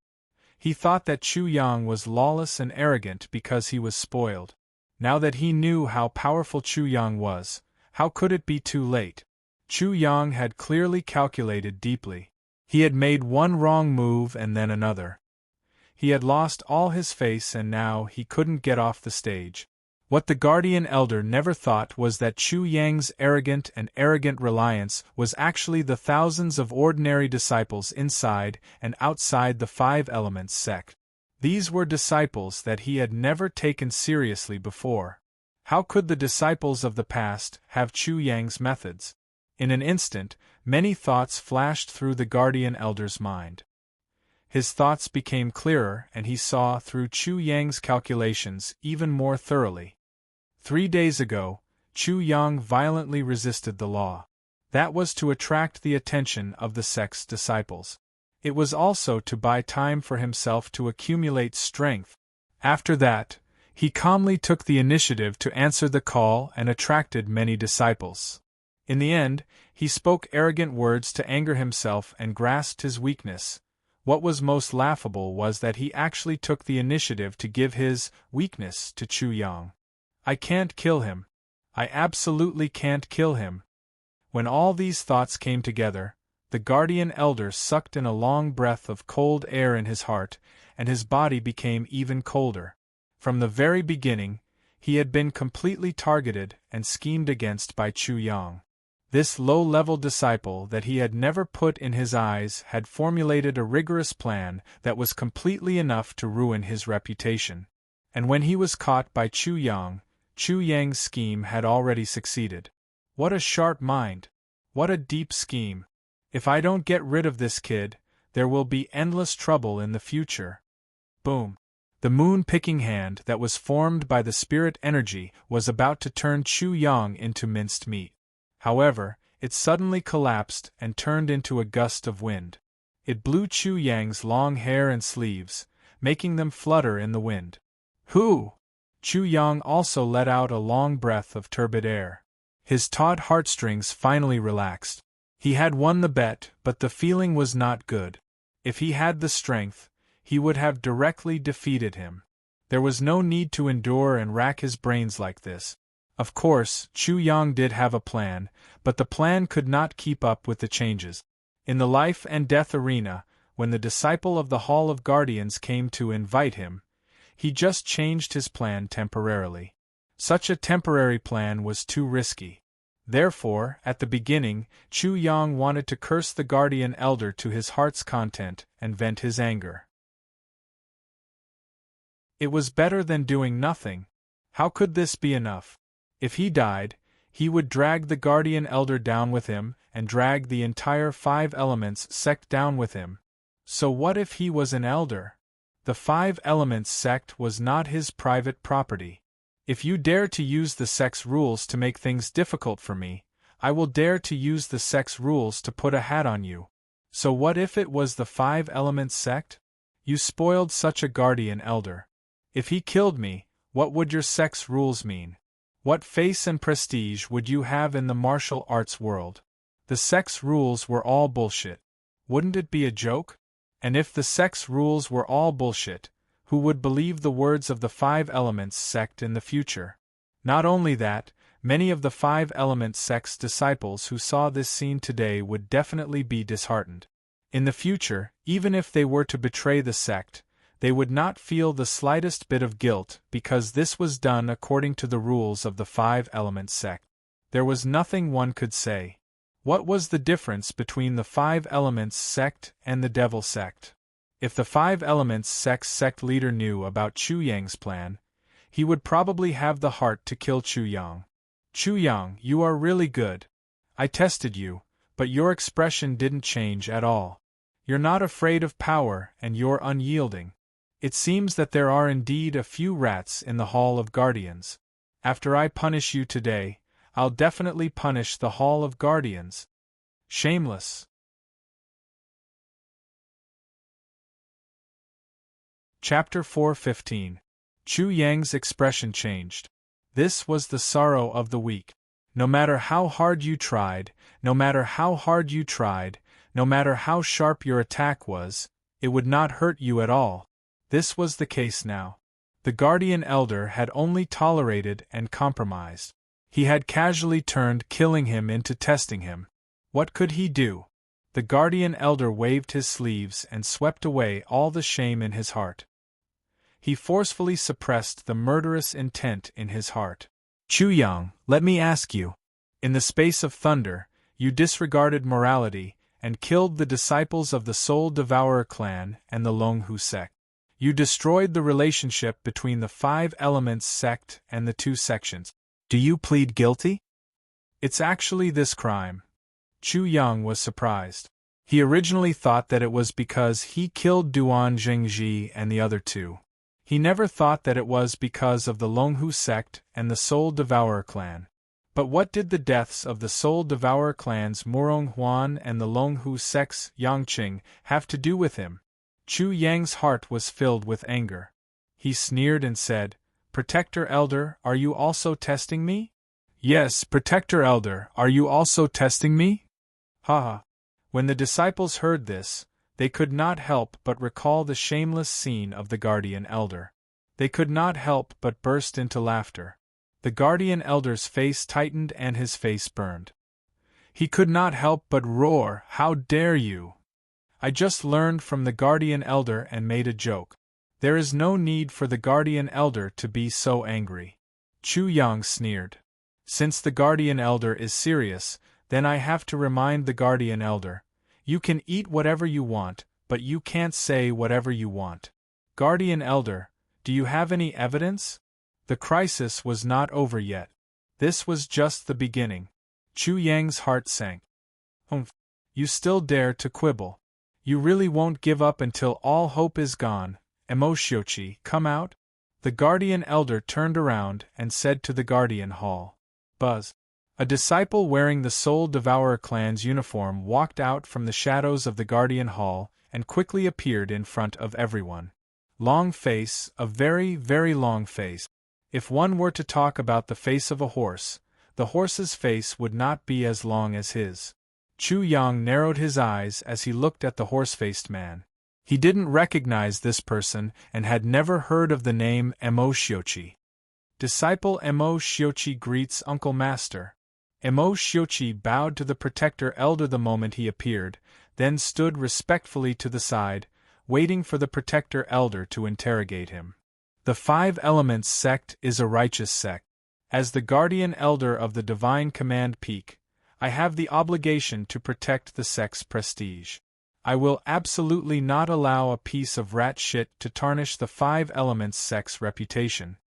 He thought that Chu Yang was lawless and arrogant because he was spoiled. Now that he knew how powerful Chu Yang was, how could it be too late? Chu Yang had clearly calculated deeply. He had made one wrong move and then another. He had lost all his face and now he couldn't get off the stage. What the Guardian Elder never thought was that Chu Yang's arrogant reliance was actually the thousands of ordinary disciples inside and outside the Five Elements sect. These were disciples that he had never taken seriously before. How could the disciples of the past have Chu Yang's methods? In an instant, many thoughts flashed through the Guardian Elder's mind. His thoughts became clearer and he saw through Chu Yang's calculations even more thoroughly. 3 days ago, Chu Yang violently resisted the law. That was to attract the attention of the sect's disciples. It was also to buy time for himself to accumulate strength. After that, he calmly took the initiative to answer the call and attracted many disciples. In the end, he spoke arrogant words to anger himself and grasped his weakness. What was most laughable was that he actually took the initiative to give his weakness to Chu Yang. I can't kill him. I absolutely can't kill him. When all these thoughts came together, the Guardian Elder sucked in a long breath of cold air in his heart, and his body became even colder. From the very beginning, he had been completely targeted and schemed against by Chu Yang. This low-level disciple that he had never put in his eyes had formulated a rigorous plan that was completely enough to ruin his reputation. And when he was caught by Chu Yang's scheme had already succeeded. What a sharp mind! What a deep scheme! If I don't get rid of this kid, there will be endless trouble in the future. Boom! The moon-picking hand that was formed by the spirit energy was about to turn Chu Yang into minced meat. However, it suddenly collapsed and turned into a gust of wind. It blew Chu Yang's long hair and sleeves, making them flutter in the wind. Hoo! Chu Yang also let out a long breath of turbid air. His taut heartstrings finally relaxed. He had won the bet, but the feeling was not good. If he had the strength, he would have directly defeated him. There was no need to endure and rack his brains like this. Of course, Chu Yang did have a plan, but the plan could not keep up with the changes. In the life and death arena, when the disciple of the Hall of Guardians came to invite him, he just changed his plan temporarily. Such a temporary plan was too risky. Therefore, at the beginning, Chu Yang wanted to curse the Guardian Elder to his heart's content and vent his anger. It was better than doing nothing. How could this be enough? If he died, he would drag the Guardian Elder down with him and drag the entire Five Elements sect down with him. So what if he was an elder? The Five Elements sect was not his private property. If you dare to use the sect's rules to make things difficult for me, I will dare to use the sect's rules to put a hat on you. So what if it was the Five Elements sect? You spoiled such a Guardian Elder. If he killed me, what would your sect's rules mean? What face and prestige would you have in the martial arts world? The sect's rules were all bullshit. Wouldn't it be a joke? And if the sect's rules were all bullshit, who would believe the words of the Five Elements sect in the future? Not only that, many of the Five Elements sect's disciples who saw this scene today would definitely be disheartened. In the future, even if they were to betray the sect, they would not feel the slightest bit of guilt because this was done according to the rules of the Five Elements sect. There was nothing one could say. What was the difference between the Five Elements sect and the Devil sect? If the Five Elements sect's sect leader knew about Chu Yang's plan, he would probably have the heart to kill Chu Yang. Chu Yang, you are really good. I tested you, but your expression didn't change at all. You're not afraid of power and you're unyielding. It seems that there are indeed a few rats in the Hall of Guardians. After I punish you today, I'll definitely punish the Hall of Guardians. Shameless. Chapter 4:15. Chu Yang's expression changed. This was the sorrow of the weak. No matter how hard you tried, no matter how hard you tried, no matter how sharp your attack was, it would not hurt you at all. This was the case now. The Guardian Elder had only tolerated and compromised. He had casually turned killing him into testing him. What could he do? The guardian elder waved his sleeves and swept away all the shame in his heart. He forcefully suppressed the murderous intent in his heart. Chu Yang, let me ask you. In the space of thunder, you disregarded morality and killed the disciples of the Soul Devourer clan and the Longhu sect. You destroyed the relationship between the Five Elements sect and the two sections. Do you plead guilty? It's actually this crime. Chu Yang was surprised. He originally thought that it was because he killed Duan Jingji and the other two. He never thought that it was because of the Longhu sect and the Soul Devourer clan. But what did the deaths of the Soul Devourer clans Murong Huan and the Longhu sect's Yangqing have to do with him? Chu Yang's heart was filled with anger. He sneered and said, "Protector Elder, are you also testing me?" "Yes, Protector Elder, are you also testing me?" Ha! When the disciples heard this, they could not help but recall the shameless scene of the guardian elder. They could not help but burst into laughter. The guardian elder's face tightened and his face burned. He could not help but roar, "How dare you! I just learned from the guardian elder and made a joke. There is no need for the guardian elder to be so angry." Chu Yang sneered. "Since the guardian elder is serious, then I have to remind the guardian elder. You can eat whatever you want, but you can't say whatever you want. Guardian elder, do you have any evidence?" The crisis was not over yet. This was just the beginning. Chu Yang's heart sank. "Humph! You still dare to quibble. You really won't give up until all hope is gone. Emoshiochi, come out." The guardian elder turned around and said to the guardian hall. Buzz. A disciple wearing the Soul Devourer clan's uniform walked out from the shadows of the guardian hall and quickly appeared in front of everyone. Long face, a very, very long face. If one were to talk about the face of a horse, the horse's face would not be as long as his. Chu Yang narrowed his eyes as he looked at the horse-faced man. He didn't recognize this person and had never heard of the name Emo Shiochi. Disciple Emo Shiochi greets Uncle Master. Emo Shiochi bowed to the Protector Elder the moment he appeared, then stood respectfully to the side, waiting for the Protector Elder to interrogate him. The Five Elements sect is a righteous sect. As the Guardian Elder of the Divine Command Peak, I have the obligation to protect the sect's prestige. I will absolutely not allow a piece of rat shit to tarnish the Five Elements sect's reputation.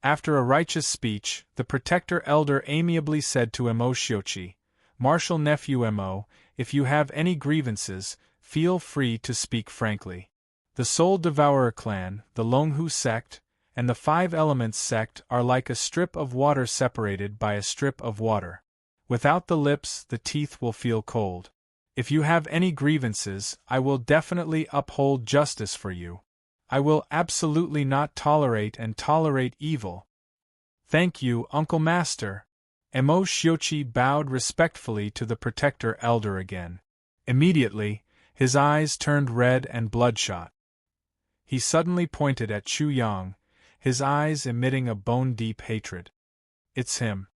After a righteous speech, the Protector Elder amiably said to Emo Shiochi, "Martial Nephew Emo, if you have any grievances, feel free to speak frankly. The Soul Devourer clan, the Longhu sect, and the Five Elements sect are like a strip of water separated by a strip of water. Without the lips, the teeth will feel cold. If you have any grievances, I will definitely uphold justice for you. I will absolutely not tolerate evil." "Thank you, Uncle Master." Emo Shiochi bowed respectfully to the Protector Elder again. Immediately, his eyes turned red and bloodshot. He suddenly pointed at Chu Yang, his eyes emitting a bone-deep hatred. "It's him.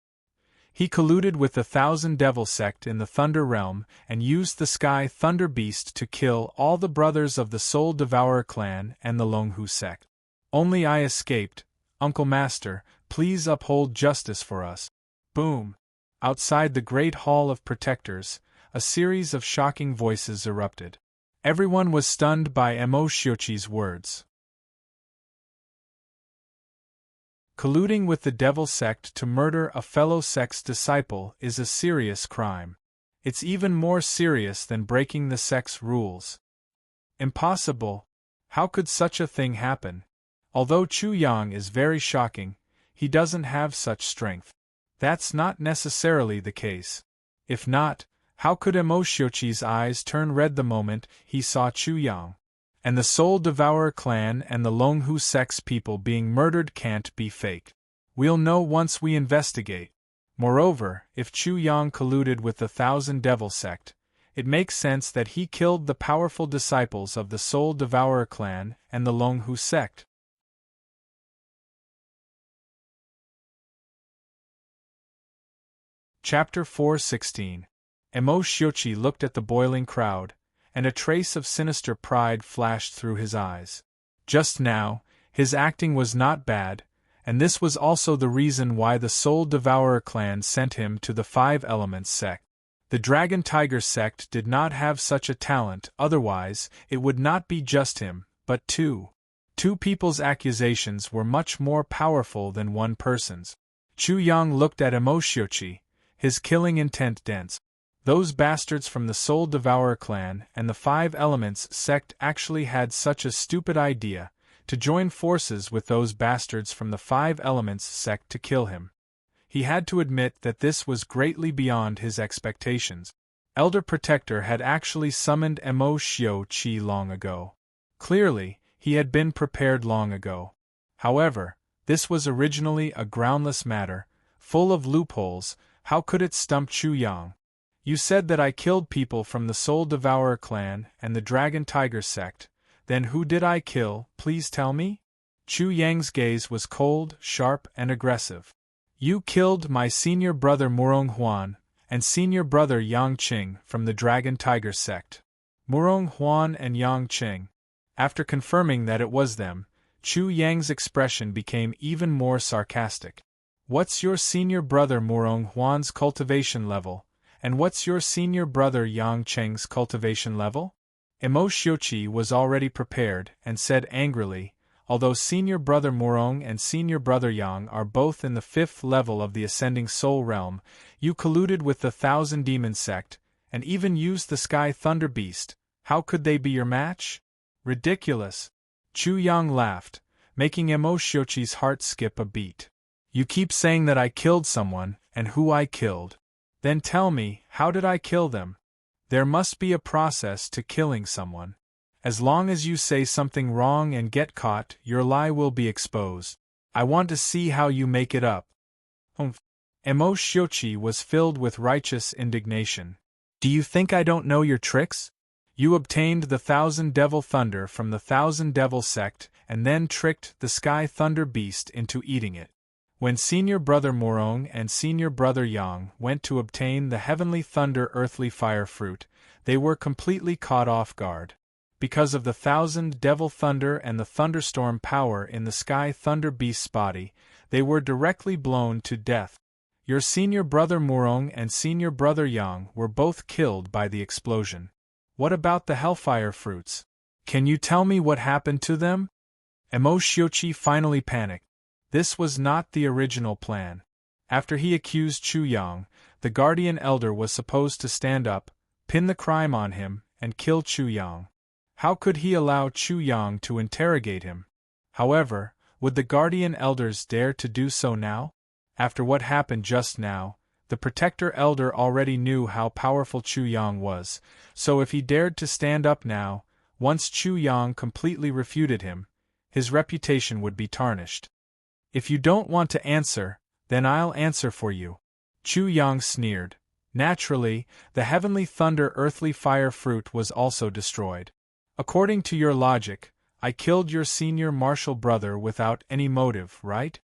He colluded with the Thousand Devil sect in the Thunder Realm and used the Sky Thunder Beast to kill all the brothers of the Soul Devourer clan and the Longhu sect. Only I escaped. Uncle Master, please uphold justice for us." Boom! Outside the Great Hall of Protectors, a series of shocking voices erupted. Everyone was stunned by Emo Shiochi's words. Colluding with the Devil sect to murder a fellow sect's disciple is a serious crime. It's even more serious than breaking the sect's rules. Impossible! How could such a thing happen? Although Chu Yang is very shocking, he doesn't have such strength. That's not necessarily the case. If not, how could Emo Shiochi's eyes turn red the moment he saw Chu Yang? And the Soul Devourer clan and the Longhu sect's people being murdered can't be fake. We'll know once we investigate. Moreover, if Chu Yang colluded with the Thousand Devil sect, it makes sense that he killed the powerful disciples of the Soul Devourer clan and the Longhu sect. Chapter 416. Emo Shiochi looked at the boiling crowd, and a trace of sinister pride flashed through his eyes. Just now, his acting was not bad, and this was also the reason why the Soul Devourer clan sent him to the Five Elements sect. The Dragon Tiger sect did not have such a talent, otherwise, it would not be just him, but two. Two people's accusations were much more powerful than one person's. Chu Yang looked at Emo Shiochi, his killing intent dense. Those bastards from the Soul Devourer clan and the Five Elements sect actually had such a stupid idea, to join forces with those bastards from the Five Elements sect to kill him. He had to admit that this was greatly beyond his expectations. Elder Protector had actually summoned Emo Shiochi long ago. Clearly, he had been prepared long ago. However, this was originally a groundless matter, full of loopholes. How could it stump Chu Yang? You said that I killed people from the Soul Devourer clan and the Dragon Tiger sect. Then who did I kill, please tell me? Chu Yang's gaze was cold, sharp, and aggressive. You killed my senior brother Murong Huan, and senior brother Yang Qing from the Dragon Tiger sect. Murong Huan and Yang Qing. After confirming that it was them, Chu Yang's expression became even more sarcastic. What's your senior brother Murong Huan's cultivation level, and what's your senior brother Yang Qing's cultivation level? Emo Shiochi was already prepared and said angrily, although senior brother Murong and senior brother Yang are both in the 5th level of the Ascending Soul Realm, you colluded with the Thousand Demon sect, and even used the Sky Thunder Beast. How could they be your match? Ridiculous. Chu Yang laughed, making Emo Shiochi's heart skip a beat. You keep saying that I killed someone, and who I killed. Then tell me, how did I kill them? There must be a process to killing someone. As long as you say something wrong and get caught, your lie will be exposed. I want to see how you make it up. Emo Shiochi was filled with righteous indignation. Do you think I don't know your tricks? You obtained the Thousand Devil Thunder from the Thousand Devil sect and then tricked the Sky Thunder Beast into eating it. When senior brother Murong and senior brother Yang went to obtain the Heavenly Thunder Earthly Fire fruit, they were completely caught off guard. Because of the Thousand Devil Thunder and the thunderstorm power in the Sky Thunder Beast's body, they were directly blown to death. Your senior brother Murong and senior brother Yang were both killed by the explosion. What about the Hellfire fruits? Can you tell me what happened to them? Emo Shiochi finally panicked. This was not the original plan. After he accused Chu Yang, the Guardian Elder was supposed to stand up, pin the crime on him, and kill Chu Yang. How could he allow Chu Yang to interrogate him? However, would the Guardian Elders dare to do so now? After what happened just now, the Protector Elder already knew how powerful Chu Yang was, so if he dared to stand up now, once Chu Yang completely refuted him, his reputation would be tarnished. If you don't want to answer, then I'll answer for you. Chu Yang sneered. Naturally, the Heavenly Thunder Earthly Fire fruit was also destroyed. According to your logic, I killed your senior martial brother without any motive, right?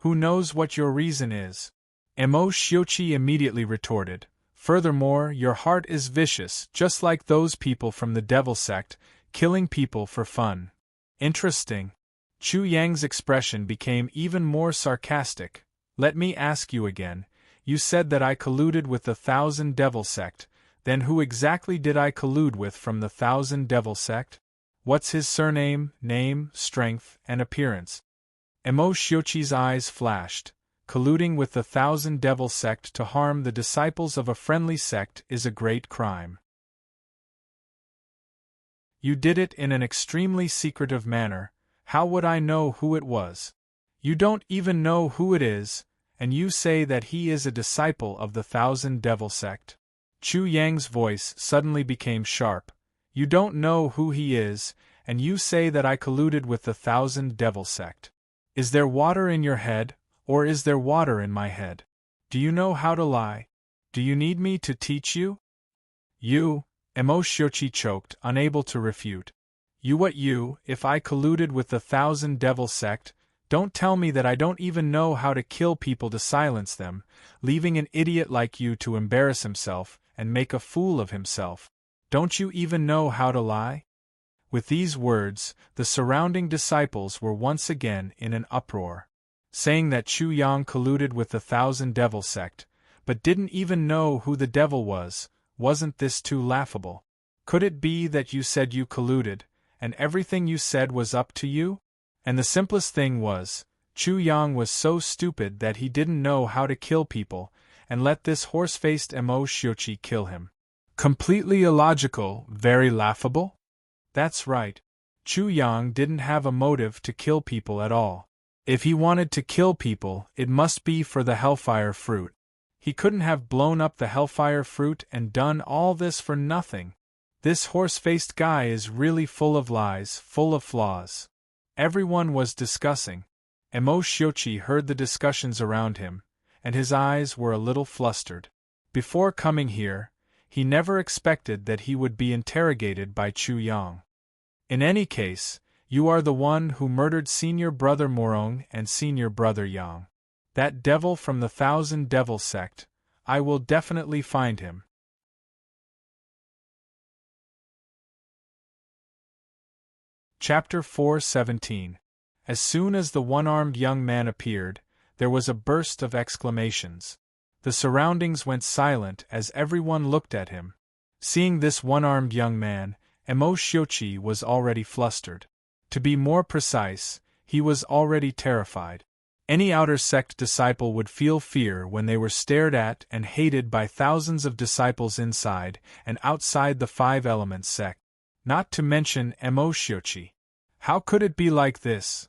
Who knows what your reason is? Emo Shiochi immediately retorted. Furthermore, your heart is vicious, just like those people from the Devil sect, killing people for fun. Interesting. Chu Yang's expression became even more sarcastic. Let me ask you again. You said that I colluded with the Thousand Devil sect. Then who exactly did I collude with from the Thousand Devil sect? What's his surname, name, strength, and appearance? Emo Shiochi's eyes flashed. Colluding with the Thousand Devil sect to harm the disciples of a friendly sect is a great crime. You did it in an extremely secretive manner. How would I know who it was? You don't even know who it is, and you say that he is a disciple of the Thousand Devil sect. Chu Yang's voice suddenly became sharp. You don't know who he is, and you say that I colluded with the Thousand Devil sect. Is there water in your head, or is there water in my head? Do you know how to lie? Do you need me to teach you? You, Emo Shiochi choked, unable to refute. You, if I colluded with the Thousand Devil sect, don't tell me that I don't even know how to kill people to silence them, leaving an idiot like you to embarrass himself, and make a fool of himself. Don't you even know how to lie? With these words, the surrounding disciples were once again in an uproar, saying that Chu Yang colluded with the Thousand Devil sect, but didn't even know who the devil was. Wasn't this too laughable? Could it be that you said you colluded, and everything you said was up to you? And the simplest thing was, Chu Yang was so stupid that he didn't know how to kill people, and let this horse-faced Emo Shiochi kill him. Completely illogical, very laughable? That's right. Chu Yang didn't have a motive to kill people at all. If he wanted to kill people, it must be for the Hellfire Fruit. He couldn't have blown up the Hellfire Fruit and done all this for nothing. This horse-faced guy is really full of lies, full of flaws. Everyone was discussing. Emo Shiochi heard the discussions around him, and his eyes were a little flustered. Before coming here, he never expected that he would be interrogated by Chu Yang. In any case, you are the one who murdered Senior Brother Morong and Senior Brother Yang. That devil from the Thousand Devil sect. I will definitely find him. Chapter 4:17. As soon as the one-armed young man appeared, there was a burst of exclamations. The surroundings went silent as everyone looked at him. Seeing this one-armed young man, Emo Shiochi was already flustered. To be more precise, he was already terrified. Any outer sect disciple would feel fear when they were stared at and hated by thousands of disciples inside and outside the Five Elements sect. Not to mention Emo Shiochi. How could it be like this?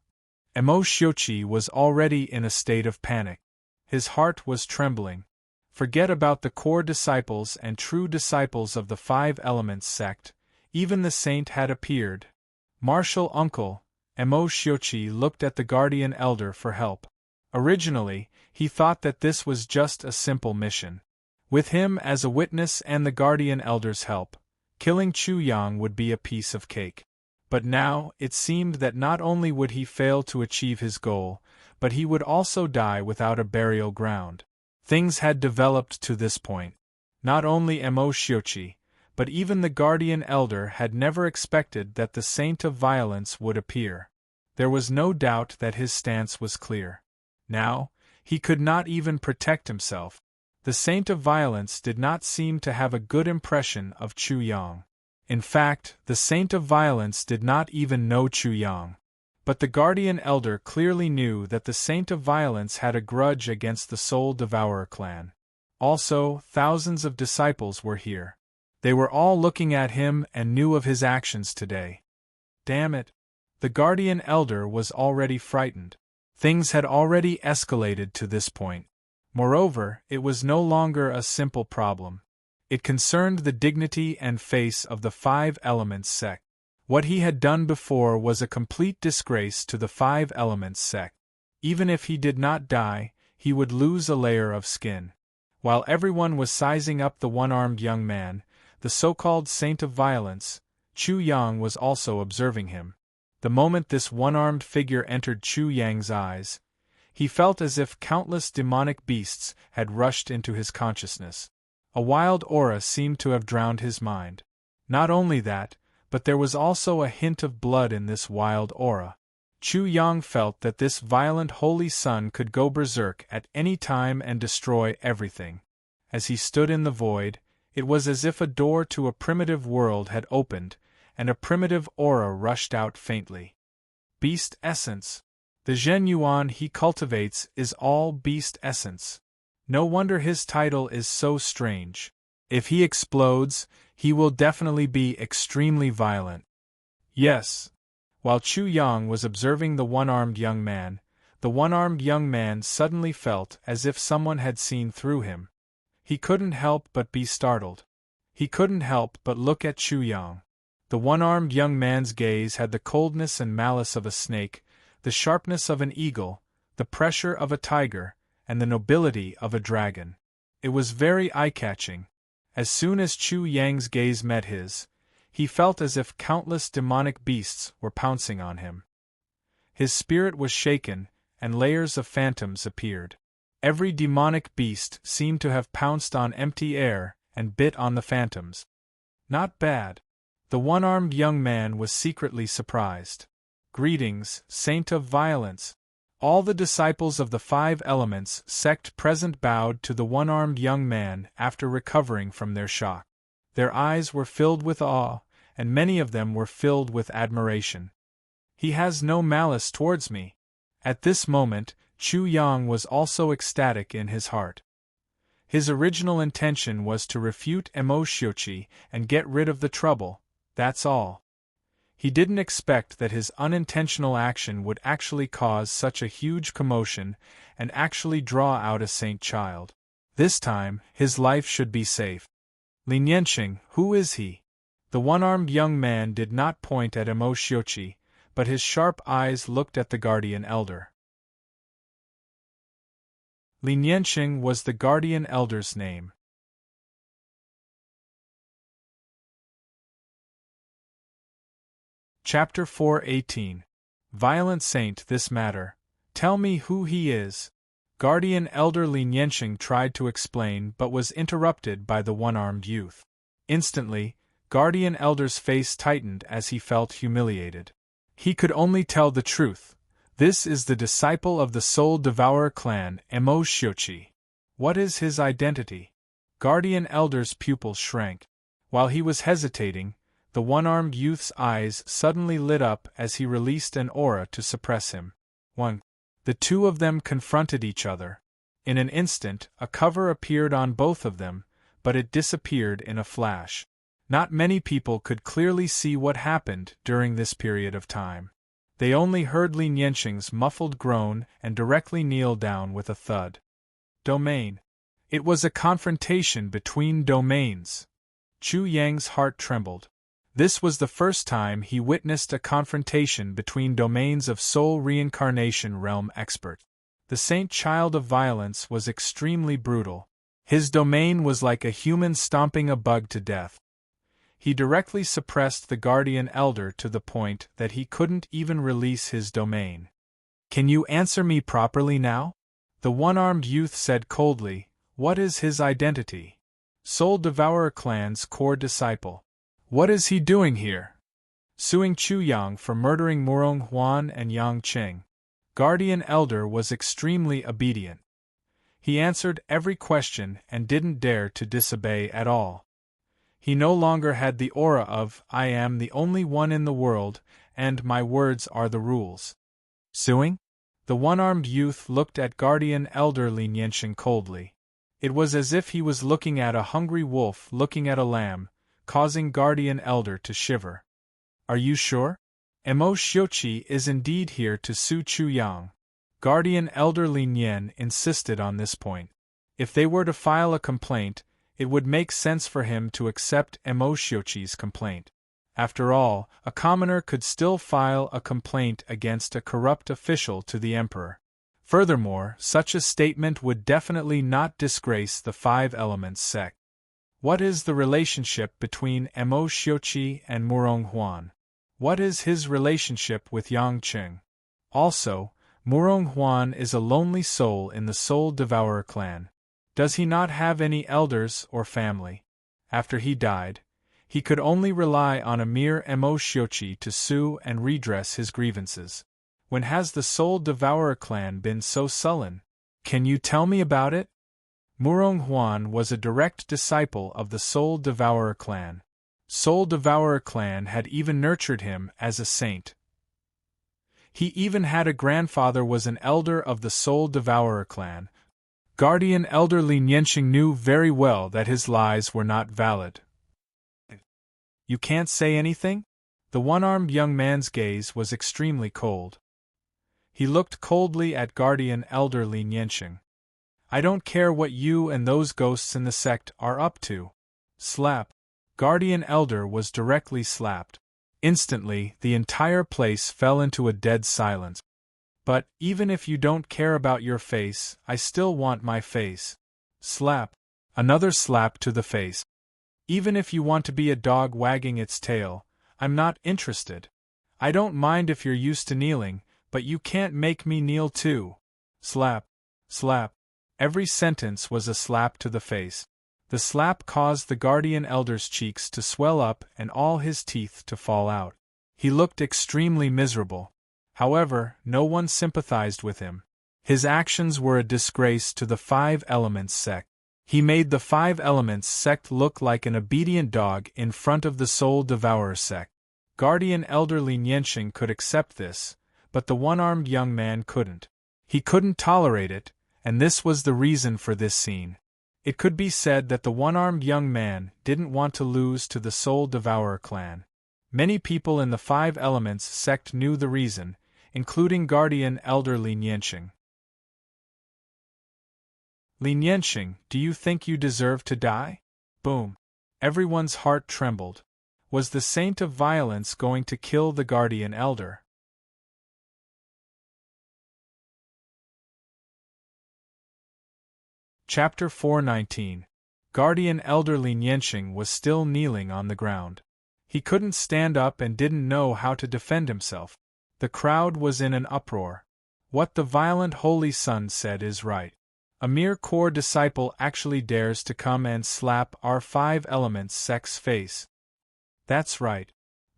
Emo Shiochi was already in a state of panic. His heart was trembling. Forget about the core disciples and true disciples of the Five Elements sect. Even the saint had appeared. Martial uncle, Emo Shiochi looked at the guardian elder for help. Originally, he thought that this was just a simple mission. With him as a witness and the guardian elder's help, killing Chu Yang would be a piece of cake. But now, it seemed that not only would he fail to achieve his goal, but he would also die without a burial ground. Things had developed to this point. Not only Emo Shiochi, but even the guardian elder had never expected that the Saint of Violence would appear. There was no doubt that his stance was clear. Now, he could not even protect himself. The Saint of Violence did not seem to have a good impression of Chu Yang. In fact, the Saint of Violence did not even know Chu Yang. But the guardian elder clearly knew that the Saint of Violence had a grudge against the Soul Devourer clan. Also, thousands of disciples were here. They were all looking at him and knew of his actions today. Damn it! The guardian elder was already frightened. Things had already escalated to this point. Moreover, it was no longer a simple problem. It concerned the dignity and face of the Five Elements sect. What he had done before was a complete disgrace to the Five Elements sect. Even if he did not die, he would lose a layer of skin. While everyone was sizing up the one-armed young man, the so-called Saint of Violence, Chu Yang was also observing him. The moment this one-armed figure entered Chu Yang's eyes, he felt as if countless demonic beasts had rushed into his consciousness. A wild aura seemed to have drowned his mind. Not only that, but there was also a hint of blood in this wild aura. Chu Yang felt that this violent holy sun could go berserk at any time and destroy everything. As he stood in the void, it was as if a door to a primitive world had opened, and a primitive aura rushed out faintly. Beast essence. The Zhen Yuan he cultivates is all beast essence. No wonder his title is so strange. If he explodes, he will definitely be extremely violent. Yes. While Chu Yang was observing the one-armed young man, the one-armed young man suddenly felt as if someone had seen through him. He couldn't help but be startled. He couldn't help but look at Chu Yang. The one-armed young man's gaze had the coldness and malice of a snake, the sharpness of an eagle, the pressure of a tiger, and the nobility of a dragon. It was very eye-catching. As soon as Chu Yang's gaze met his, he felt as if countless demonic beasts were pouncing on him. His spirit was shaken, and layers of phantoms appeared. Every demonic beast seemed to have pounced on empty air, and bit on the phantoms. Not bad. The one-armed young man was secretly surprised. Greetings, Saint of Violence. All the disciples of the 5 Elements sect present bowed to the one-armed young man after recovering from their shock. Their eyes were filled with awe, and many of them were filled with admiration. He has no malice towards me. At this moment, Chu Yang was also ecstatic in his heart. His original intention was to refute Emoshiochi and get rid of the trouble, that's all. He didn't expect that his unintentional action would actually cause such a huge commotion and actually draw out a saint child. This time, his life should be safe. Lin Yanqing, who is he? The one-armed young man did not point at Emoshiochi, but his sharp eyes looked at the guardian elder. Lin Yanqing was the guardian elder's name. Chapter 4:18. Violent Saint. This matter. Tell me who he is. Guardian elder Lin Yanqing tried to explain but was interrupted by the one-armed youth. Instantly, guardian elder's face tightened as he felt humiliated. He could only tell the truth. This is the disciple of the Soul Devourer clan, Emoshiochi. What is his identity? Guardian elder's pupils shrank. While he was hesitating, the one-armed youth's eyes suddenly lit up as he released an aura to suppress him. 1. The two of them confronted each other. In an instant, a cover appeared on both of them, but it disappeared in a flash. Not many people could clearly see what happened during this period of time. They only heard Lin Yanqing's muffled groan and directly kneel down with a thud. Domain. It was a confrontation between domains. Chu Yang's heart trembled. This was the first time he witnessed a confrontation between domains of soul reincarnation realm expert. The Saint Child of Violence was extremely brutal. His domain was like a human stomping a bug to death. He directly suppressed the guardian elder to the point that he couldn't even release his domain. Can you answer me properly now? The one-armed youth said coldly. What is his identity? Soul Devourer clan's core disciple. What is he doing here? Suing Chu Yang for murdering Murong Huan and Yang Qing. Guardian Elder was extremely obedient. He answered every question and didn't dare to disobey at all. He no longer had the aura of, I am the only one in the world, and my words are the rules. Suing? The one-armed youth looked at Guardian Elder Lin Yanqing coldly. It was as if he was looking at a hungry wolf looking at a lamb, causing Guardian Elder to shiver. Are you sure? Emoshiochi is indeed here to sue Chu Yang. Guardian Elder Lin Yan insisted on this point. If they were to file a complaint, it would make sense for him to accept Emoshiochi's complaint. After all, a commoner could still file a complaint against a corrupt official to the emperor. Furthermore, such a statement would definitely not disgrace the 5 Elements sect. What is the relationship between Emoshiochi and Murong Huan? What is his relationship with Yang Qing? Also, Murong Huan is a lonely soul in the Soul Devourer clan. Does he not have any elders or family? After he died, he could only rely on a mere Emoshiochi to sue and redress his grievances. When has the Soul Devourer clan been so sullen? Can you tell me about it? Murong Huan was a direct disciple of the Soul Devourer clan. Soul Devourer clan had even nurtured him as a saint. He even had a grandfather was an elder of the Soul Devourer clan. Guardian Elder Lin Yanqing knew very well that his lies were not valid. You can't say anything? The one-armed young man's gaze was extremely cold. He looked coldly at Guardian Elder Lin Yanqing. I don't care what you and those ghosts in the sect are up to. Slap. Guardian Elder was directly slapped. Instantly, the entire place fell into a dead silence. But, even if you don't care about your face, I still want my face. Slap. Another slap to the face. Even if you want to be a dog wagging its tail, I'm not interested. I don't mind if you're used to kneeling, but you can't make me kneel too. Slap. Slap. Every sentence was a slap to the face. The slap caused the guardian elder's cheeks to swell up and all his teeth to fall out. He looked extremely miserable. However, no one sympathized with him. His actions were a disgrace to the Five Elements sect. He made the Five Elements sect look like an obedient dog in front of the Soul Devourer sect. Guardian Elder Lin Yanxing could accept this, but the one-armed young man couldn't. He couldn't tolerate it, and this was the reason for this scene. It could be said that the one-armed young man didn't want to lose to the Soul Devourer clan. Many people in the Five Elements sect knew the reason, including Guardian Elder Lin Yanxing. Lin Yanxing, do you think you deserve to die? Boom. Everyone's heart trembled. Was the Saint of Violence going to kill the Guardian Elder? Chapter 419. Guardian Elder Lin Yanxing was still kneeling on the ground. He couldn't stand up and didn't know how to defend himself. The crowd was in an uproar. What the violent Holy Sun said is right. A mere core disciple actually dares to come and slap our Five Elements sect's face. That's right.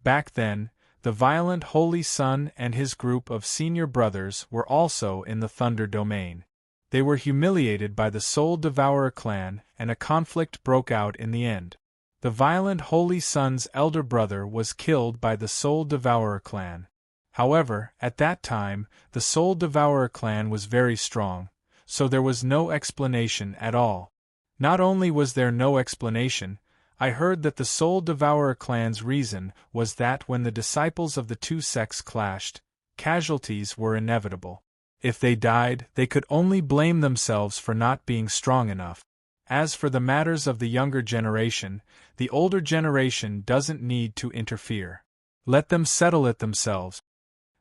Back then, the violent Holy Sun and his group of senior brothers were also in the Thunder Domain. They were humiliated by the Soul Devourer clan, and a conflict broke out in the end. The violent Holy Sun's elder brother was killed by the Soul Devourer clan. However, at that time, the Soul Devourer clan was very strong, so there was no explanation at all. Not only was there no explanation, I heard that the Soul Devourer clan's reason was that when the disciples of the two sects clashed, casualties were inevitable. If they died, they could only blame themselves for not being strong enough. As for the matters of the younger generation, the older generation doesn't need to interfere. Let them settle it themselves.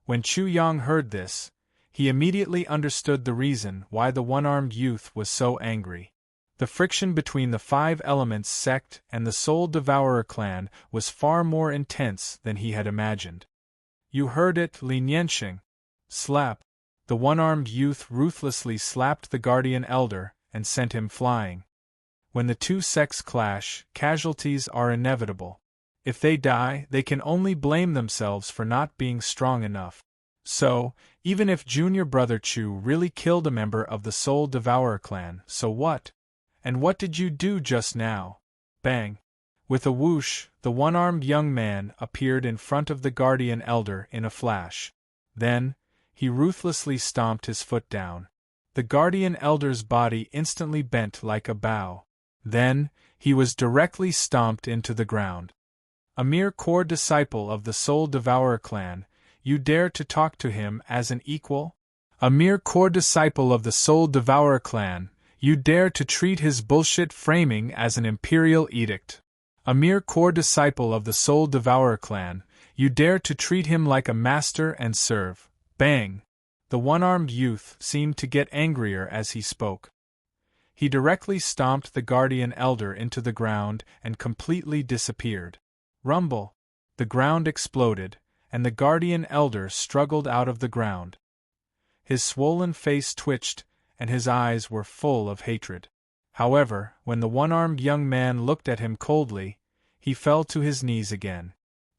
When Chu Yang heard this, he immediately understood the reason why the one-armed youth was so angry. The friction between the Five Elements sect and the Soul Devourer clan was far more intense than he had imagined. You heard it, Lin Yanxing. Slap. The one-armed youth ruthlessly slapped the Guardian Elder and sent him flying. When the two sects clash, casualties are inevitable. If they die, they can only blame themselves for not being strong enough. So, even if Junior Brother Chu really killed a member of the Soul Devourer clan, so what? And what did you do just now? Bang! With a whoosh, the one-armed young man appeared in front of the Guardian Elder in a flash. Then, he ruthlessly stomped his foot down. The Guardian Elder's body instantly bent like a bow. Then, he was directly stomped into the ground. A mere core disciple of the Soul Devourer clan, you dare to talk to him as an equal? A mere core disciple of the Soul Devourer clan, you dare to treat his bullshit framing as an imperial edict? A mere core disciple of the Soul Devourer clan, you dare to treat him like a master and serve? Bang! The one-armed youth seemed to get angrier as he spoke. He directly stomped the Guardian Elder into the ground and completely disappeared. Rumble! The ground exploded, and the Guardian Elder struggled out of the ground. His swollen face twitched, and his eyes were full of hatred. However, when the one-armed young man looked at him coldly, he fell to his knees again.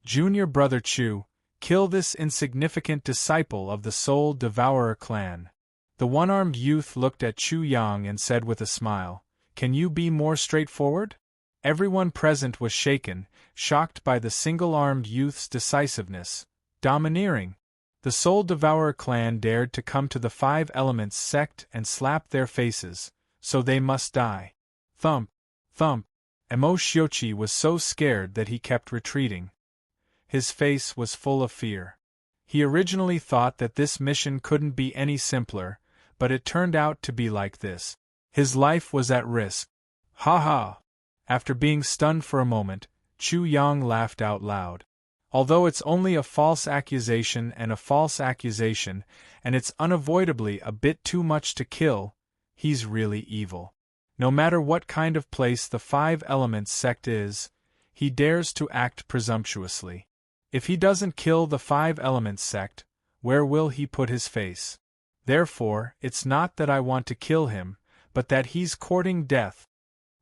Junior Brother Chu, kill this insignificant disciple of the Soul Devourer clan. The one-armed youth looked at Chu Yang and said with a smile, Can you be more straightforward? Everyone present was shaken, shocked by the single-armed youth's decisiveness. Domineering. The Soul Devourer clan dared to come to the Five Elements sect and slap their faces, so they must die. Thump, thump. Emo Shiochi was so scared that he kept retreating. His face was full of fear. He originally thought that this mission couldn't be any simpler, but it turned out to be like this. His life was at risk. Ha ha! After being stunned for a moment, Chu Yang laughed out loud. Although it's only a false accusation, and it's unavoidably a bit too much to kill, he's really evil. No matter what kind of place the Five Elements sect is, he dares to act presumptuously. If he doesn't kill the Five Elements sect, where will he put his face? Therefore, it's not that I want to kill him, but that he's courting death.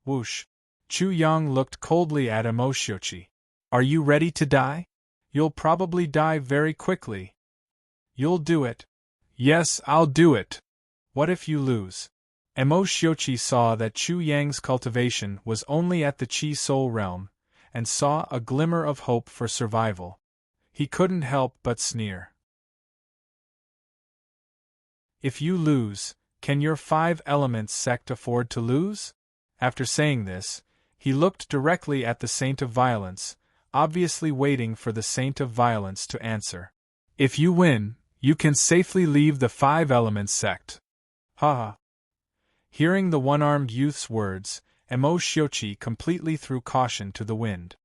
Whoosh! Chu Yang looked coldly at Emoshochi. Are you ready to die? You'll probably die very quickly. You'll do it. Yes, I'll do it. What if you lose? Emoshochi saw that Chu Yang's cultivation was only at the Chi Soul realm, and saw a glimmer of hope for survival. He couldn't help but sneer. If you lose, can your 5 elements sect afford to lose? After saying this, he looked directly at the Saint of Violence, obviously waiting for the Saint of Violence to answer. If you win, you can safely leave the 5 elements sect. Ha! Hearing the one-armed youth's words, Emoshochi completely threw caution to the wind.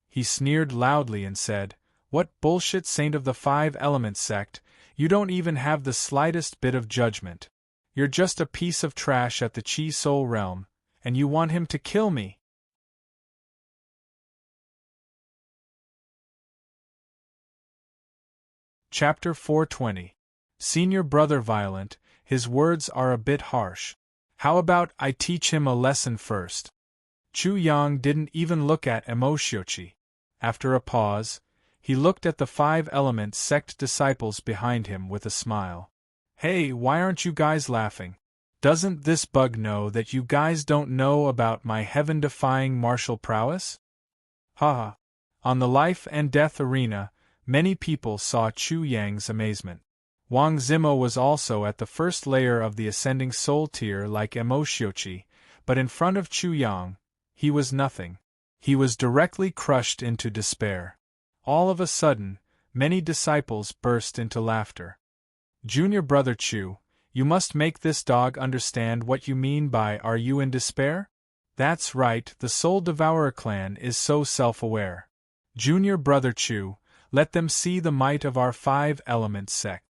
He sneered loudly and said, What bullshit Saint of the 5 elements sect, you don't even have the slightest bit of judgment. You're just a piece of trash at the Chi Soul realm, and you want him to kill me? Chapter 420. Senior Brother Violent, his words are a bit harsh. How about I teach him a lesson first? Chu Yang didn't even look at Emoshochi. After a pause, he looked at the 5 element sect disciples behind him with a smile. Hey, why aren't you guys laughing? Doesn't this bug know that you guys don't know about my heaven-defying martial prowess? Haha. On the life and death arena, many people saw Chu Yang's amazement. Wang Zimo was also at the first layer of the ascending soul tier like Emoshochi, but in front of Chu Yang, he was nothing. He was directly crushed into despair. All of a sudden, many disciples burst into laughter. Junior Brother Chu, you must make this dog understand what you mean by "are you in despair?" That's right, the Soul Devourer clan is so self-aware. Junior Brother Chu, let them see the might of our 5 element sect.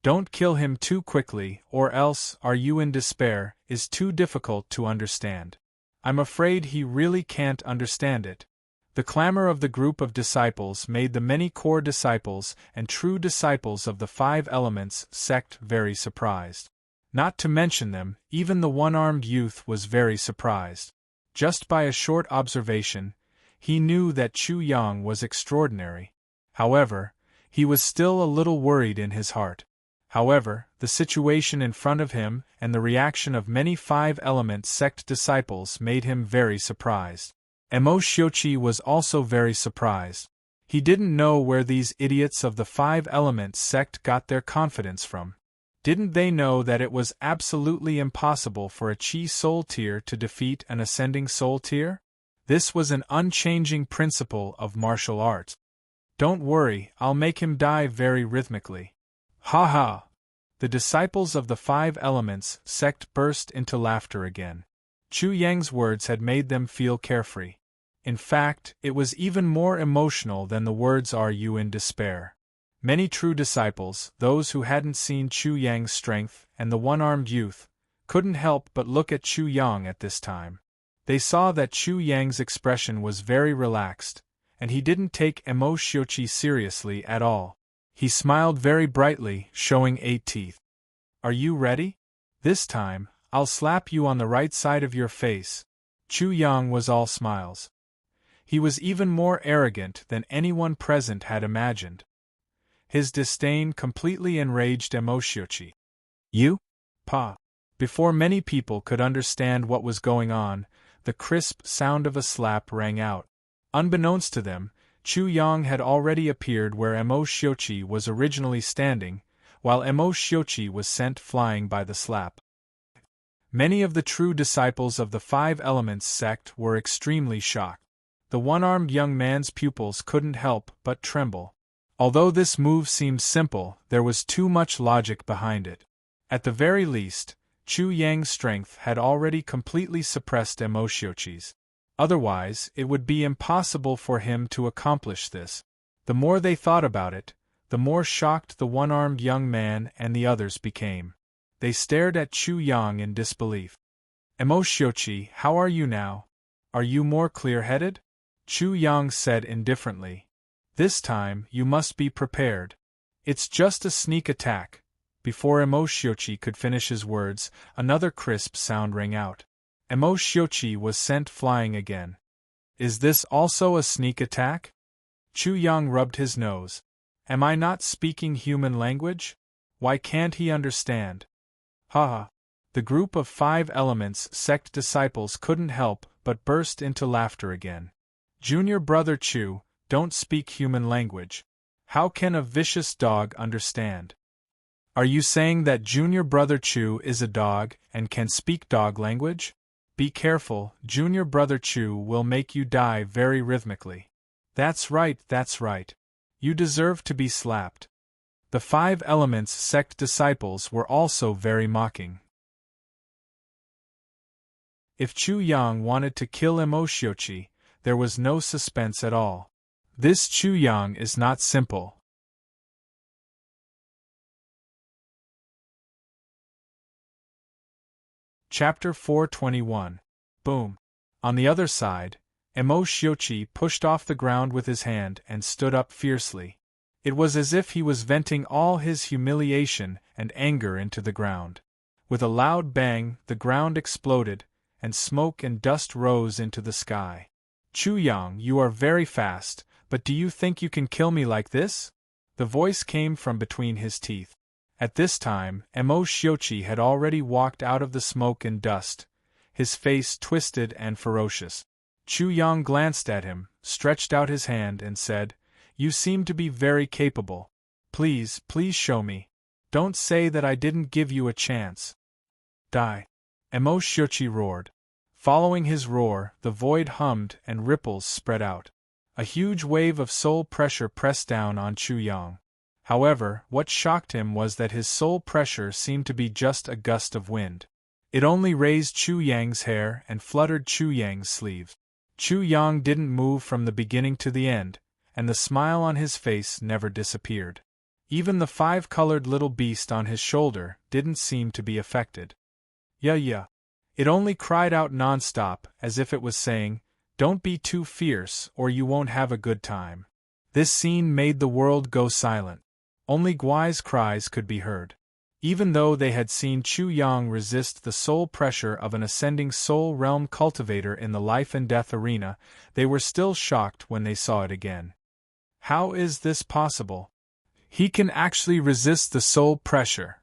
Don't kill him too quickly, or else "are you in despair" is too difficult to understand. I'm afraid he really can't understand it. The clamor of the group of disciples made the many core disciples and true disciples of the 5 elements sect very surprised. Not to mention them, even the one-armed youth was very surprised. Just by a short observation, he knew that Chu Yang was extraordinary. However, he was still a little worried in his heart. However, the situation in front of him and the reaction of many 5 element sect disciples made him very surprised. Emoshochi was also very surprised. He didn't know where these idiots of the 5 element sect got their confidence from. Didn't they know that it was absolutely impossible for a Chi Soul tier to defeat an ascending Soul tier? This was an unchanging principle of martial arts. Don't worry, I'll make him die very rhythmically. Ha ha! The disciples of the 5 elements sect burst into laughter again. Chu Yang's words had made them feel carefree. In fact, it was even more emotional than the words "are you in despair?" Many true disciples, those who hadn't seen Chu Yang's strength and the one-armed youth, couldn't help but look at Chu Yang at this time. They saw that Chu Yang's expression was very relaxed, and he didn't take Emoshochi seriously at all. He smiled very brightly, showing 8 teeth. Are you ready? This time, I'll slap you on the right side of your face. Chu Yang was all smiles. He was even more arrogant than anyone present had imagined. His disdain completely enraged Emoshochi. You? Pa. Before many people could understand what was going on, the crisp sound of a slap rang out. Unbeknownst to them, Chu Yang had already appeared where Emoshochi was originally standing, while Emoshochi was sent flying by the slap. Many of the true disciples of the 5 elements sect were extremely shocked. The one-armed young man's pupils couldn't help but tremble. Although this move seemed simple, there was too much logic behind it. At the very least, Chu Yang's strength had already completely suppressed Emoshochi's. Otherwise, it would be impossible for him to accomplish this. The more they thought about it, the more shocked the one-armed young man and the others became. They stared at Chu Yang in disbelief. Emoshochi, how are you now? Are you more clear-headed? Chu Yang said indifferently. This time, you must be prepared. It's just a sneak attack. Before Emoshochi could finish his words, another crisp sound rang out. Emo Shiochi was sent flying again. Is this also a sneak attack? Chu Yang rubbed his nose. Am I not speaking human language? Why can't he understand? Ha! The group of 5 Elements sect disciples couldn't help but burst into laughter again. Junior brother Chu, don't speak human language. How can a vicious dog understand? Are you saying that junior brother Chu is a dog and can speak dog language? Be careful, junior brother Chu will make you die very rhythmically. That's right, that's right. You deserve to be slapped. The 5 Elements sect disciples were also very mocking. If Chu Yang wanted to kill Emo Shiochi, there was no suspense at all. This Chu Yang is not simple. Chapter 421. Boom. On the other side, Emo Shiochi pushed off the ground with his hand and stood up fiercely. It was as if he was venting all his humiliation and anger into the ground. With a loud bang, the ground exploded, and smoke and dust rose into the sky. Chu Yang, you are very fast, but do you think you can kill me like this? The voice came from between his teeth. At this time, Emo Shiochi had already walked out of the smoke and dust, his face twisted and ferocious. Chu Yang glanced at him, stretched out his hand and said, You seem to be very capable. Please, please show me. Don't say that I didn't give you a chance. Die. Emo Shiochi roared. Following his roar, the void hummed and ripples spread out. A huge wave of soul pressure pressed down on Chu Yang. However, what shocked him was that his soul pressure seemed to be just a gust of wind. It only raised Chu Yang's hair and fluttered Chu Yang's sleeves. Chu Yang didn't move from the beginning to the end, and the smile on his face never disappeared. Even the 5-colored little beast on his shoulder didn't seem to be affected. Yeah. It only cried out non-stop, as if it was saying, Don't be too fierce or you won't have a good time. This scene made the world go silent. Only Guai's cries could be heard. Even though they had seen Chu Yang resist the soul pressure of an ascending soul realm cultivator in the life and death arena, they were still shocked when they saw it again. How is this possible? He can actually resist the soul pressure.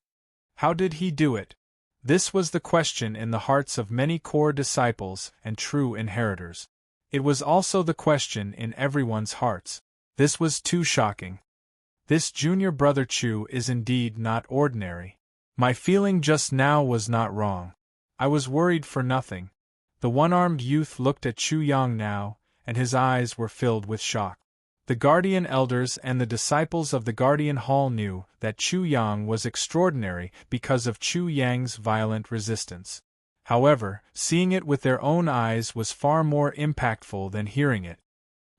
How did he do it? This was the question in the hearts of many core disciples and true inheritors. It was also the question in everyone's hearts. This was too shocking. This junior brother Chu is indeed not ordinary. My feeling just now was not wrong. I was worried for nothing. The one-armed youth looked at Chu Yang now, and his eyes were filled with shock. The Guardian Elders and the disciples of the Guardian Hall knew that Chu Yang was extraordinary because of Chu Yang's violent resistance. However, seeing it with their own eyes was far more impactful than hearing it.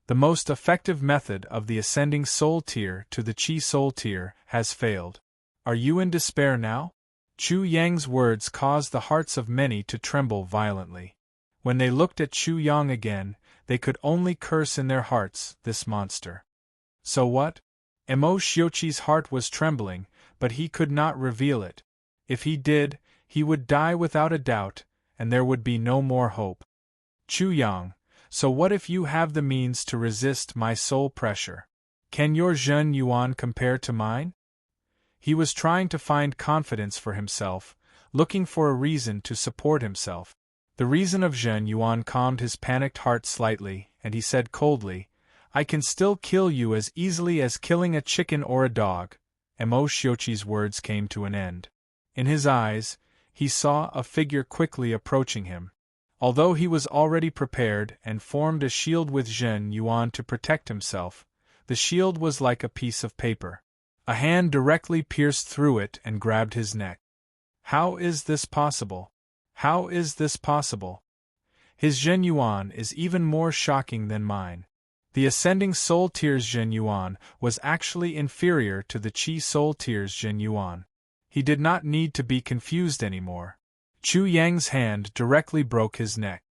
The most effective method of the ascending soul tier to the Chi soul tier has failed. Are you in despair now? Chu Yang's words caused the hearts of many to tremble violently. When they looked at Chu Yang again, they could only curse in their hearts, this monster. So what? Emo Shiochi's heart was trembling, but he could not reveal it. If he did, he would die without a doubt, and there would be no more hope. Chu Yang, so what if you have the means to resist my soul pressure? Can your Zhen Yuan compare to mine? He was trying to find confidence for himself, looking for a reason to support himself. The reason of Zhen Yuan calmed his panicked heart slightly, and he said coldly, I can still kill you as easily as killing a chicken or a dog. Emo Shiochi's words came to an end. In his eyes, he saw a figure quickly approaching him. Although he was already prepared and formed a shield with Zhen Yuan to protect himself, the shield was like a piece of paper. A hand directly pierced through it and grabbed his neck. How is this possible? How is this possible? His Zhen Yuan is even more shocking than mine. The ascending soul tier's Zhen Yuan was actually inferior to the Chi soul tier's Zhen Yuan. He did not need to be confused anymore. Chu Yang's hand directly broke his neck.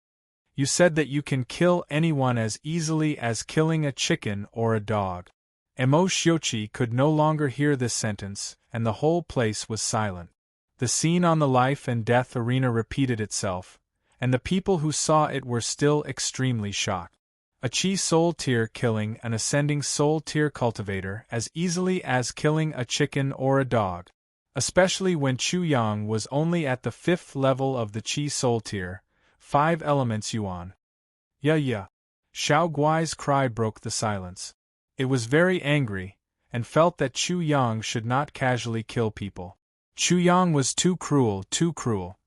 You said that you can kill anyone as easily as killing a chicken or a dog. Emo Shiochi could no longer hear this sentence, and the whole place was silent. The scene on the life and death arena repeated itself, and the people who saw it were still extremely shocked. A Chi soul tier killing an ascending soul tier cultivator as easily as killing a chicken or a dog. Especially when Chu Yang was only at the 5th level of the Chi soul tier, 5 elements yuan. Yeah. Xiao Guai's cry broke the silence. It was very angry, and felt that Chu Yang should not casually kill people. Chu Yang was too cruel, too cruel.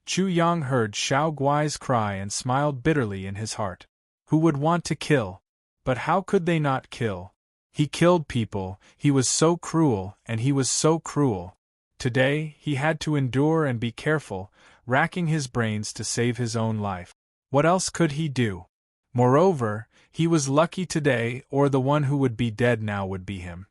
Chu Yang heard Xiao Guai's cry and smiled bitterly in his heart. Who would want to kill? But how could they not kill? He killed people, he was so cruel, and he was so cruel. Today, he had to endure and be careful, racking his brains to save his own life. What else could he do? Moreover, he was lucky today, or the one who would be dead now would be him.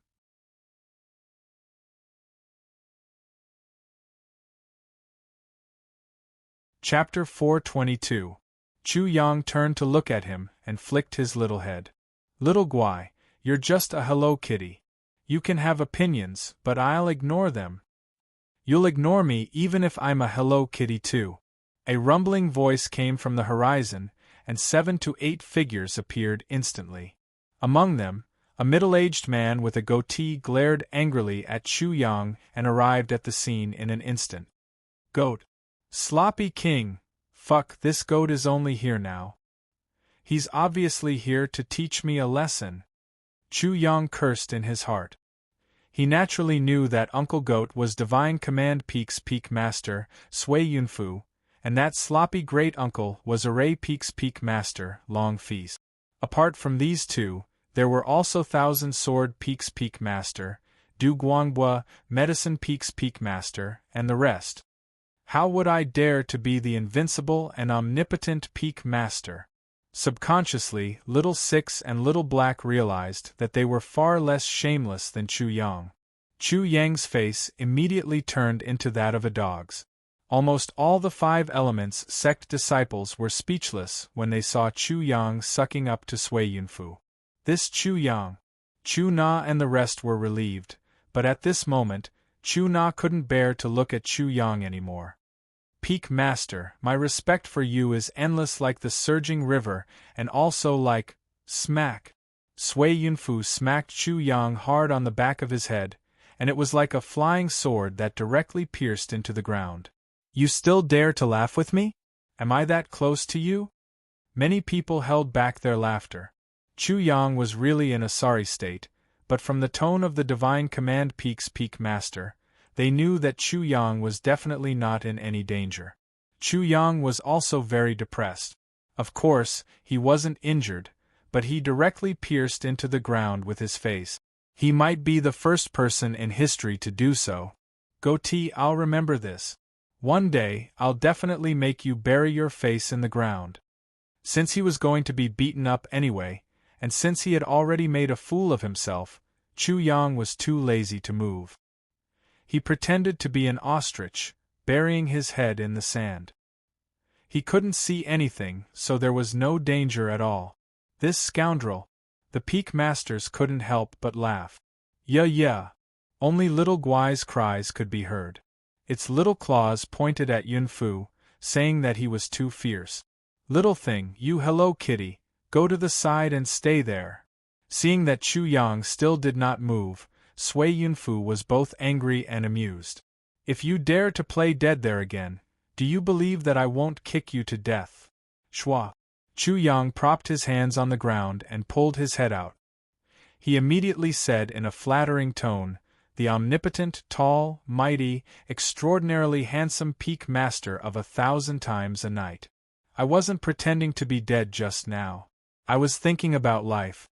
Chapter 422. Chu Yang turned to look at him and flicked his little head. Little Guai, you're just a Hello Kitty. You can have opinions, but I'll ignore them. You'll ignore me even if I'm a Hello Kitty too. A rumbling voice came from the horizon, and 7 to 8 figures appeared instantly. Among them, a middle-aged man with a goatee glared angrily at Chu Yang and arrived at the scene in an instant. Goat. Sloppy king. Fuck, this goat is only here now. He's obviously here to teach me a lesson. Chu Yang cursed in his heart. He naturally knew that Uncle Goat was Divine Command Peak's Peak Master, Sui Yunfu, and that sloppy great-uncle was Array Peak's Peak Master, Long Feast. Apart from these two, there were also Thousand Sword Peak's Peak Master, Du Guangbua, Medicine Peak's Peak Master, and the rest. How would I dare to be the invincible and omnipotent Peak Master? Subconsciously, Little Six and Little Black realized that they were far less shameless than Chu Yang. Chu Yang's face immediately turned into that of a dog's. Almost all the 5 Elements sect disciples were speechless when they saw Chu Yang sucking up to Sui Yunfu. This Chu Yang. Chu Na and the rest were relieved, but at this moment, Chu Na couldn't bear to look at Chu Yang anymore. Peak Master, my respect for you is endless like the surging river, and also like, smack. Sui Yunfu smacked Chu Yang hard on the back of his head, and it was like a flying sword that directly pierced into the ground. You still dare to laugh with me? Am I that close to you? Many people held back their laughter. Chu Yang was really in a sorry state, but from the tone of the Divine Command Peak's Peak Master, they knew that Chu Yang was definitely not in any danger. Chu Yang was also very depressed. Of course, he wasn't injured, but he directly pierced into the ground with his face. He might be the first person in history to do so. Goatee, I'll remember this. One day, I'll definitely make you bury your face in the ground. Since he was going to be beaten up anyway, and since he had already made a fool of himself, Chu Yang was too lazy to move. He pretended to be an ostrich, burying his head in the sand. He couldn't see anything, so there was no danger at all. This scoundrel. The Peak Masters couldn't help but laugh. Yeah. Only Little Guai's cries could be heard. Its little claws pointed at Yunfu, saying that he was too fierce. Little thing, you Hello Kitty, go to the side and stay there. Seeing that Chu Yang still did not move, Sui Yunfu was both angry and amused. If you dare to play dead there again, do you believe that I won't kick you to death? Shua. Chu Yang propped his hands on the ground and pulled his head out. He immediately said in a flattering tone, the omnipotent, tall, mighty, extraordinarily handsome Peak Master of 1,000 times a night. I wasn't pretending to be dead just now. I was thinking about life.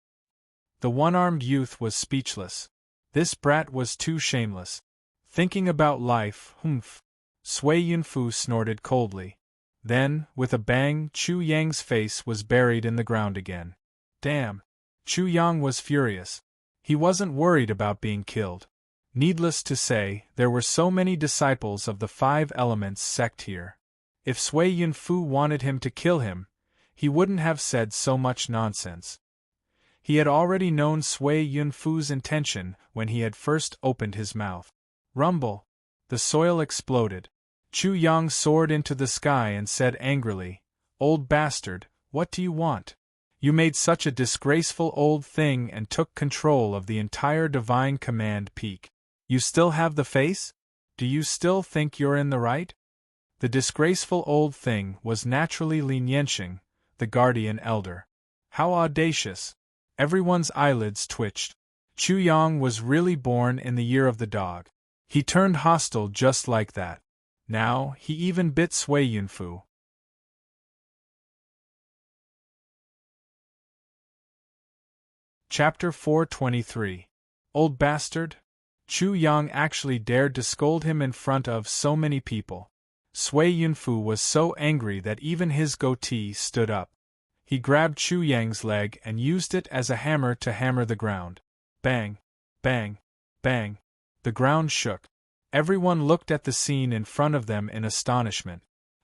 The one-armed youth was speechless. This brat was too shameless. Thinking about life, humph. Sui Yunfu snorted coldly. Then, with a bang, Chu Yang's face was buried in the ground again. Damn. Chu Yang was furious. He wasn't worried about being killed. Needless to say, there were so many disciples of the 5 Elements sect here. If Sui Yunfu wanted him to kill him, he wouldn't have said so much nonsense. He had already known Sui Yunfu's intention when he had first opened his mouth. Rumble. The soil exploded. Chu Yang soared into the sky and said angrily, "Old bastard, what do you want? You made such a disgraceful old thing and took control of the entire Divine Command Peak. You still have the face? Do you still think you're in the right?" The disgraceful old thing was naturally Lin Yanxing, the guardian elder. How audacious! Everyone's eyelids twitched. Chu Yang was really born in the year of the dog. He turned hostile just like that. Now, he even bit Sui Yunfu. Chapter 423. Old bastard? Chu Yang actually dared to scold him in front of so many people. Sui Yunfu was so angry that even his goatee stood up. He grabbed Chu Yang's leg and used it as a hammer to hammer the ground. Bang! Bang! Bang! The ground shook. Everyone looked at the scene in front of them in astonishment.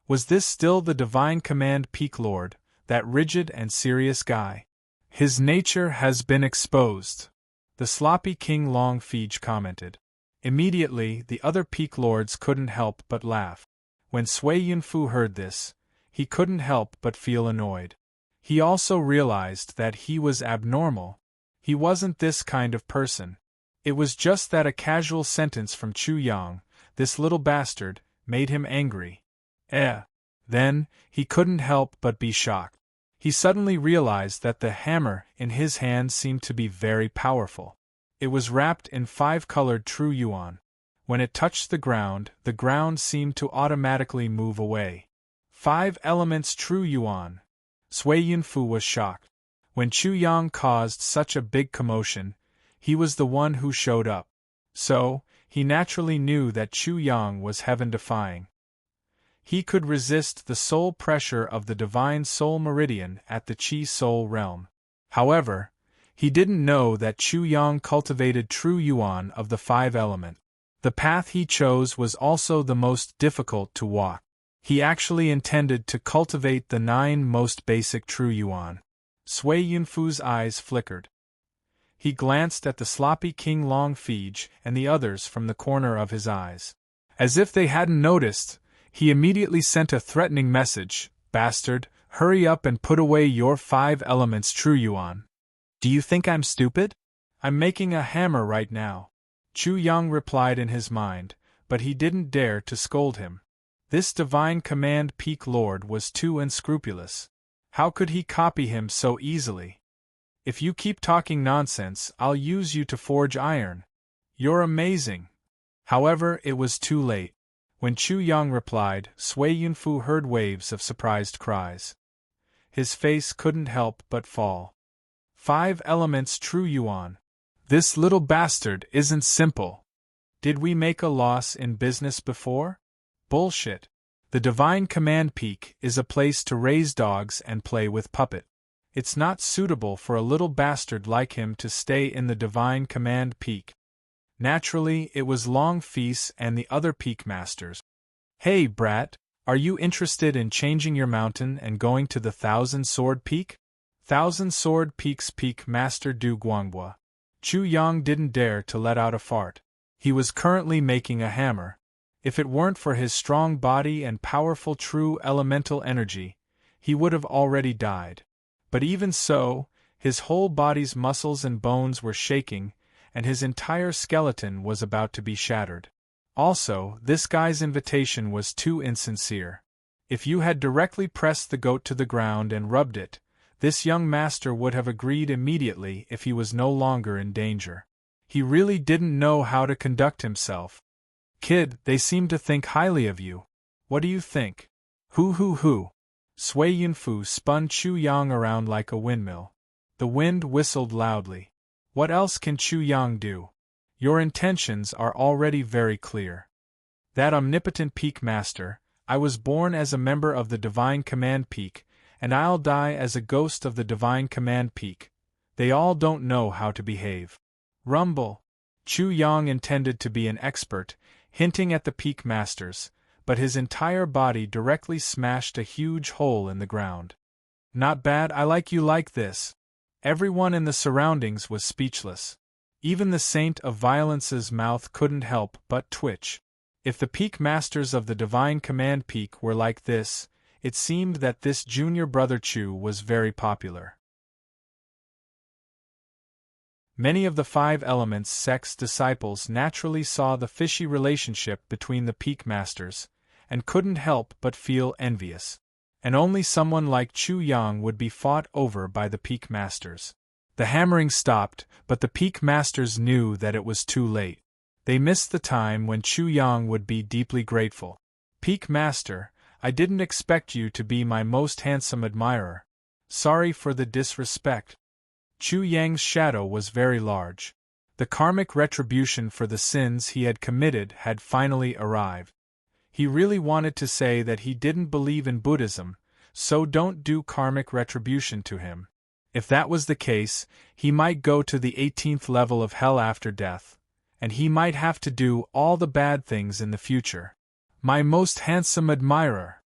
Was this still the Divine Command Peak Lord, that rigid and serious guy? His nature has been exposed, the sloppy King Long Fij commented. Immediately, the other Peak Lords couldn't help but laugh. When Sui Yunfu heard this, he couldn't help but feel annoyed. He also realized that he was abnormal. He wasn't this kind of person. It was just that a casual sentence from Chu Yang, this little bastard, made him angry. Then, he couldn't help but be shocked. He suddenly realized that the hammer in his hand seemed to be very powerful. It was wrapped in 5-colored true yuan. When it touched the ground seemed to automatically move away. 5 elements true yuan. Sui Yunfu was shocked. When Chu Yang caused such a big commotion, he was the one who showed up. So, he naturally knew that Chu Yang was heaven-defying. He could resist the soul pressure of the divine soul meridian at the Qi soul realm. However, he didn't know that Chu Yang cultivated true yuan of the 5 element. The path he chose was also the most difficult to walk. He actually intended to cultivate the 9 most basic true yuan. Sui Yunfu's eyes flickered. He glanced at the sloppy King Long Fij and the others from the corner of his eyes. As if they hadn't noticed, he immediately sent a threatening message, "Bastard, hurry up and put away your 5 elements true yuan. Do you think I'm stupid? I'm making a hammer right now." Chu Yang replied in his mind, but he didn't dare to scold him. This Divine Command Peak Lord was too unscrupulous. How could he copy him so easily? "If you keep talking nonsense, I'll use you to forge iron. You're amazing." However, it was too late. When Chu Yang replied, Sui Yunfu heard waves of surprised cries. His face couldn't help but fall. 5 elements true yuan. This little bastard isn't simple. Did we make a loss in business before? Bullshit. The Divine Command Peak is a place to raise dogs and play with puppet. It's not suitable for a little bastard like him to stay in the Divine Command Peak. Naturally, it was Long Feast and the other Peak Masters. "Hey, brat, are you interested in changing your mountain and going to the 1,000-Sword Peak?" 1,000-Sword Peak's Peak Master Du Guanghua. Chu Yang didn't dare to let out a fart. He was currently making a hammer. If it weren't for his strong body and powerful true elemental energy, he would have already died. But even so, his whole body's muscles and bones were shaking, and his entire skeleton was about to be shattered. Also, this guy's invitation was too insincere. If you had directly pressed the goat to the ground and rubbed it, this young master would have agreed immediately if he was no longer in danger. He really didn't know how to conduct himself. "Kid, they seem to think highly of you. What do you think?" Hoo. Sui Yunfu spun Chu Yang around like a windmill. The wind whistled loudly. What else can Chu Yang do? Your intentions are already very clear. That omnipotent Peak Master, I was born as a member of the Divine Command Peak, and I'll die as a ghost of the Divine Command Peak. They all don't know how to behave. Rumble. Chu Yang intended to be an expert, hinting at the Peak Masters, but his entire body directly smashed a huge hole in the ground. Not bad, I like you like this. Everyone in the surroundings was speechless. Even the Saint of Violence's mouth couldn't help but twitch. If the peak masters of the Divine Command Peak were like this, it seemed that this junior brother Chu was very popular. Many of the Five Elements sect's disciples naturally saw the fishy relationship between the peak masters, and couldn't help but feel envious. And only someone like Chu Yang would be fought over by the peak masters. The hammering stopped, but the peak masters knew that it was too late. They missed the time when Chu Yang would be deeply grateful. Peak Master, I didn't expect you to be my most handsome admirer. Sorry for the disrespect. Chu Yang's shadow was very large. The karmic retribution for the sins he had committed had finally arrived. He really wanted to say that he didn't believe in Buddhism, so don't do karmic retribution to him. If that was the case, he might go to the 18th level of hell after death, and he might have to do all the bad things in the future. My most handsome admirer.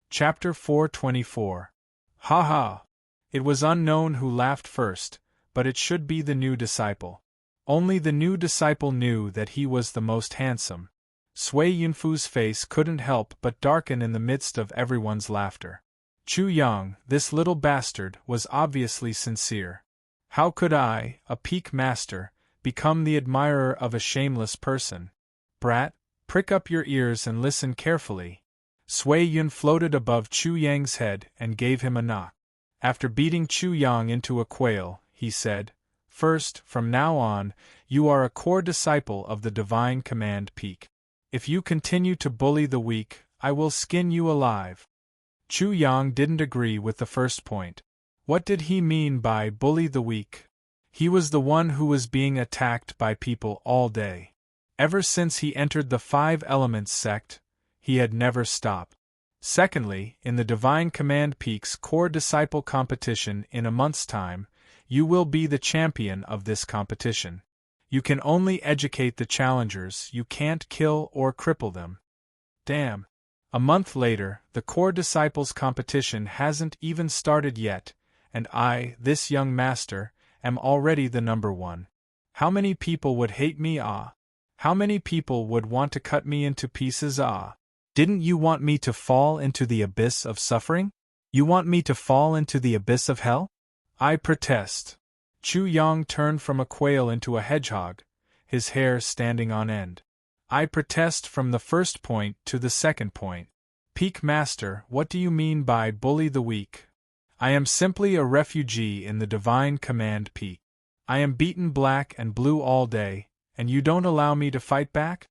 Chapter 424. Ha ha! It was unknown who laughed first, but it should be the new disciple. Only the new disciple knew that he was the most handsome. Sui Yunfu's face couldn't help but darken in the midst of everyone's laughter. Chu Yang, this little bastard, was obviously sincere. How could I, a peak master, become the admirer of a shameless person? Brat, prick up your ears and listen carefully. Sui Yun floated above Chu Yang's head and gave him a knock. After beating Chu Yang into a quail, he said, First, from now on, you are a core disciple of the Divine Command Peak. If you continue to bully the weak, I will skin you alive. Chu Yang didn't agree with the first point. What did he mean by bully the weak? He was the one who was being attacked by people all day. Ever since he entered the Five Elements sect, he had never stopped. Secondly, in the Divine Command Peak's core disciple competition in a month's time, you will be the champion of this competition. You can only educate the challengers, you can't kill or cripple them. Damn. A month later, the core disciples competition hasn't even started yet, and I, this young master, am already the number one. How many people would hate me? Ah. How many people would want to cut me into pieces? Ah. Didn't you want me to fall into the abyss of suffering? You want me to fall into the abyss of hell? I protest. Chu Yang turned from a quail into a hedgehog, his hair standing on end. I protest from the first point to the second point. Peak Master, what do you mean by bully the weak? I am simply a refugee in the Divine Command Peak. I am beaten black and blue all day, and you don't allow me to fight back?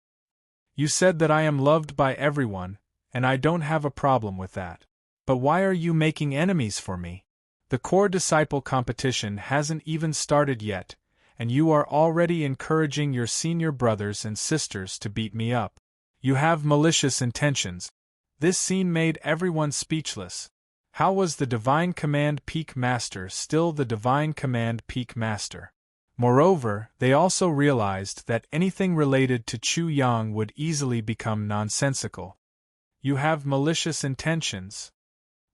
You said that I am loved by everyone, and I don't have a problem with that. But why are you making enemies for me? The core disciple competition hasn't even started yet, and you are already encouraging your senior brothers and sisters to beat me up. You have malicious intentions. This scene made everyone speechless. How was the Divine Command Peak Master still the Divine Command Peak Master? Moreover, they also realized that anything related to Chu Yang would easily become nonsensical. You have malicious intentions.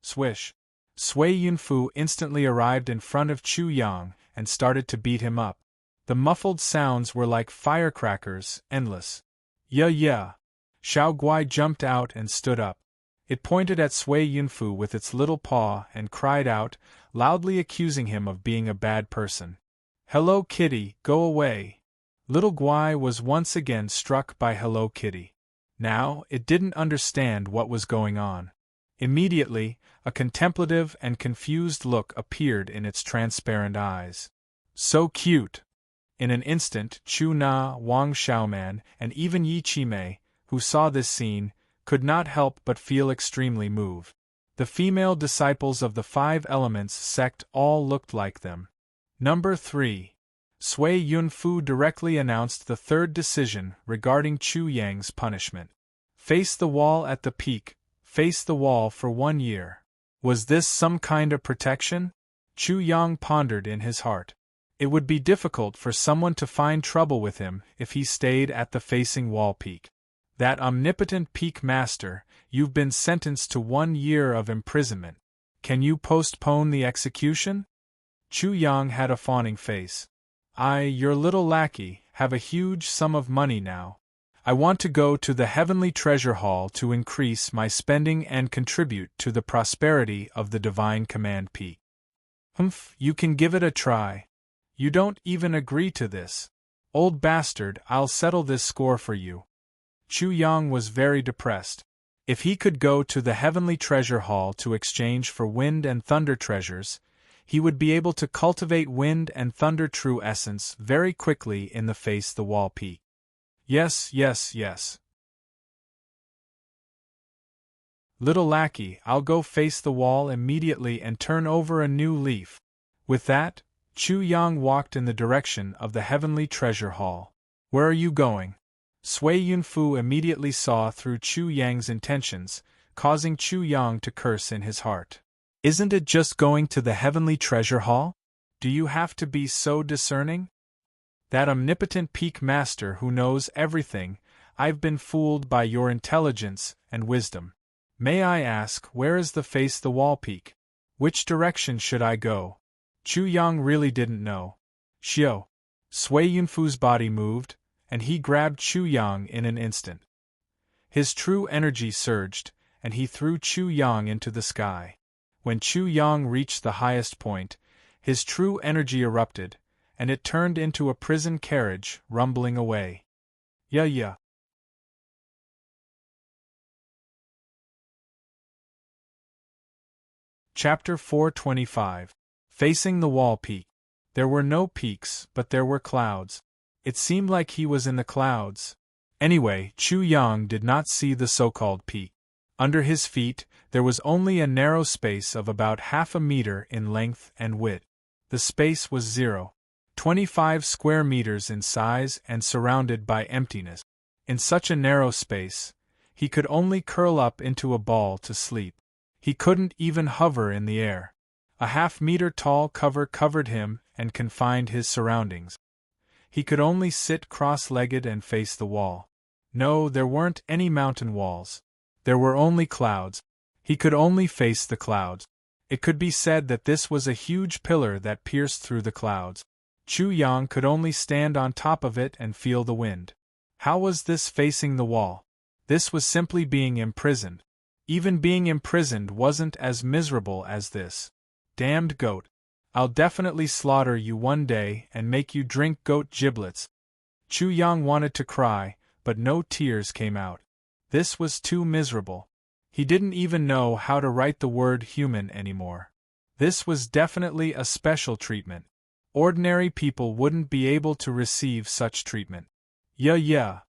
Swish. Sui Yunfu instantly arrived in front of Chu Yang and started to beat him up. The muffled sounds were like firecrackers, endless. Yeah. Xiao Guai jumped out and stood up. It pointed at Sui Yunfu with its little paw and cried out, loudly accusing him of being a bad person. Hello Kitty, go away. Little Guai was once again struck by Hello Kitty. Now, it didn't understand what was going on. Immediately, a contemplative and confused look appeared in its transparent eyes. So cute! In an instant, Chu Na, Wang Xiaoman, and even Yi Qimei, who saw this scene, could not help but feel extremely moved. The female disciples of the Five Elements sect all looked like them. Number 3. Sui Yunfu directly announced the third decision regarding Chu Yang's punishment. Face the wall at the peak, face the wall for 1 year. Was this some kind of protection? Chu Yang pondered in his heart. It would be difficult for someone to find trouble with him if he stayed at the facing wall peak. That omnipotent peak master, you've been sentenced to 1 year of imprisonment. Can you postpone the execution? Chu Yang had a fawning face. I, your little lackey, have a huge sum of money now. I want to go to the heavenly treasure hall to increase my spending and contribute to the prosperity of the divine command peak. Humph, you can give it a try. You don't even agree to this. Old bastard, I'll settle this score for you. Chu Yang was very depressed. If he could go to the heavenly treasure hall to exchange for wind and thunder treasures, he would be able to cultivate wind and thunder true essence very quickly in the face the wall peak. Yes, yes, yes. Little lackey, I'll go face the wall immediately and turn over a new leaf. With that, Chu Yang walked in the direction of the heavenly treasure hall. Where are you going? Sui Yunfu immediately saw through Chu Yang's intentions, causing Chu Yang to curse in his heart. Isn't it just going to the heavenly treasure hall? Do you have to be so discerning? That omnipotent peak master who knows everything, I've been fooled by your intelligence and wisdom. May I ask, where is the face the wall peak? Which direction should I go? Chu Yang really didn't know. Xiao. Sui Yunfu's body moved, and he grabbed Chu Yang in an instant. His true energy surged, and he threw Chu Yang into the sky. When Chu Yang reached the highest point, his true energy erupted, and it turned into a prison carriage, rumbling away. Yeah. Chapter 425. Facing the wall peak. There were no peaks, but there were clouds. It seemed like he was in the clouds. Anyway, Chu Yang did not see the so-called peak. Under his feet, there was only a narrow space of about half a meter in length and width. The space was 0.25 square meters in size and surrounded by emptiness. In such a narrow space, he could only curl up into a ball to sleep. He couldn't even hover in the air. A half-meter tall cover covered him and confined his surroundings. He could only sit cross-legged and face the wall. No, there weren't any mountain walls. There were only clouds. He could only face the clouds. It could be said that this was a huge pillar that pierced through the clouds. Chu Yang could only stand on top of it and feel the wind. How was this facing the wall? This was simply being imprisoned. Even being imprisoned wasn't as miserable as this. Damned goat. I'll definitely slaughter you one day and make you drink goat giblets. Chu Yang wanted to cry, but no tears came out. This was too miserable. He didn't even know how to write the word human anymore. This was definitely a special treatment. Ordinary people wouldn't be able to receive such treatment. Yeah.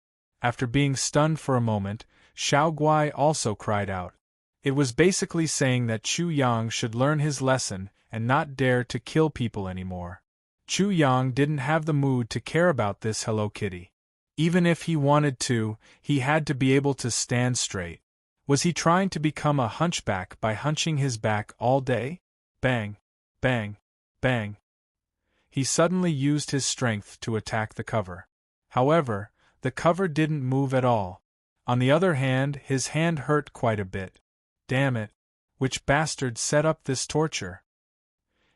After being stunned for a moment, Xiao Guai also cried out. It was basically saying that Chu Yang should learn his lesson and not dare to kill people anymore. Chu Yang didn't have the mood to care about this Hello Kitty. Even if he wanted to, he had to be able to stand straight. Was he trying to become a hunchback by hunching his back all day? Bang, bang, bang. He suddenly used his strength to attack the cover. However, the cover didn't move at all. On the other hand, his hand hurt quite a bit. Damn it! Which bastard set up this torture?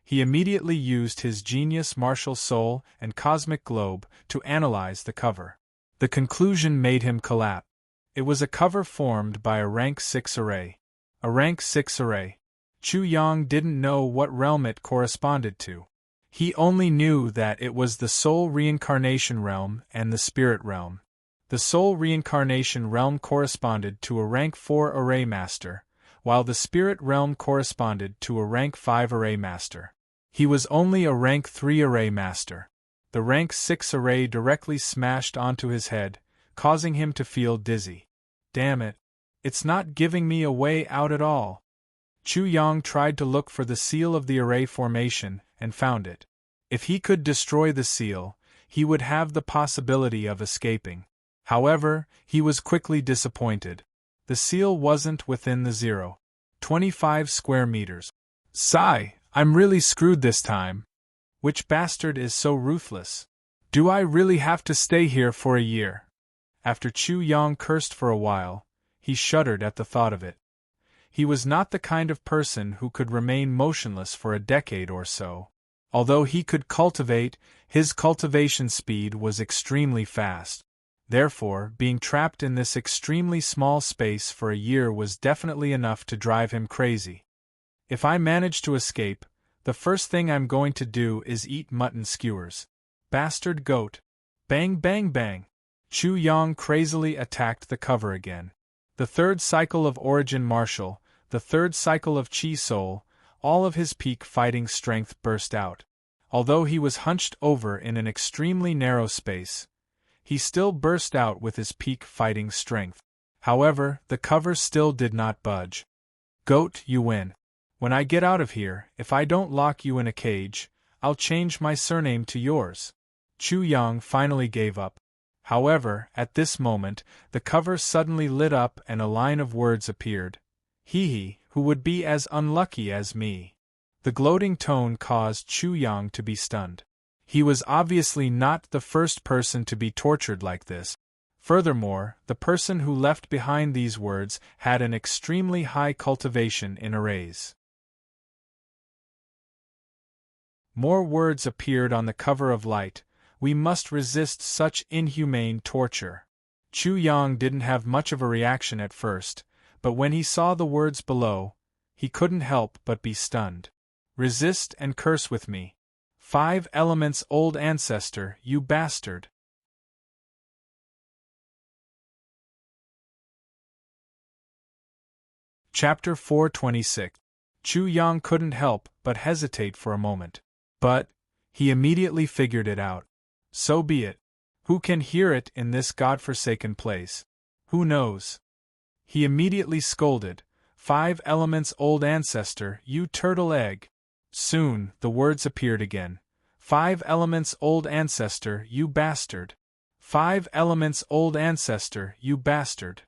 He immediately used his genius martial soul and cosmic globe to analyze the cover. The conclusion made him collapse. It was a cover formed by a rank 6 array. A rank 6 array. Chu Yang didn't know what realm it corresponded to. He only knew that it was the soul reincarnation realm and the spirit realm. The soul reincarnation realm corresponded to a rank 4 array master, while the spirit realm corresponded to a rank 5 array master. He was only a rank 3 array master. The rank 6 array directly smashed onto his head, causing him to feel dizzy. Damn it! It's not giving me a way out at all. Chu Yang tried to look for the seal of the array formation, and found it. If he could destroy the seal, he would have the possibility of escaping. However, he was quickly disappointed. The seal wasn't within the 0.25 square meters. Sigh, I'm really screwed this time. Which bastard is so ruthless? Do I really have to stay here for a year? After Chu Yang cursed for a while, he shuddered at the thought of it. He was not the kind of person who could remain motionless for a decade or so. Although he could cultivate, his cultivation speed was extremely fast. Therefore, being trapped in this extremely small space for a year was definitely enough to drive him crazy. If I manage to escape, the first thing I'm going to do is eat mutton skewers. Bastard goat. Bang bang bang. Chu Yang crazily attacked the cover again. The third cycle of Origin Martial, the third cycle of Chi Soul, all of his peak fighting strength burst out. Although he was hunched over in an extremely narrow space, he still burst out with his peak fighting strength. However, the cover still did not budge. Goat, you win. When I get out of here, if I don't lock you in a cage, I'll change my surname to yours. Chu Yang finally gave up. However, at this moment, the cover suddenly lit up and a line of words appeared. He who would be as unlucky as me. The gloating tone caused Chu Yang to be stunned. He was obviously not the first person to be tortured like this. Furthermore, the person who left behind these words had an extremely high cultivation in arrays. More words appeared on the cover of Light. We must resist such inhumane torture. Chu Yang didn't have much of a reaction at first, but when he saw the words below, he couldn't help but be stunned. Resist and curse with me. 5 elements old ancestor, you bastard. Chapter 426. Chu Yang couldn't help but hesitate for a moment. But he immediately figured it out. So be it. Who can hear it in this godforsaken place? Who knows? He immediately scolded, 5 elements old ancestor, you turtle egg. Soon, the words appeared again. 5 elements old ancestor, you bastard. 5 elements old ancestor, you bastard.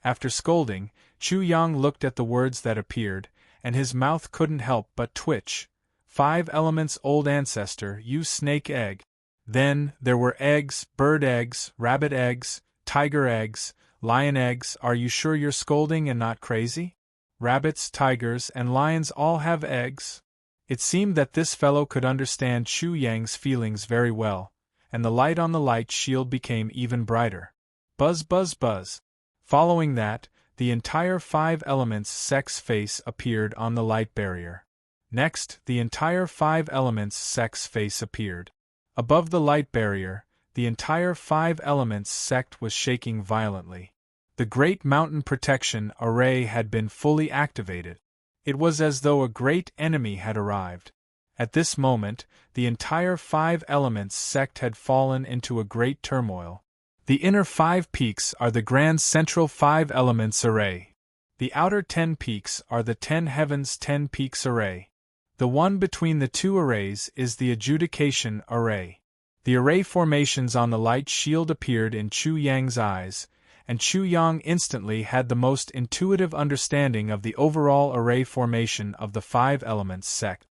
After scolding, Chu Yang looked at the words that appeared, and his mouth couldn't help but twitch. 5 elements old ancestor, you snake egg. Then, there were eggs, bird eggs, rabbit eggs, tiger eggs, lion eggs. Are you sure you're scolding and not crazy? Rabbits, tigers, and lions all have eggs. It seemed that this fellow could understand Chu Yang's feelings very well, and the light on the light shield became even brighter. Buzz buzz buzz. Following that, the entire 5 elements sex face appeared on the light barrier. Next, the entire 5 elements sex face appeared. Above the light barrier, the entire 5 elements sect was shaking violently. The Great Mountain Protection Array had been fully activated. It was as though a great enemy had arrived. At this moment, the entire 5 elements sect had fallen into a great turmoil. The inner 5 peaks are the Grand Central 5 Elements Array. The outer 10 peaks are the 10 Heavens 10 Peaks Array. The one between the 2 arrays is the Adjudication Array. The array formations on the light shield appeared in Chu Yang's eyes, and Chu Yang instantly had the most intuitive understanding of the overall array formation of the 5 elements sect.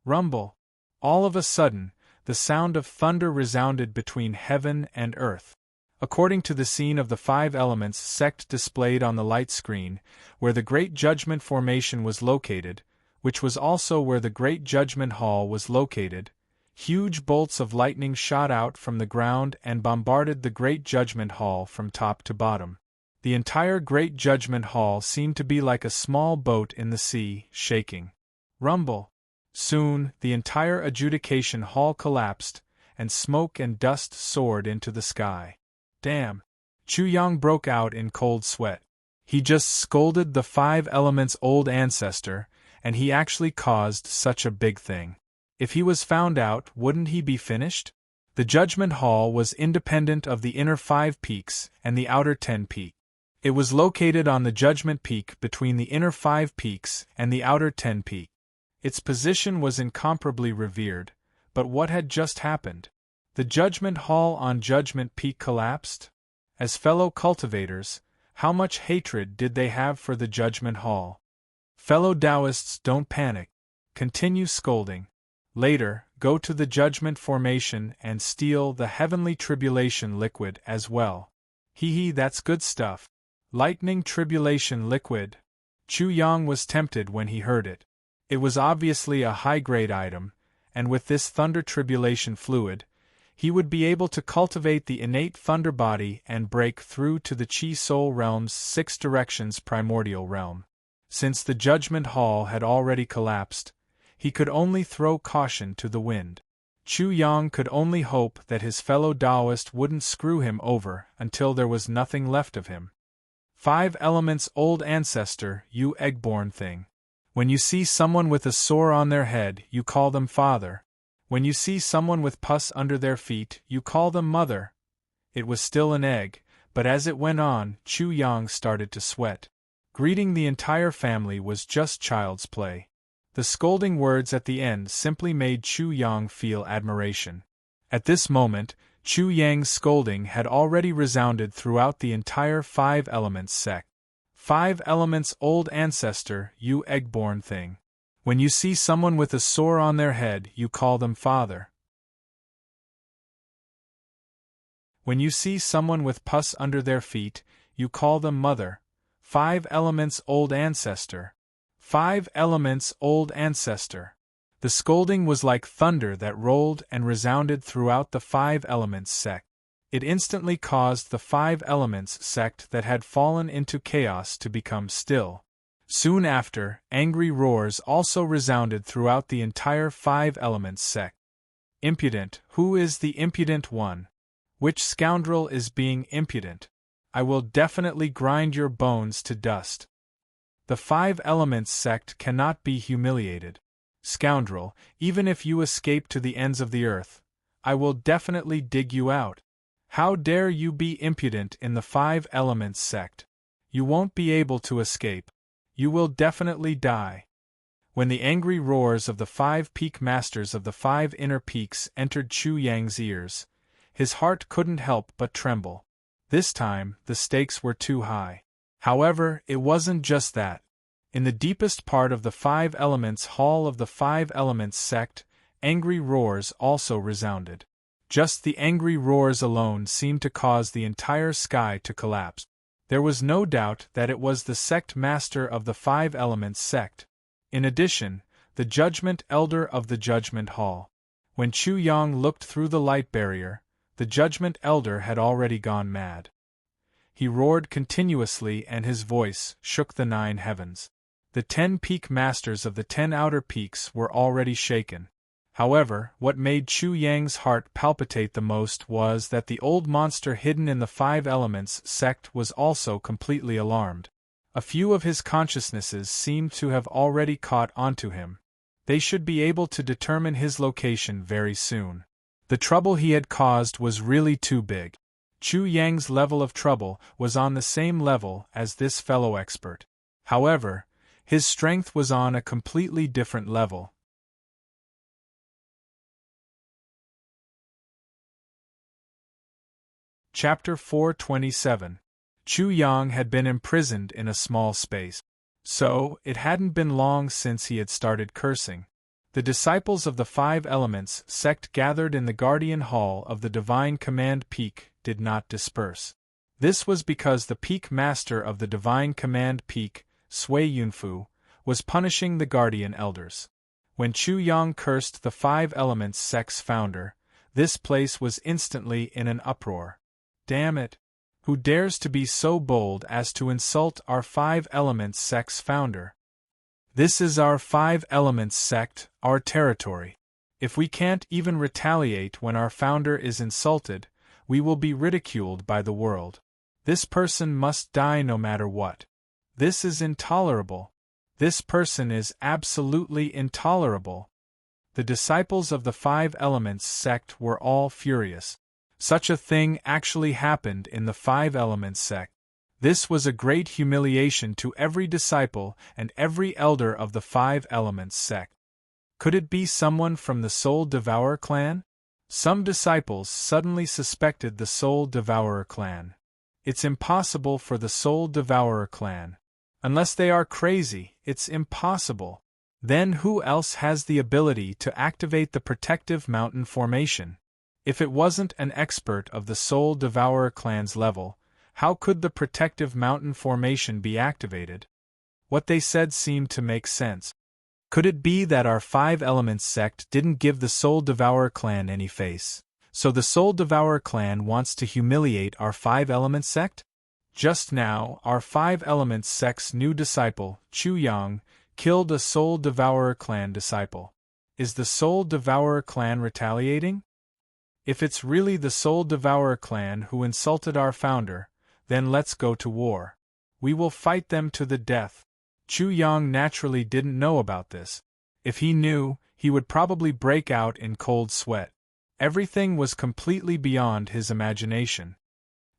Rumble. All of a sudden, the sound of thunder resounded between heaven and earth. According to the scene of the 5 elements sect displayed on the light screen, where the Great Judgment Formation was located, which was also where the Great Judgment Hall was located, huge bolts of lightning shot out from the ground and bombarded the Great Judgment Hall from top to bottom. The entire Great Judgment Hall seemed to be like a small boat in the sea, shaking. Rumble. Soon, the entire Adjudication Hall collapsed, and smoke and dust soared into the sky. Damn! Chu Yang broke out in cold sweat. He just scolded the 5 elements old ancestor, and he actually caused such a big thing. If he was found out, wouldn't he be finished? The Judgment Hall was independent of the inner 5 peaks and the outer 10 peak. It was located on the Judgment Peak between the inner 5 peaks and the outer 10 peak. Its position was incomparably revered, but what had just happened? The Judgment Hall on Judgment Peak collapsed? As fellow cultivators, how much hatred did they have for the Judgment Hall? Fellow Taoists, don't panic. Continue scolding. Later, go to the Judgment Formation and steal the Heavenly Tribulation Liquid as well. Hee, that's good stuff. Lightning Tribulation Liquid. Chu Yang was tempted when he heard it. It was obviously a high-grade item, and with this thunder tribulation fluid, he would be able to cultivate the innate thunder body and break through to the Chi Soul Realm's 6 directions primordial realm. Since the Judgment Hall had already collapsed, he could only throw caution to the wind. Chu Yang could only hope that his fellow Taoist wouldn't screw him over until there was nothing left of him. 5 elements old ancestor, you egg-born thing. When you see someone with a sore on their head, you call them father. When you see someone with pus under their feet, you call them mother. It was still an egg, but as it went on, Chu Yang started to sweat. Greeting the entire family was just child's play. The scolding words at the end simply made Chu Yang feel admiration. At this moment, Chu Yang's scolding had already resounded throughout the entire 5 elements sect. 5 elements old ancestor, you egg-born thing. When you see someone with a sore on their head, you call them father. When you see someone with pus under their feet, you call them mother. 5 elements old ancestor. 5 elements old ancestor. The scolding was like thunder that rolled and resounded throughout the 5 elements sect. It instantly caused the 5 elements sect that had fallen into chaos to become still. Soon after, angry roars also resounded throughout the entire 5 elements sect. Impudent, who is the impudent one? Which scoundrel is being impudent? I will definitely grind your bones to dust. The 5 elements sect cannot be humiliated. Scoundrel, even if you escape to the ends of the earth, I will definitely dig you out. How dare you be impudent in the 5 elements sect? You won't be able to escape. You will definitely die. When the angry roars of the 5 peak masters of the 5 inner peaks entered Chu Yang's ears, his heart couldn't help but tremble. This time, the stakes were too high. However, it wasn't just that. In the deepest part of the 5 elements hall of the 5 elements sect, angry roars also resounded. Just the angry roars alone seemed to cause the entire sky to collapse. There was no doubt that it was the sect master of the 5 elements sect. In addition, the judgment elder of the judgment hall. When Chu Yang looked through the light barrier, the judgment elder had already gone mad. He roared continuously and his voice shook the 9 heavens. The 10 peak masters of the 10 outer peaks were already shaken. However, what made Chu Yang's heart palpitate the most was that the old monster hidden in the 5 elements sect was also completely alarmed. A few of his consciousnesses seemed to have already caught onto him. They should be able to determine his location very soon. The trouble he had caused was really too big. Chu Yang's level of trouble was on the same level as this fellow expert. However, his strength was on a completely different level. Chapter 427. Chu Yang had been imprisoned in a small space. So, it hadn't been long since he had started cursing. The disciples of the 5 elements sect gathered in the Guardian Hall of the Divine Command Peak did not disperse. This was because the Peak Master of the Divine Command Peak, Sui Yunfu, was punishing the Guardian Elders. When Chu Yang cursed the 5 elements sect's founder, this place was instantly in an uproar. Damn it! Who dares to be so bold as to insult our 5 elements sect's founder? This is our 5 elements sect, our territory. If we can't even retaliate when our founder is insulted, we will be ridiculed by the world. This person must die no matter what. This is intolerable. This person is absolutely intolerable. The disciples of the 5 elements sect were all furious. Such a thing actually happened in the 5 elements sect. This was a great humiliation to every disciple and every elder of the 5 elements sect. Could it be someone from the Soul Devourer clan? Some disciples suddenly suspected the Soul Devourer clan. It's impossible for the Soul Devourer clan. Unless they are crazy, it's impossible. Then who else has the ability to activate the protective mountain formation? If it wasn't an expert of the Soul Devourer clan's level, how could the protective mountain formation be activated? What they said seemed to make sense. Could it be that our Five Elements sect didn't give the Soul Devourer clan any face? So the Soul Devourer clan wants to humiliate our Five Elements sect? Just now, our Five Elements sect's new disciple, Chu Yang, killed a Soul Devourer clan disciple. Is the Soul Devourer clan retaliating? If it's really the Soul Devourer clan who insulted our founder, then let's go to war. We will fight them to the death. Chu Yang naturally didn't know about this. If he knew, he would probably break out in cold sweat. Everything was completely beyond his imagination.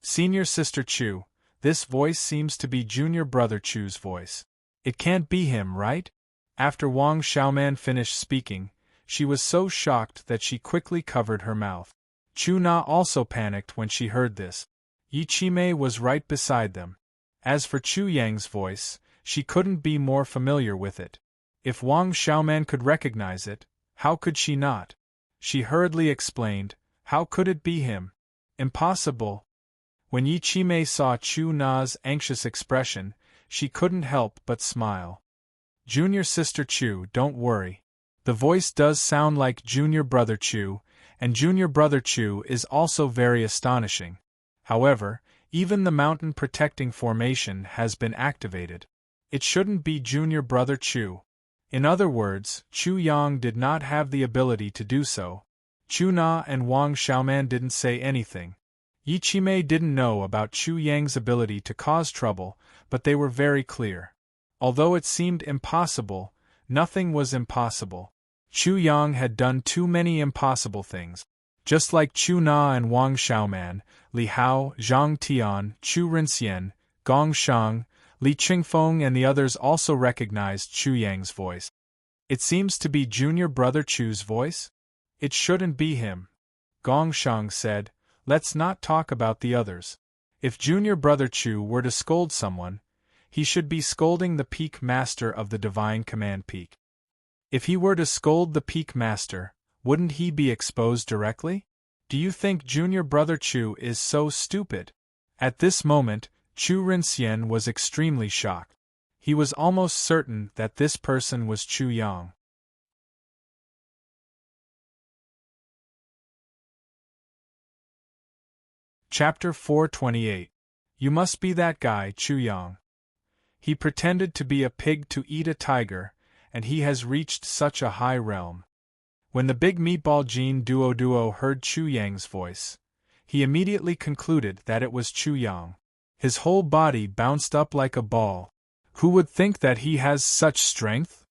Senior Sister Chu, this voice seems to be Junior Brother Chu's voice. It can't be him, right? After Wang Xiaoman finished speaking, she was so shocked that she quickly covered her mouth. Chu Na also panicked when she heard this. Yi Qimei was right beside them. As for Chu Yang's voice, she couldn't be more familiar with it. If Wang Xiaoman could recognize it, how could she not? She hurriedly explained, how could it be him? Impossible. When Yi Qimei saw Chu Na's anxious expression, she couldn't help but smile. Junior Sister Chu, don't worry. The voice does sound like Junior Brother Chu, and Junior Brother Chu is also very astonishing. However, even the mountain protecting formation has been activated. It shouldn't be Junior Brother Chu. In other words, Chu Yang did not have the ability to do so. Chu Na and Wang Xiaoman didn't say anything. Yi Qimei didn't know about Chu Yang's ability to cause trouble, but they were very clear. Although it seemed impossible, nothing was impossible. Chu Yang had done too many impossible things. Just like Chu Na and Wang Xiaoman, Li Hao, Zhang Tian, Chu Rinxian, Gong Shang, Li Qingfeng and the others also recognized Chu Yang's voice. It seems to be Junior Brother Chu's voice? It shouldn't be him. Gong Shang said, let's not talk about the others. If Junior Brother Chu were to scold someone, he should be scolding the Peak Master of the Divine Command Peak. If he were to scold the Peak Master, wouldn't he be exposed directly? Do you think Junior Brother Chu is so stupid? At this moment, Chu Rinxian was extremely shocked. He was almost certain that this person was Chu Yang. Chapter 428. You must be that guy, Chu Yang. He pretended to be a pig to eat a tiger, and he has reached such a high realm. When the big meatball Jin Duo heard Chu Yang's voice, he immediately concluded that it was Chu Yang. His whole body bounced up like a ball. Who would think that he has such strength?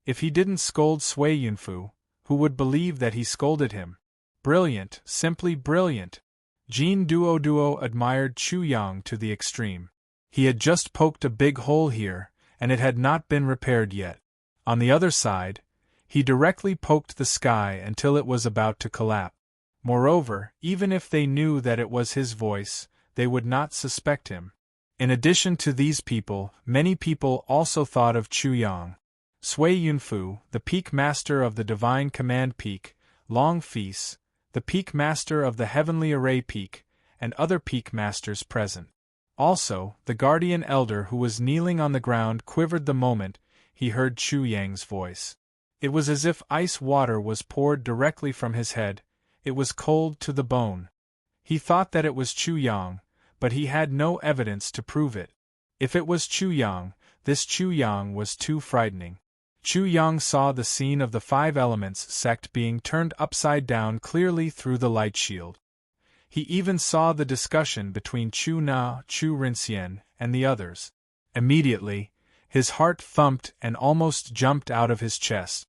If he didn't scold Sui Yunfu, who would believe that he scolded him? Brilliant, simply brilliant. Jin Duo admired Chu Yang to the extreme. He had just poked a big hole here, and it had not been repaired yet. On the other side, he directly poked the sky until it was about to collapse. Moreover, even if they knew that it was his voice, they would not suspect him. In addition to these people, many people also thought of Chu Yang. Sui Yunfu, the Peak Master of the Divine Command Peak, Long Feast, the Peak Master of the Heavenly Array Peak, and other Peak Masters present. Also, the Guardian Elder who was kneeling on the ground quivered the moment he heard Chu Yang's voice. It was as if ice water was poured directly from his head. It was cold to the bone. He thought that it was Chu Yang, but he had no evidence to prove it. If it was Chu Yang, this Chu Yang was too frightening. Chu Yang saw the scene of the Five Elements sect being turned upside down clearly through the light shield. He even saw the discussion between Chu Na, Chu Rinxian, and the others. Immediately, his heart thumped and almost jumped out of his chest.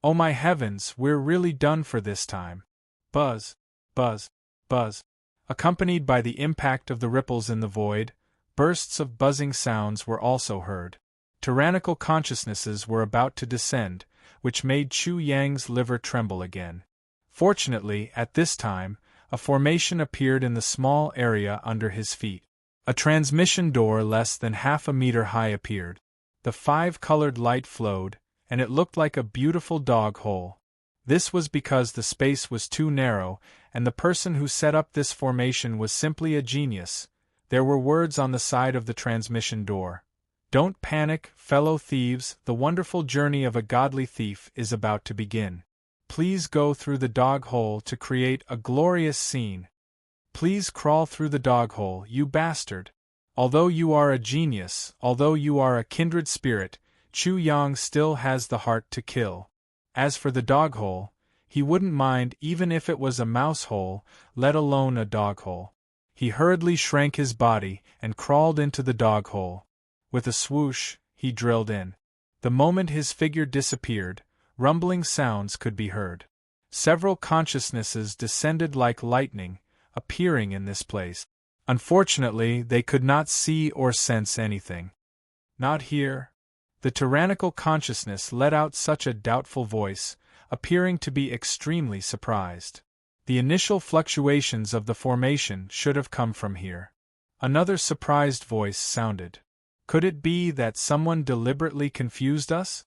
Oh my heavens, we're really done for this time. Buzz, buzz, buzz. Accompanied by the impact of the ripples in the void, bursts of buzzing sounds were also heard. Tyrannical consciousnesses were about to descend, which made Chu Yang's liver tremble again. Fortunately, at this time, a formation appeared in the small area under his feet. A transmission door less than half a meter high appeared. The five-colored light flowed, and it looked like a beautiful dog hole. This was because the space was too narrow, and the person who set up this formation was simply a genius. There were words on the side of the transmission door. Don't panic, fellow thieves, the wonderful journey of a godly thief is about to begin. Please go through the dog hole to create a glorious scene. Please crawl through the dog hole, you bastard. Although you are a genius, although you are a kindred spirit, Chu Yang still has the heart to kill. As for the dog hole, he wouldn't mind even if it was a mouse hole, let alone a dog hole. He hurriedly shrank his body and crawled into the dog hole. With a swoosh, he drilled in. The moment his figure disappeared, rumbling sounds could be heard. Several consciousnesses descended like lightning, appearing in this place. Unfortunately, they could not see or sense anything. Not here. The tyrannical consciousness let out such a doubtful voice, appearing to be extremely surprised. The initial fluctuations of the formation should have come from here. Another surprised voice sounded. Could it be that someone deliberately confused us?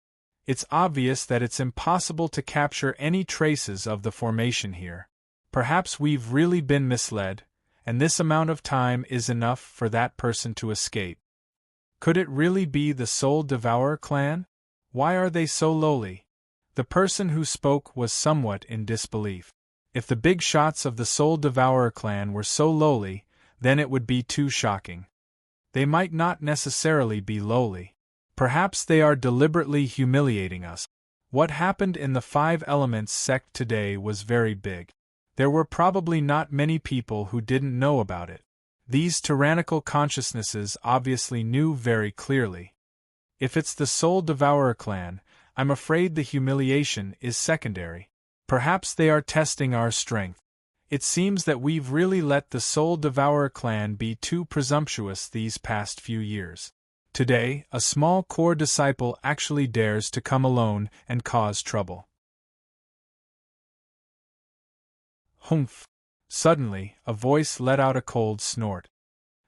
It's obvious that it's impossible to capture any traces of the formation here. Perhaps we've really been misled, and this amount of time is enough for that person to escape. Could it really be the Soul Devourer clan? Why are they so lowly? The person who spoke was somewhat in disbelief. If the big shots of the Soul Devourer clan were so lowly, then it would be too shocking. They might not necessarily be lowly. Perhaps they are deliberately humiliating us. What happened in the Five Elements sect today was very big. There were probably not many people who didn't know about it. These tyrannical consciousnesses obviously knew very clearly. If it's the Soul Devourer clan, I'm afraid the humiliation is secondary. Perhaps they are testing our strength. It seems that we've really let the Soul Devourer clan be too presumptuous these past few years. Today, a small core disciple actually dares to come alone and cause trouble. Humph! Suddenly, a voice let out a cold snort.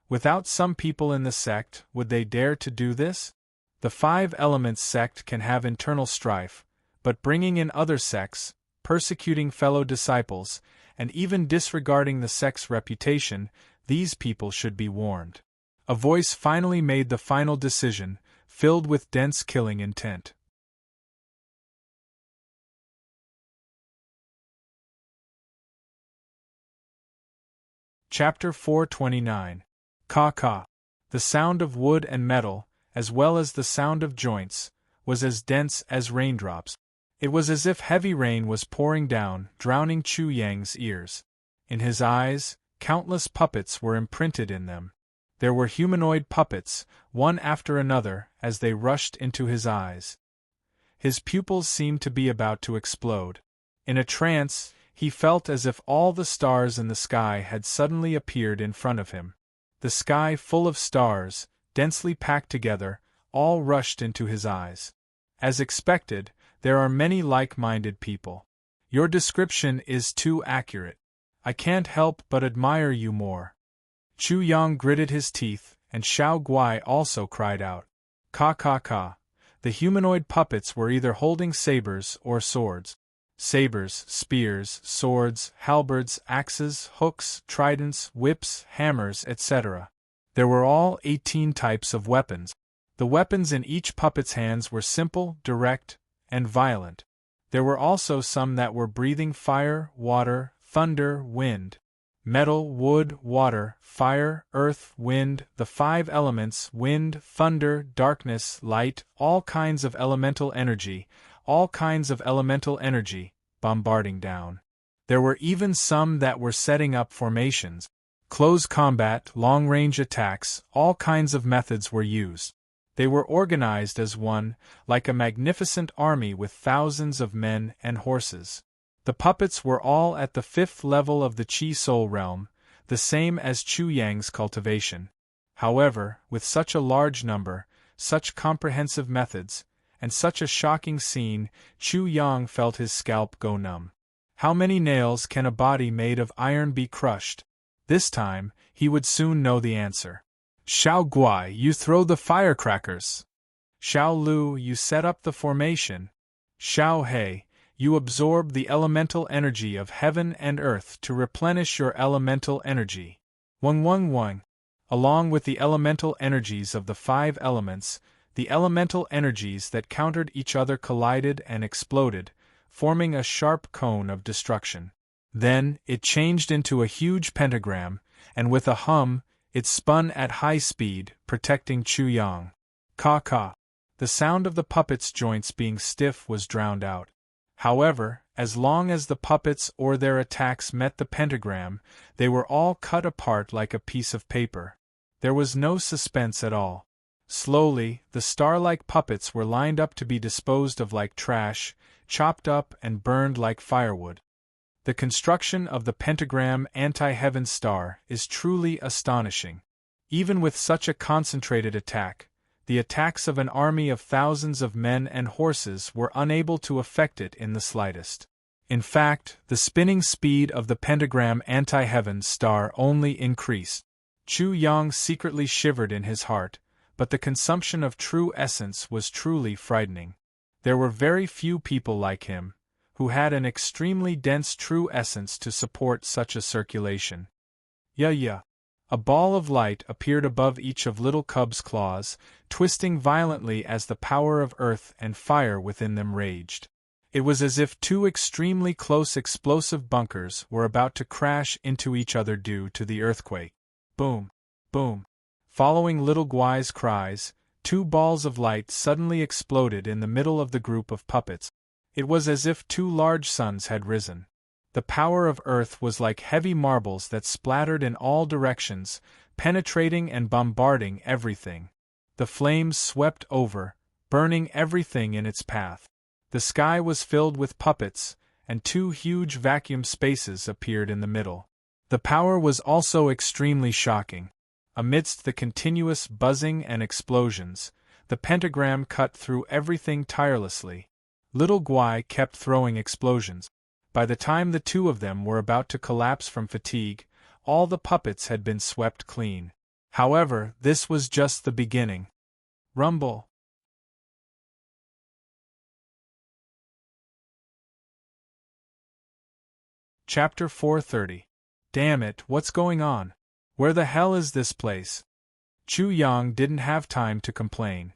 Without some people in the sect, would they dare to do this? The Five Elements sect can have internal strife, but bringing in other sects, persecuting fellow disciples, and even disregarding the sect's reputation, these people should be warned. A voice finally made the final decision, filled with dense killing intent. Chapter 429. Ka-ka. The sound of wood and metal, as well as the sound of joints, was as dense as raindrops. It was as if heavy rain was pouring down, drowning Chu Yang's ears. In his eyes, countless puppets were imprinted in them. There were humanoid puppets, one after another, as they rushed into his eyes. His pupils seemed to be about to explode. In a trance, he felt as if all the stars in the sky had suddenly appeared in front of him. The sky full of stars, densely packed together, all rushed into his eyes. As expected, there are many like-minded people. Your description is too accurate. I can't help but admire you more. Chu Yang gritted his teeth, and Xiao Guai also cried out. Ka. The humanoid puppets were either holding sabers or swords. Sabers, spears, swords, halberds, axes, hooks, tridents, whips, hammers, etc. There were all 18 types of weapons. The weapons in each puppet's hands were simple, direct, and violent. There were also some that were breathing fire, water, thunder, wind. Metal, wood, water, fire, earth, wind, the five elements, wind, thunder, darkness, light, all kinds of elemental energy, bombarding down. There were even some that were setting up formations. Close combat, long-range attacks, all kinds of methods were used. They were organized as one, like a magnificent army with thousands of men and horses. The puppets were all at the 5th level of the Qi Soul Realm, the same as Chu Yang's cultivation. However, with such a large number, such comprehensive methods, and such a shocking scene, Chu Yang felt his scalp go numb. How many nails can a body made of iron be crushed? This time, he would soon know the answer. Xiao Guai, you throw the firecrackers. Xiao Lu, you set up the formation. Xiao He, you absorb the elemental energy of heaven and earth to replenish your elemental energy. Wang. Along with the elemental energies of the 5 elements, the elemental energies that countered each other collided and exploded, forming a sharp cone of destruction. Then, it changed into a huge pentagram, and with a hum, it spun at high speed, protecting Chu Yang. Ka. The sound of the puppets' joints being stiff was drowned out. However, as long as the puppets or their attacks met the pentagram, they were all cut apart like a piece of paper. There was no suspense at all. Slowly, the star-like puppets were lined up to be disposed of like trash, chopped up and burned like firewood. The construction of the pentagram anti-heaven star is truly astonishing. Even with such a concentrated attack, the attacks of an army of thousands of men and horses were unable to affect it in the slightest. In fact, the spinning speed of the pentagram anti-heaven star only increased. Chu Yang secretly shivered in his heart, but the consumption of true essence was truly frightening. There were very few people like him, who had an extremely dense true essence to support such a circulation. A ball of light appeared above each of Little Cub's claws, twisting violently as the power of earth and fire within them raged. It was as if 2 extremely close explosive bunkers were about to crash into each other due to the earthquake. Boom! Boom! Following Little Guai's cries, 2 balls of light suddenly exploded in the middle of the group of puppets. It was as if 2 large suns had risen. The power of earth was like heavy marbles that splattered in all directions, penetrating and bombarding everything. The flames swept over, burning everything in its path. The sky was filled with puppets, and 2 huge vacuum spaces appeared in the middle. The power was also extremely shocking. Amidst the continuous buzzing and explosions, the pentagram cut through everything tirelessly. Little Guai kept throwing explosions. By the time the 2 of them were about to collapse from fatigue, all the puppets had been swept clean. However, this was just the beginning. Rumble. Chapter 430. Damn it, what's going on? Where the hell is this place? Chu Yang didn't have time to complain.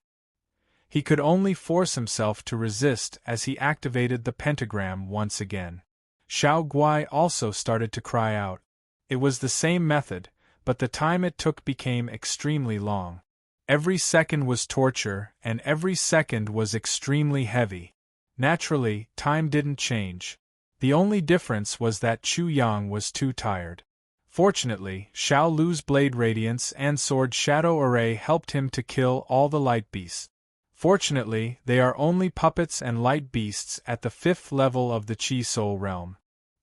He could only force himself to resist as he activated the pentagram once again. Xiao Guai also started to cry out. It was the same method, but the time it took became extremely long. Every second was torture, and every second was extremely heavy. Naturally, time didn't change. The only difference was that Chu Yang was too tired. Fortunately, Xiao Lu's Blade Radiance and Sword Shadow Array helped him to kill all the light beasts. Fortunately, they are only puppets and light beasts at the 5th level of the Chi Soul realm.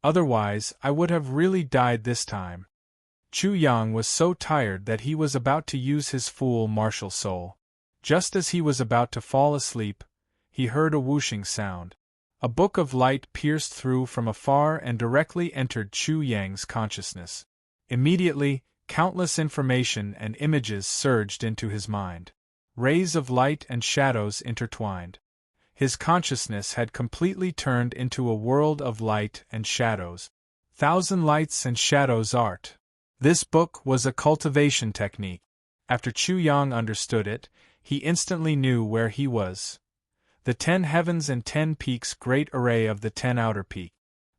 Otherwise, I would have really died this time. Chu Yang was so tired that he was about to use his full martial soul. Just as he was about to fall asleep, he heard a whooshing sound. A book of light pierced through from afar and directly entered Chu Yang's consciousness. Immediately, countless information and images surged into his mind. Rays of light and shadows intertwined. His consciousness had completely turned into a world of light and shadows. 1,000 lights and shadows art. This book was a cultivation technique. After Chu Yang understood it, he instantly knew where he was. The 10 heavens and 10 peaks great array of the 10 outer peak.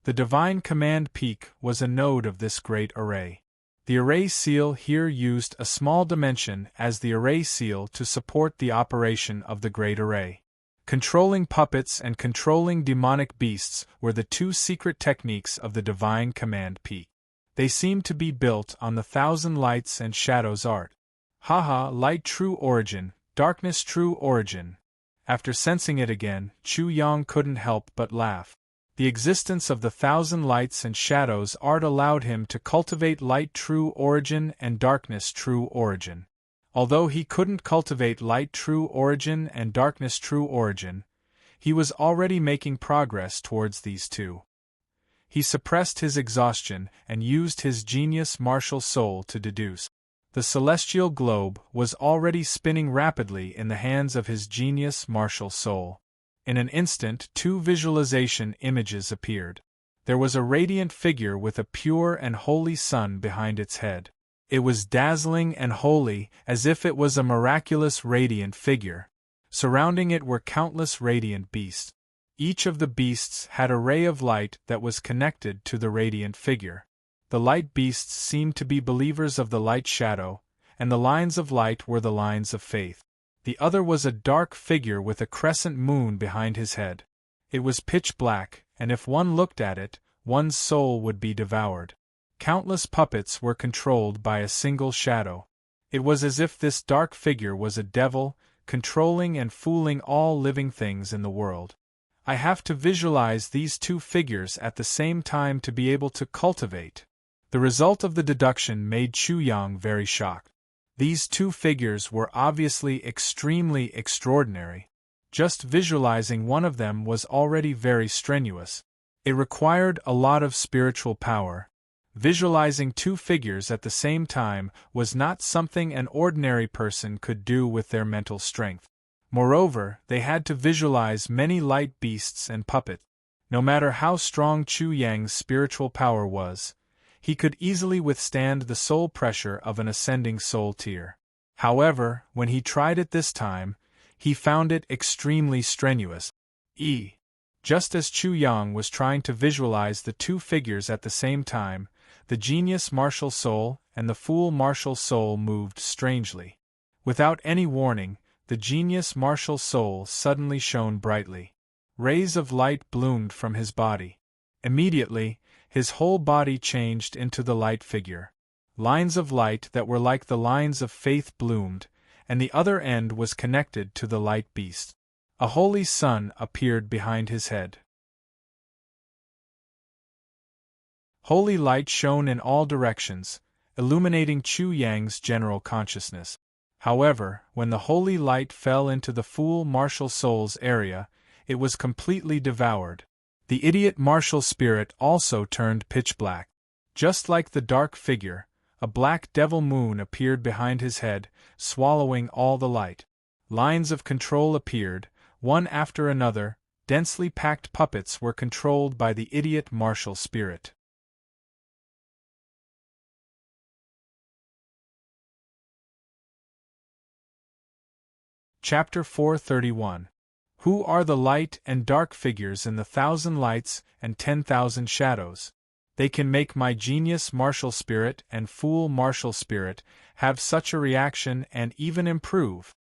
The divine command peak was a node of this great array. The array seal here used a small dimension as the array seal to support the operation of the great array. Controlling puppets and controlling demonic beasts were the 2 secret techniques of the divine command peak. They seemed to be built on the 1,000 lights and shadows art. Haha, light true origin, darkness true origin. After sensing it again, Chu Yang couldn't help but laugh. The existence of the 1,000 lights and shadows art allowed him to cultivate light true origin and darkness true origin. Although he couldn't cultivate light true origin and darkness true origin, he was already making progress towards these 2. He suppressed his exhaustion and used his genius martial soul to deduce. The celestial globe was already spinning rapidly in the hands of his genius martial soul. In an instant 2 visualization images appeared. There was a radiant figure with a pure and holy sun behind its head. It was dazzling and holy, as if it was a miraculous radiant figure. Surrounding it were countless radiant beasts. Each of the beasts had a ray of light that was connected to the radiant figure. The light beasts seemed to be believers of the light shadow, and the lines of light were the lines of faith. The other was a dark figure with a crescent moon behind his head. It was pitch black, and if one looked at it, one's soul would be devoured. Countless puppets were controlled by a single shadow. It was as if this dark figure was a devil, controlling and fooling all living things in the world. I have to visualize these two figures at the same time to be able to cultivate. The result of the deduction made Chu Yang very shocked. These two figures were obviously extremely extraordinary. Just visualizing one of them was already very strenuous. It required a lot of spiritual power. Visualizing two figures at the same time was not something an ordinary person could do with their mental strength. Moreover, they had to visualize many light beasts and puppets. No matter how strong Chu Yang's spiritual power was, he could easily withstand the soul pressure of an ascending soul tier. However, when he tried it this time, he found it extremely strenuous. Just as Chu Yang was trying to visualize the two figures at the same time, the genius martial soul and the fool martial soul moved strangely. Without any warning, the genius martial soul suddenly shone brightly. Rays of light bloomed from his body. Immediately, his whole body changed into the light figure. Lines of light that were like the lines of faith bloomed, and the other end was connected to the light beast. A holy sun appeared behind his head. Holy light shone in all directions, illuminating Chu Yang's general consciousness. However, when the holy light fell into the fool martial soul's area, it was completely devoured. The idiot martial spirit also turned pitch black. Just like the dark figure, a black devil moon appeared behind his head, swallowing all the light. Lines of control appeared, one after another. Densely packed puppets were controlled by the idiot martial spirit. Chapter 431. Who are the light and dark figures in the 1,000 lights and 10,000 shadows? They can make my genius martial spirit and fool martial spirit have such a reaction and even improve.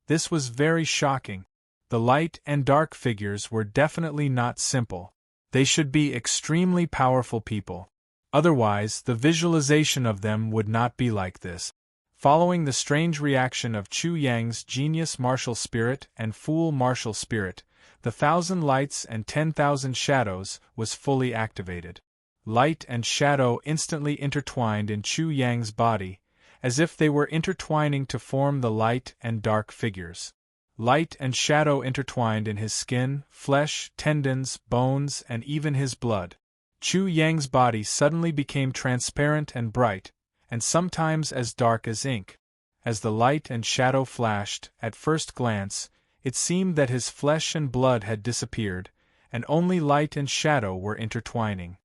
This was very shocking. The light and dark figures were definitely not simple. They should be extremely powerful people. Otherwise, the visualization of them would not be like this. Following the strange reaction of Chu Yang's genius martial spirit and fool martial spirit, the 1,000 lights and 10,000 shadows was fully activated. Light and shadow instantly intertwined in Chu Yang's body, as if they were intertwining to form the light and dark figures. Light and shadow intertwined in his skin, flesh, tendons, bones, and even his blood. Chu Yang's body suddenly became transparent and bright, and sometimes as dark as ink. As the light and shadow flashed, at first glance, it seemed that his flesh and blood had disappeared, and only light and shadow were intertwining.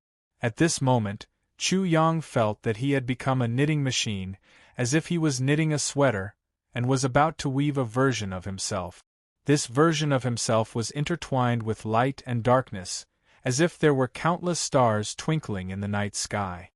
At this moment, Chu Yang felt that he had become a knitting machine, as if he was knitting a sweater, and was about to weave a version of himself. This version of himself was intertwined with light and darkness, as if there were countless stars twinkling in the night sky.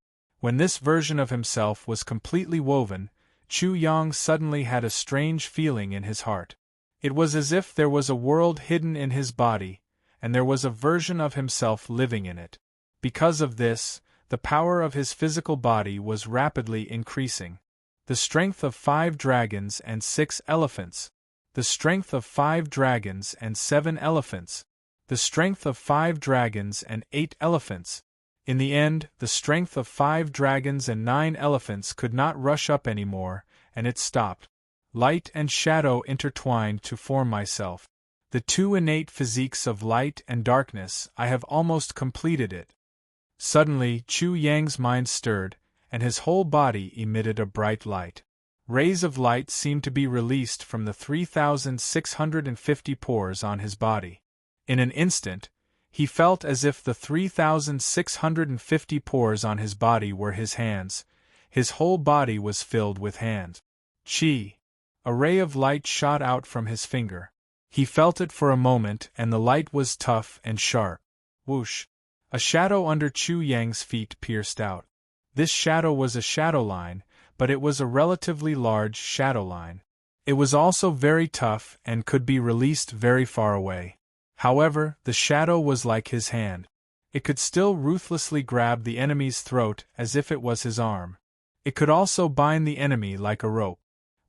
When this version of himself was completely woven, Chu Yang suddenly had a strange feeling in his heart. It was as if there was a world hidden in his body, and there was a version of himself living in it. Because of this, the power of his physical body was rapidly increasing. The strength of 5 dragons and 6 elephants. The strength of 5 dragons and 7 elephants. The strength of 5 dragons and 8 elephants. In the end, the strength of 5 dragons and 9 elephants could not rush up anymore, and it stopped. Light and shadow intertwined to form myself. The 2 innate physiques of light and darkness, I have almost completed it. Suddenly, Chu Yang's mind stirred, and his whole body emitted a bright light. Rays of light seemed to be released from the 3,650 pores on his body. In an instant, he felt as if the 3,650 pores on his body were his hands, His whole body was filled with hands. Chi! A ray of light shot out from his finger. He felt it for a moment and the light was tough and sharp. Whoosh! A shadow under Chu Yang's feet pierced out. This shadow was a shadow line, but it was a relatively large shadow line. It was also very tough and could be released very far away. However, the shadow was like his hand. It could still ruthlessly grab the enemy's throat as if it was his arm. It could also bind the enemy like a rope.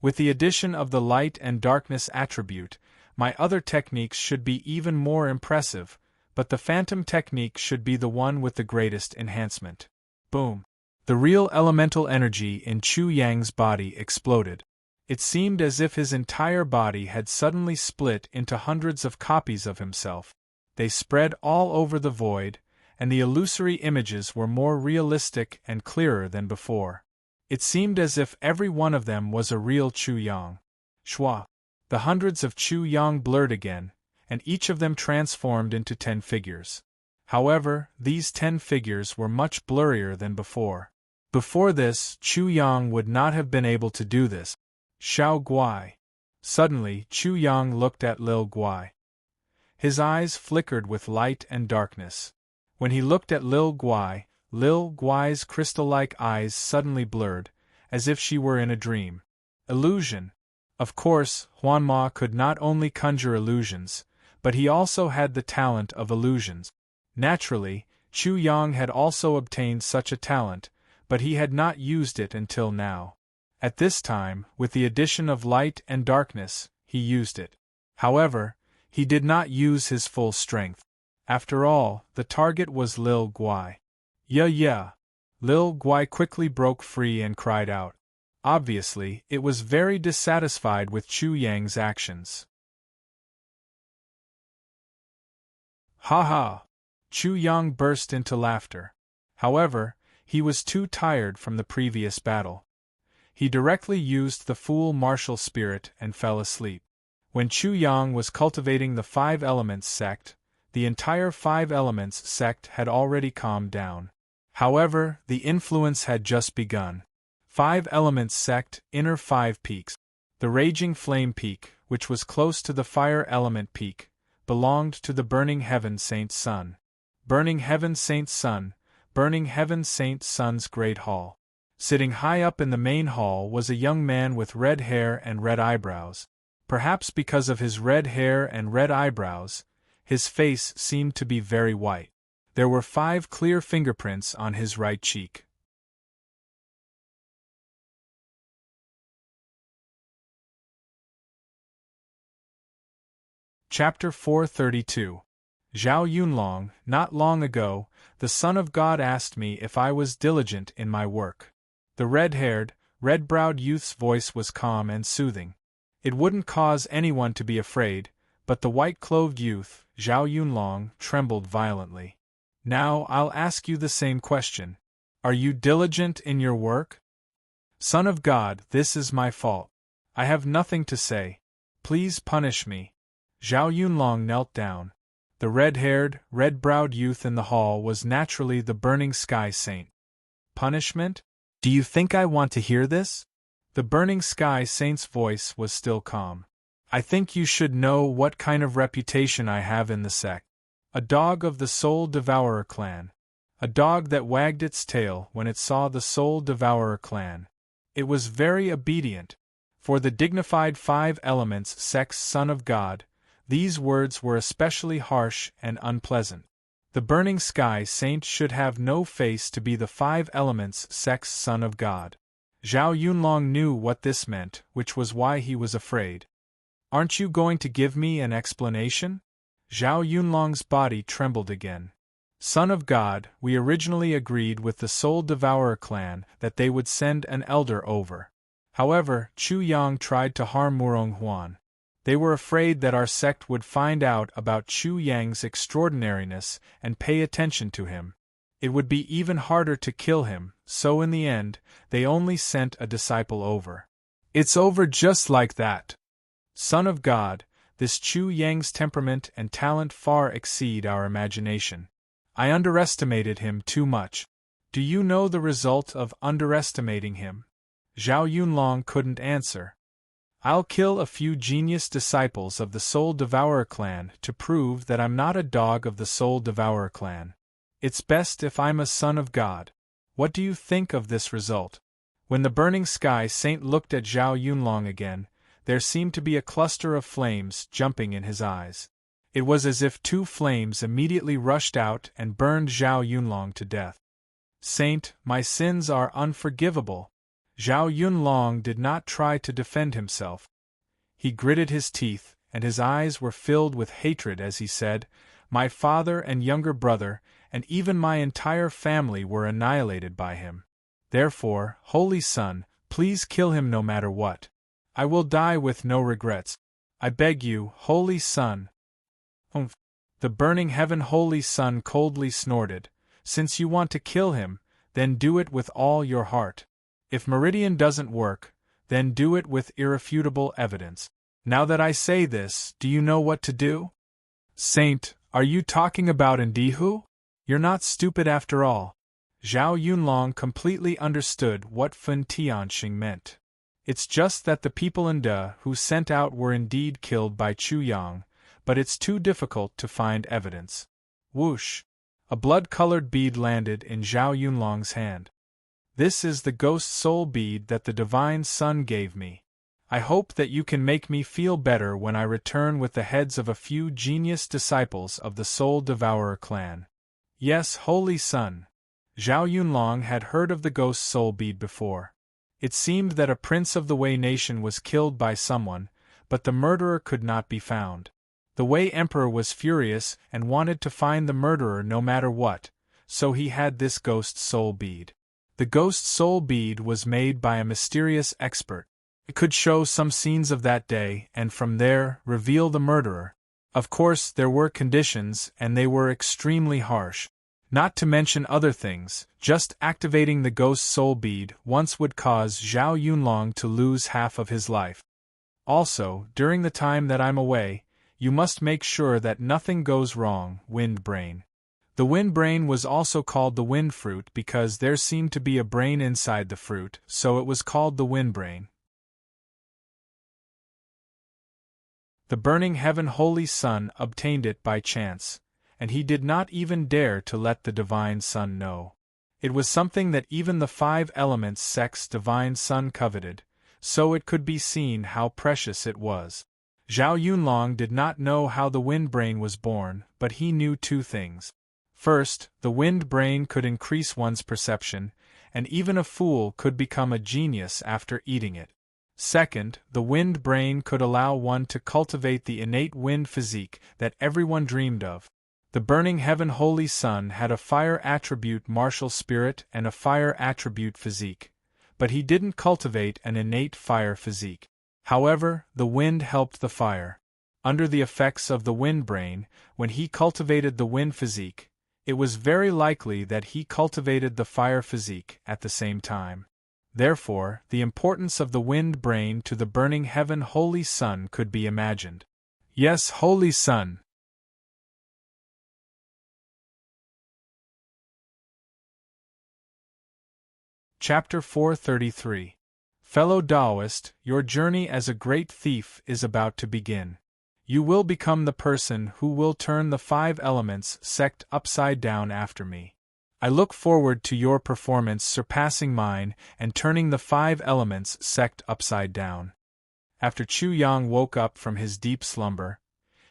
With the addition of the light and darkness attribute, my other techniques should be even more impressive, but the phantom technique should be the one with the greatest enhancement. Boom! The real elemental energy in Chu Yang's body exploded. It seemed as if his entire body had suddenly split into hundreds of copies of himself. They spread all over the void, and the illusory images were more realistic and clearer than before. It seemed as if every one of them was a real Chu Yang. Shwa! The hundreds of Chu Yang blurred again, and each of them transformed into 10 figures. However, these 10 figures were much blurrier than before. Before this, Chu Yang would not have been able to do this. Xiao Guai. Suddenly, Chu Yang looked at Lil Guai. His eyes flickered with light and darkness. When he looked at Lil Guai's crystal-like eyes suddenly blurred, as if she were in a dream. Illusion. Of course, Huanma could not only conjure illusions, but he also had the talent of illusions. Naturally, Chu Yang had also obtained such a talent, but he had not used it until now. At this time, with the addition of light and darkness, he used it. However, he did not use his full strength. After all, the target was Lil Guai. Yeah. Lil Guai quickly broke free and cried out. Obviously, it was very dissatisfied with Chu Yang's actions. Ha ha! Chu Yang burst into laughter. However, he was too tired from the previous battle. He directly used the Fool martial spirit and fell asleep. When Chu Yang was cultivating the 5 Elements sect, the entire 5 Elements sect had already calmed down. However, the influence had just begun. 5 Elements sect, inner 5 peaks. The Raging Flame Peak, which was close to the Fire Element Peak, belonged to the Burning Heaven Saint Sun. Burning Heaven Saint Sun, Burning Heaven Saint Sun's Great Hall. Sitting high up in the main hall was a young man with red hair and red eyebrows. Perhaps because of his red hair and red eyebrows, his face seemed to be very white. There were 5 clear fingerprints on his right cheek. Chapter 432. Zhao Yunlong. Not long ago, the Son of God asked me if I was diligent in my work. The red-haired, red-browed youth's voice was calm and soothing. It wouldn't cause anyone to be afraid, but the white-clothed youth, Zhao Yunlong, trembled violently. Now I'll ask you the same question. Are you diligent in your work? Son of God, this is my fault. I have nothing to say. Please punish me. Zhao Yunlong knelt down. The red-haired, red-browed youth in the hall was naturally the Burning Sky Saint. Punishment? Do you think I want to hear this? The Burning Sky Saint's voice was still calm. I think you should know what kind of reputation I have in the sect. A dog of the Soul Devourer clan. A dog that wagged its tail when it saw the Soul Devourer clan. It was very obedient. For the dignified 5 Elements sect's Son of God, these words were especially harsh and unpleasant. The Burning Sky Saint should have no face to be the 5 Elements sect's Son of God. Zhao Yunlong knew what this meant, which was why he was afraid. Aren't you going to give me an explanation? Zhao Yunlong's body trembled again. Son of God, we originally agreed with the Soul Devourer clan that they would send an elder over. However, Chu Yang tried to harm Murong Huan. They were afraid that our sect would find out about Chu Yang's extraordinariness and pay attention to him. It would be even harder to kill him, so in the end, they only sent a disciple over. It's over just like that. Son of God, this Chu Yang's temperament and talent far exceed our imagination. I underestimated him too much. Do you know the result of underestimating him? Zhao Yunlong couldn't answer. I'll kill a few genius disciples of the Soul Devourer clan to prove that I'm not a dog of the Soul Devourer clan. It's best if I'm a son of God. What do you think of this result? When the burning sky saint looked at Zhao Yunlong again, there seemed to be a cluster of flames jumping in his eyes. It was as if two flames immediately rushed out and burned Zhao Yunlong to death. Saint, my sins are unforgivable. Zhao Yunlong did not try to defend himself. He gritted his teeth, and his eyes were filled with hatred as he said, "My father and younger brother, and even my entire family were annihilated by him. Therefore, Holy Son, please kill him no matter what. I will die with no regrets. I beg you, Holy Son." "Humph." The burning heaven Holy Son coldly snorted. "Since you want to kill him, then do it with all your heart. If Meridian doesn't work, then do it with irrefutable evidence. Now that I say this, do you know what to do?" "Saint, are you talking about Indihu? You're not stupid after all." Zhao Yunlong completely understood what Fun Tianxing meant. "It's just that the people in De who sent out were indeed killed by Chu Yang, but it's too difficult to find evidence." Whoosh! A blood-colored bead landed in Zhao Yunlong's hand. "This is the ghost soul bead that the Divine Sun gave me. I hope that you can make me feel better when I return with the heads of a few genius disciples of the Soul Devourer clan." "Yes, Holy Sun." Zhao Yunlong had heard of the ghost soul bead before. It seemed that a prince of the Wei nation was killed by someone, but the murderer could not be found. The Wei Emperor was furious and wanted to find the murderer no matter what, so he had this ghost soul bead. The ghost soul bead was made by a mysterious expert. It could show some scenes of that day and from there reveal the murderer. Of course, there were conditions and they were extremely harsh. Not to mention other things, just activating the ghost soul bead once would cause Zhao Yunlong to lose half of his life. Also, during the time that I'm away, you must make sure that nothing goes wrong, Wind Brain. The wind brain was also called the wind fruit because there seemed to be a brain inside the fruit, so it was called the wind brain. The burning heaven Holy Sun obtained it by chance, and he did not even dare to let the Divine Sun know. It was something that even the 5 elements sect's Divine Sun coveted, so it could be seen how precious it was. Zhao Yunlong did not know how the wind brain was born, but he knew 2 things. First, the wind brain could increase one's perception, and even a fool could become a genius after eating it. Second, the wind brain could allow one to cultivate the innate wind physique that everyone dreamed of. The burning heaven Holy Sun had a fire attribute martial spirit and a fire attribute physique, but he didn't cultivate an innate fire physique. However, the wind helped the fire. Under the effects of the wind brain, when he cultivated the wind physique, it was very likely that he cultivated the fire physique at the same time. Therefore, the importance of the wind brain to the burning heaven Holy Sun could be imagined. Yes, Holy Sun. Chapter 433. Fellow Taoist, your journey as a great thief is about to begin. You will become the person who will turn the 5 elements sect upside down after me. I look forward to your performance surpassing mine and turning the 5 elements sect upside down. After Chu Yang woke up from his deep slumber,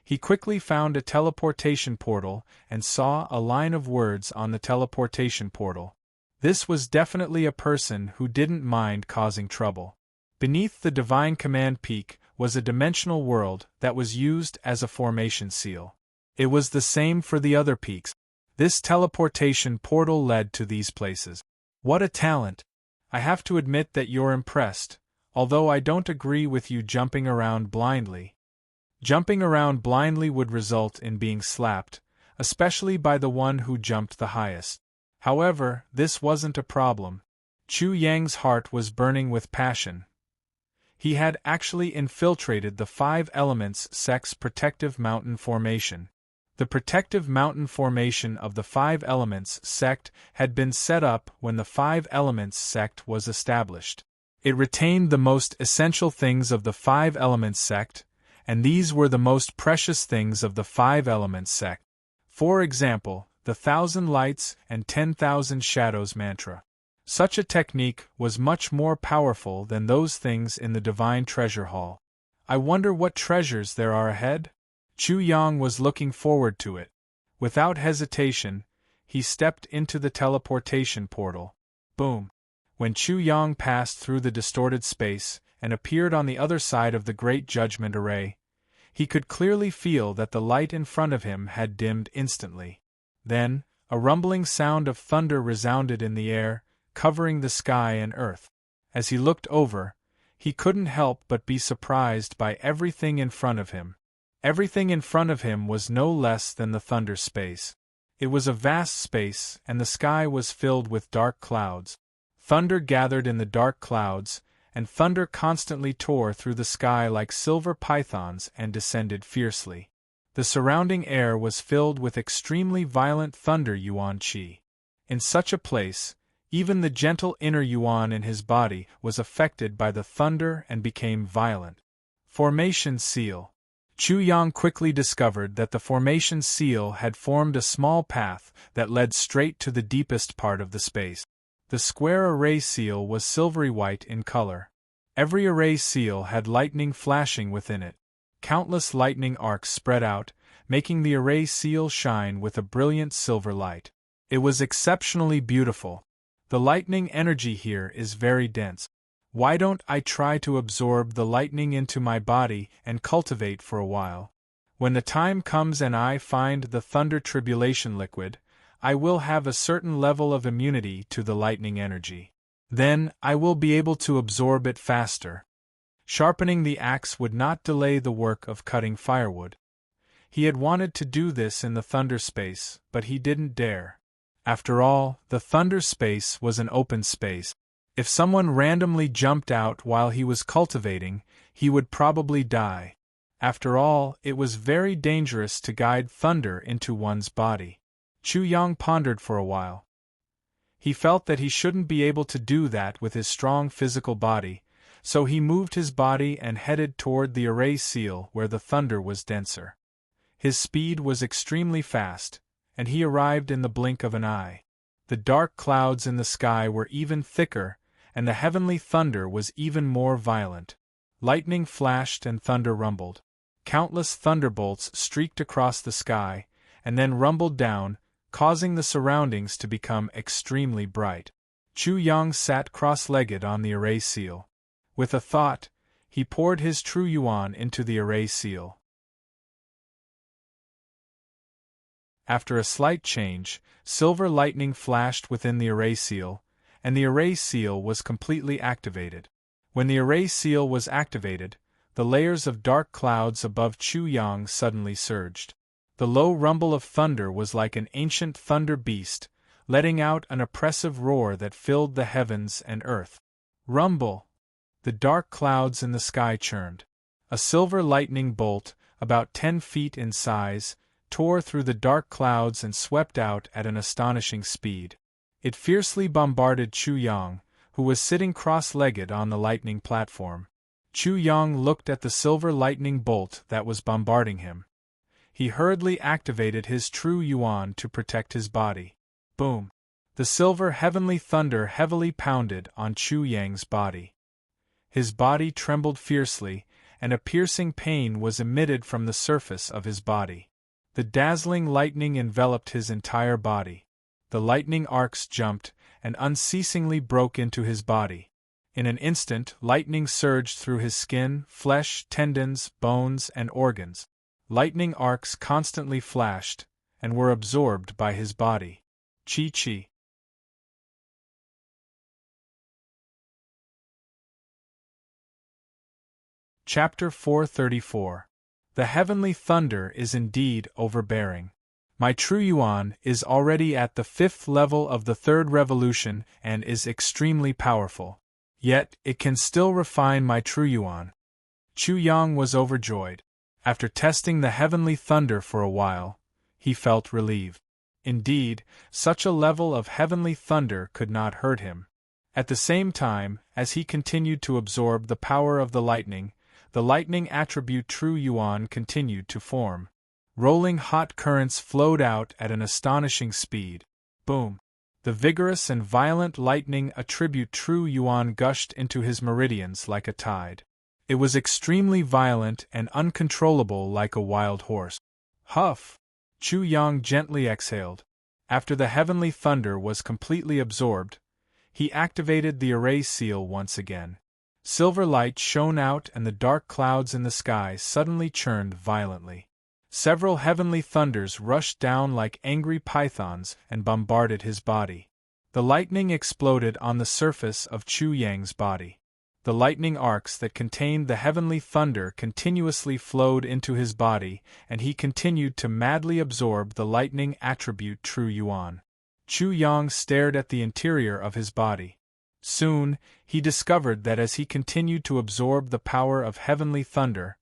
he quickly found a teleportation portal and saw a line of words on the teleportation portal. This was definitely a person who didn't mind causing trouble. Beneath the Divine Command Peak was a dimensional world that was used as a formation seal. It was the same for the other peaks. This teleportation portal led to these places. What a talent! I have to admit that you're impressed, although I don't agree with you jumping around blindly. Jumping around blindly would result in being slapped, especially by the one who jumped the highest. However, this wasn't a problem. Chu Yang's heart was burning with passion. He had actually infiltrated the 5 elements sect's protective mountain formation. The protective mountain formation of the Five Elements sect had been set up when the Five Elements sect was established. It retained the most essential things of the Five Elements sect, and these were the most precious things of the Five Elements sect. For example, the 1,000 Lights and 10,000 Shadows mantra. Such a technique was much more powerful than those things in the Divine Treasure Hall. I wonder what treasures there are ahead? Chu Yang was looking forward to it. Without hesitation, he stepped into the teleportation portal. Boom! When Chu Yang passed through the distorted space and appeared on the other side of the Great Judgment Array, he could clearly feel that the light in front of him had dimmed instantly. Then, a rumbling sound of thunder resounded in the air, covering the sky and earth. As he looked over, he couldn't help but be surprised by everything in front of him. Everything in front of him was no less than the thunder space. It was a vast space, and the sky was filled with dark clouds. Thunder gathered in the dark clouds, and thunder constantly tore through the sky like silver pythons and descended fiercely. The surrounding air was filled with extremely violent thunder yuan qi. In such a place, even the gentle inner yuan in his body was affected by the thunder and became violent. Formation Seal. Chu Yang quickly discovered that the formation seal had formed a small path that led straight to the deepest part of the space. The square array seal was silvery white in color. Every array seal had lightning flashing within it. Countless lightning arcs spread out, making the array seal shine with a brilliant silver light. It was exceptionally beautiful. The lightning energy here is very dense. Why don't I try to absorb the lightning into my body and cultivate for a while? When the time comes and I find the thunder tribulation liquid, I will have a certain level of immunity to the lightning energy. Then, I will be able to absorb it faster. Sharpening the axe would not delay the work of cutting firewood. He had wanted to do this in the thunder space, but he didn't dare. After all, the thunder space was an open space. If someone randomly jumped out while he was cultivating, he would probably die. After all, it was very dangerous to guide thunder into one's body. Chu Yang pondered for a while. He felt that he shouldn't be able to do that with his strong physical body, so he moved his body and headed toward the array seal where the thunder was denser. His speed was extremely fast, and he arrived in the blink of an eye. The dark clouds in the sky were even thicker, and the heavenly thunder was even more violent. Lightning flashed and thunder rumbled. Countless thunderbolts streaked across the sky, and then rumbled down, causing the surroundings to become extremely bright. Chu Yang sat cross-legged on the array seal. With a thought, he poured his true yuan into the array seal. After a slight change, silver lightning flashed within the array seal, and the array seal was completely activated. When the array seal was activated, the layers of dark clouds above Chu Yang suddenly surged. The low rumble of thunder was like an ancient thunder beast, letting out an oppressive roar that filled the heavens and earth. Rumble! The dark clouds in the sky churned. A silver lightning bolt, about 10 feet in size, tore through the dark clouds and swept out at an astonishing speed. It fiercely bombarded Chu Yang, who was sitting cross-legged on the lightning platform. Chu Yang looked at the silver lightning bolt that was bombarding him. He hurriedly activated his true yuan to protect his body. Boom! The silver heavenly thunder heavily pounded on Chu Yang's body. His body trembled fiercely, and a piercing pain was emitted from the surface of his body. The dazzling lightning enveloped his entire body. The lightning arcs jumped and unceasingly broke into his body. In an instant, lightning surged through his skin, flesh, tendons, bones, and organs. Lightning arcs constantly flashed and were absorbed by his body. Chi. Chapter 434. The heavenly thunder is indeed overbearing. My true yuan is already at the 5th level of the 3rd revolution and is extremely powerful. Yet, it can still refine my true yuan. Chu Yang was overjoyed. After testing the heavenly thunder for a while, He felt relieved. Indeed, such a level of heavenly thunder could not hurt him. At the same time, as he continued to absorb the power of the lightning attribute True Yuan continued to form. Rolling hot currents flowed out at an astonishing speed. Boom! The vigorous and violent lightning attribute True Yuan gushed into his meridians like a tide. It was extremely violent and uncontrollable like a wild horse. Huff! Chu Yang gently exhaled. After the heavenly thunder was completely absorbed, he activated the array seal once again. Silver light shone out and the dark clouds in the sky suddenly churned violently. Several heavenly thunders rushed down like angry pythons and bombarded his body. The lightning exploded on the surface of Chu Yang's body. The lightning arcs that contained the heavenly thunder continuously flowed into his body, and he continued to madly absorb the lightning attribute True Yuan. Chu Yang stared at the interior of his body. Soon, he discovered that as he continued to absorb the power of heavenly thunder,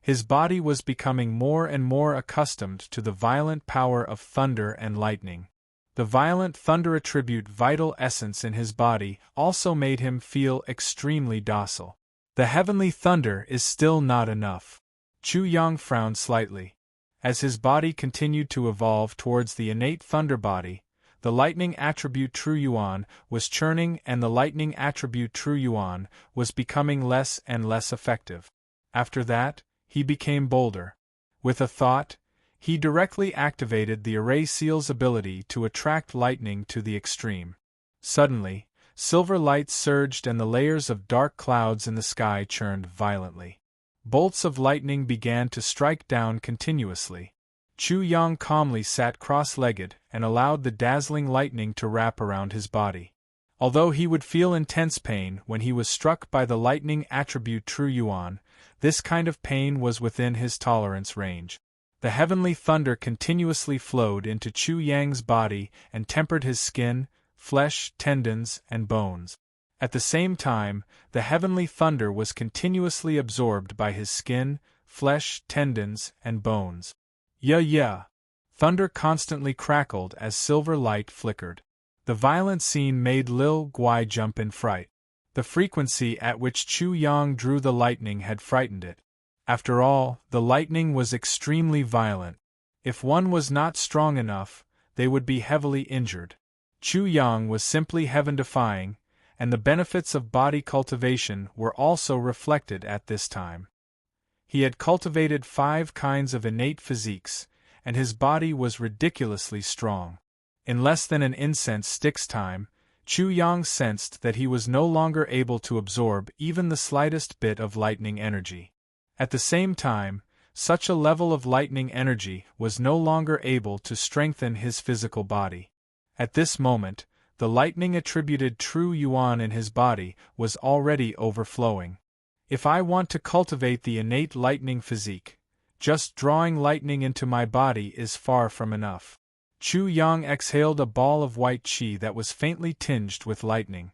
his body was becoming more and more accustomed to the violent power of thunder and lightning. The violent thunder attribute vital essence in his body also made him feel extremely docile. The heavenly thunder is still not enough. Chu Yang frowned slightly. As his body continued to evolve towards the innate thunder body, the lightning attribute True Yuan was churning and the lightning attribute True Yuan was becoming less and less effective. After that, he became bolder. With a thought, he directly activated the array seal's ability to attract lightning to the extreme. Suddenly, silver light surged and the layers of dark clouds in the sky churned violently. Bolts of lightning began to strike down continuously. Chu Yang calmly sat cross-legged and allowed the dazzling lightning to wrap around his body. Although he would feel intense pain when he was struck by the lightning attribute True Yuan, this kind of pain was within his tolerance range. The heavenly thunder continuously flowed into Chu Yang's body and tempered his skin, flesh, tendons, and bones. At the same time, the heavenly thunder was continuously absorbed by his skin, flesh, tendons, and bones. Yeah. Thunder constantly crackled as silver light flickered. The violent scene made Lil Guai jump in fright. The frequency at which Chu Yang drew the lightning had frightened it. After all, the lightning was extremely violent. If one was not strong enough, they would be heavily injured. Chu Yang was simply heaven-defying, and the benefits of body cultivation were also reflected at this time. He had cultivated 5 kinds of innate physiques, and his body was ridiculously strong. In less than an incense stick's time, Chu Yang sensed that he was no longer able to absorb even the slightest bit of lightning energy. At the same time, such a level of lightning energy was no longer able to strengthen his physical body. At this moment, the lightning attributed True Yuan in his body was already overflowing. If I want to cultivate the innate lightning physique, just drawing lightning into my body is far from enough. Chu Yang exhaled a ball of white qi that was faintly tinged with lightning.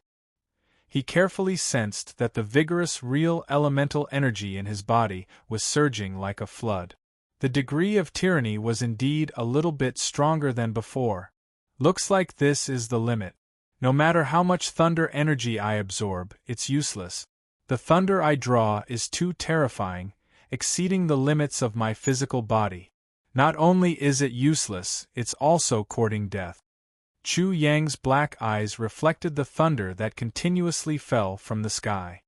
He carefully sensed that the vigorous real elemental energy in his body was surging like a flood. The degree of tyranny was indeed a little bit stronger than before. Looks like this is the limit. No matter how much thunder energy I absorb, it's useless. The thunder I draw is too terrifying, exceeding the limits of my physical body. Not only is it useless, it's also courting death. Chu Yang's black eyes reflected the thunder that continuously fell from the sky.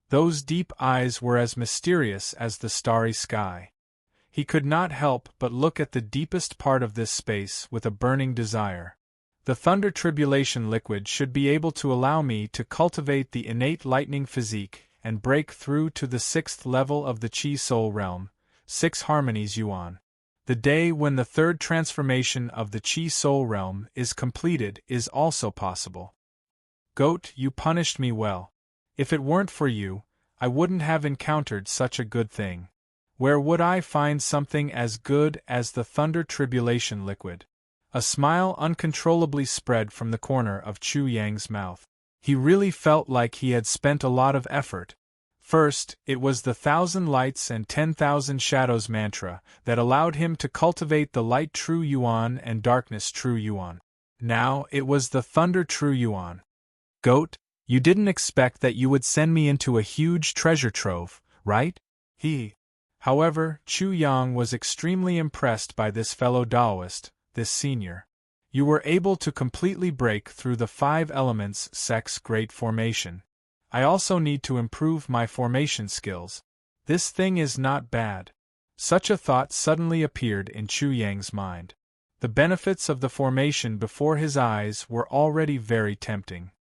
Those deep eyes were as mysterious as the starry sky. He could not help but look at the deepest part of this space with a burning desire. The thunder tribulation liquid should be able to allow me to cultivate the innate lightning physique and break through to the 6th level of the Qi Soul realm, 6 harmonies Yuan. The day when the 3rd transformation of the Qi Soul realm is completed is also possible. Goat, you punished me well. If it weren't for you, I wouldn't have encountered such a good thing. Where would I find something as good as the thunder tribulation liquid? A smile uncontrollably spread from the corner of Chu Yang's mouth. He really felt like he had spent a lot of effort. First, it was the 1,000 lights and 10,000 shadows mantra that allowed him to cultivate the light true yuan and darkness true yuan. Now, it was the thunder true yuan. Goat, you didn't expect that you would send me into a huge treasure trove, right? However, Chu Yang was extremely impressed by this fellow Taoist, this senior. You were able to completely break through the 5 elements sex great formation. I also need to improve my formation skills. This thing is not bad. Such a thought suddenly appeared in Chu Yang's mind. The benefits of the formation before his eyes were already very tempting.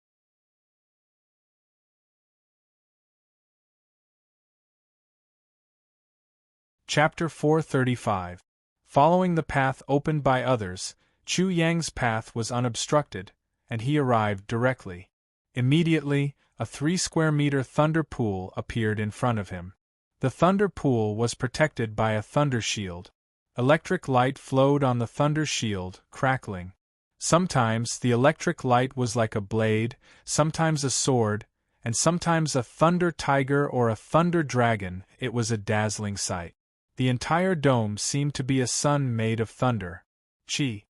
Chapter 435. Following the path opened by others, Chu Yang's path was unobstructed, and he arrived directly. Immediately, a 3-square-meter thunder pool appeared in front of him. The thunder pool was protected by a thunder shield. Electric light flowed on the thunder shield, crackling. Sometimes the electric light was like a blade, sometimes a sword, and sometimes a thunder tiger or a thunder dragon. It was a dazzling sight. The entire dome seemed to be a sun made of thunder. Chi.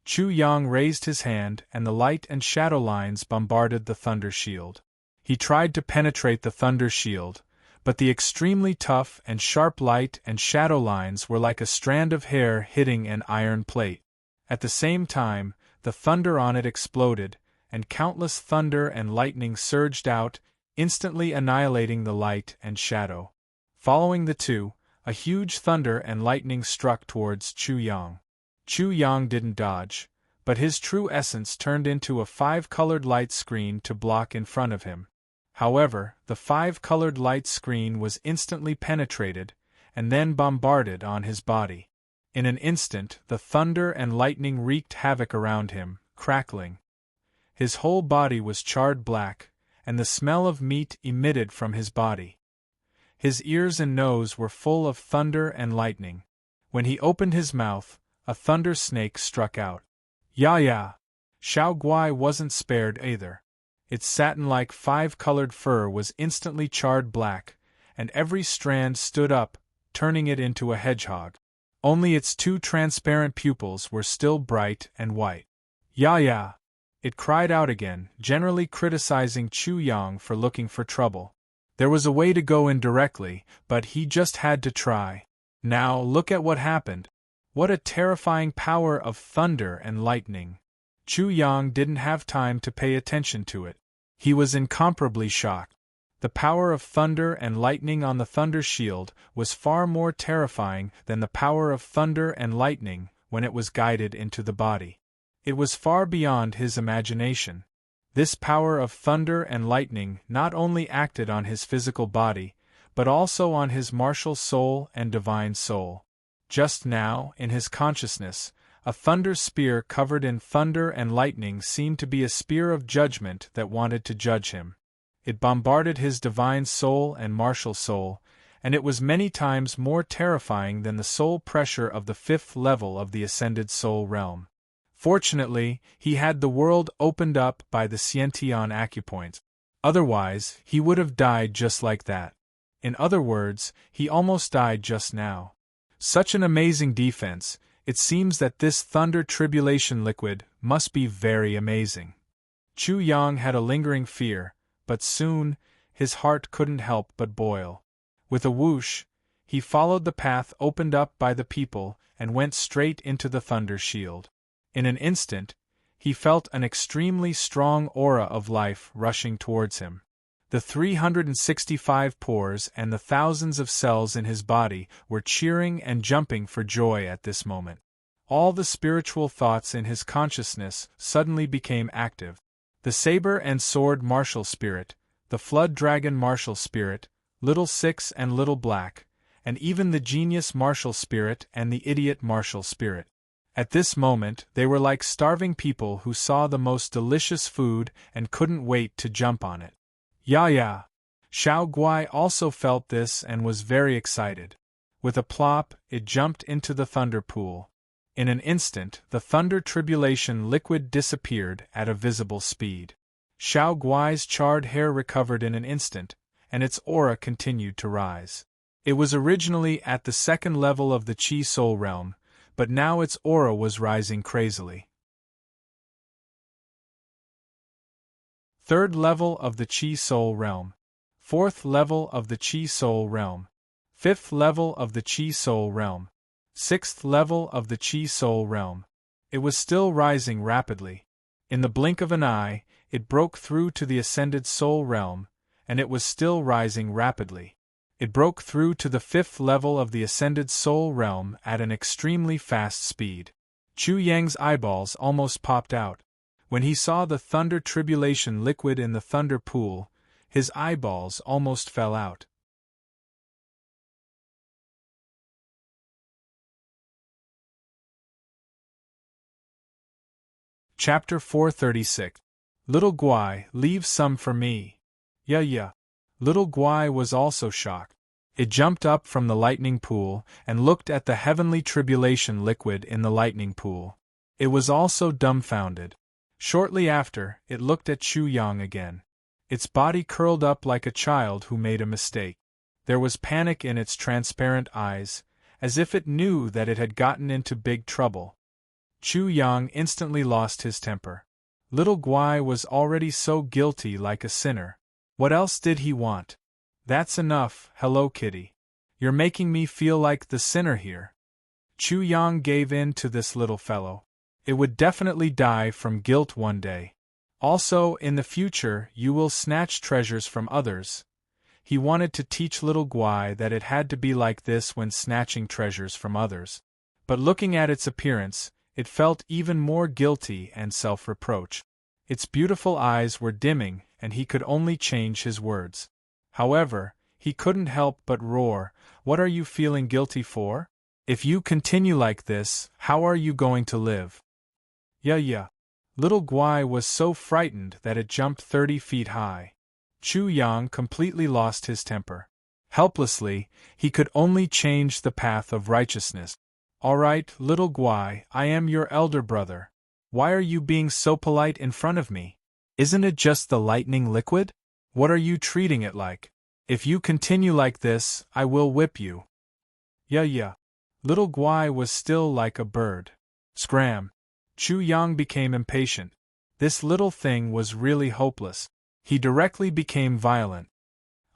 Chu Yang raised his hand and the light and shadow lines bombarded the thunder shield. He tried to penetrate the thunder shield, but the extremely tough and sharp light and shadow lines were like a strand of hair hitting an iron plate. At the same time, the thunder on it exploded, and countless thunder and lightning surged out, instantly annihilating the light and shadow. Following the two, a huge thunder and lightning struck towards Chu Yang. Chu Yang didn't dodge, but his true essence turned into a 5-colored light screen to block in front of him. However, the 5-colored light screen was instantly penetrated, and then bombarded on his body. In an instant, the thunder and lightning wreaked havoc around him, crackling. His whole body was charred black, and the smell of meat emitted from his body. His ears and nose were full of thunder and lightning. When he opened his mouth, a thunder snake struck out. Ya! Xiao Guai wasn't spared either. Its satin-like 5-colored fur was instantly charred black, and every strand stood up, turning it into a hedgehog. Only its 2 transparent pupils were still bright and white. Ya! It cried out again, generally criticizing Chu Yang for looking for trouble. There was a way to go in directly, but he just had to try. Now look at what happened. What a terrifying power of thunder and lightning! Chu Yang didn't have time to pay attention to it. He was incomparably shocked. The power of thunder and lightning on the thunder shield was far more terrifying than the power of thunder and lightning when it was guided into the body. It was far beyond his imagination. This power of thunder and lightning not only acted on his physical body, but also on his martial soul and divine soul. Just now, in his consciousness, a thunder spear covered in thunder and lightning seemed to be a spear of judgment that wanted to judge him. It bombarded his divine soul and martial soul, and it was many times more terrifying than the soul pressure of the 5th level of the ascended soul realm. Fortunately, he had the world opened up by the Xiantian acupoint. Otherwise, he would have died just like that. In other words, he almost died just now. Such an amazing defense, it seems that this thunder tribulation liquid must be very amazing. Chu Yang had a lingering fear, but soon, his heart couldn't help but boil. With a whoosh, he followed the path opened up by the people and went straight into the thunder shield. In an instant, he felt an extremely strong aura of life rushing towards him. The 365 pores and the thousands of cells in his body were cheering and jumping for joy at this moment. All the spiritual thoughts in his consciousness suddenly became active. The saber and sword martial spirit, the flood dragon martial spirit, Little Six and Little Black, and even the genius martial spirit and the idiot martial spirit. At this moment, they were like starving people who saw the most delicious food and couldn't wait to jump on it. Ya! Xiao Guai also felt this and was very excited. With a plop, it jumped into the thunder pool. In an instant, the thunder tribulation liquid disappeared at a visible speed. Xiao Guai's charred hair recovered in an instant, and its aura continued to rise. It was originally at the second level of the Chi Soul realm, but now its aura was rising crazily. Third level of the Chi Soul realm. Fourth level of the Chi Soul realm. Fifth level of the Chi Soul realm. Sixth level of the Chi Soul realm. It was still rising rapidly. In the blink of an eye, it broke through to the Ascended Soul realm, and it was still rising rapidly. It broke through to the fifth level of the Ascended Soul realm at an extremely fast speed. Chu Yang's eyeballs almost popped out. When he saw the thunder tribulation liquid in the thunder pool, his eyeballs almost fell out. Chapter 436. Little Guai, leave some for me. Yeah. Little Guai was also shocked. It jumped up from the lightning pool and looked at the heavenly tribulation liquid in the lightning pool. It was also dumbfounded. Shortly after, it looked at Chu Yang again. Its body curled up like a child who made a mistake. There was panic in its transparent eyes, as if it knew that it had gotten into big trouble. Chu Yang instantly lost his temper. Little Guai was already so guilty like a sinner. What else did he want? That's enough, Hello Kitty. You're making me feel like the sinner here. Chu Yang gave in to this little fellow. It would definitely die from guilt one day. Also, in the future, you will snatch treasures from others. He wanted to teach little Guai that it had to be like this when snatching treasures from others. But looking at its appearance, it felt even more guilty and self-reproach. Its beautiful eyes were dimming, and he could only change his words. However, he couldn't help but roar, "What are you feeling guilty for? If you continue like this, how are you going to live?" Yeah. Little Guai was so frightened that it jumped 30 feet high. Chu Yang completely lost his temper. Helplessly, he could only change the path of righteousness. "All right, little Guai, I am your elder brother. Why are you being so polite in front of me? Isn't it just the lightning liquid? What are you treating it like? If you continue like this, I will whip you." Yeah. Little Guai was still like a bird. Scram! Chu Yang became impatient. This little thing was really hopeless. He directly became violent.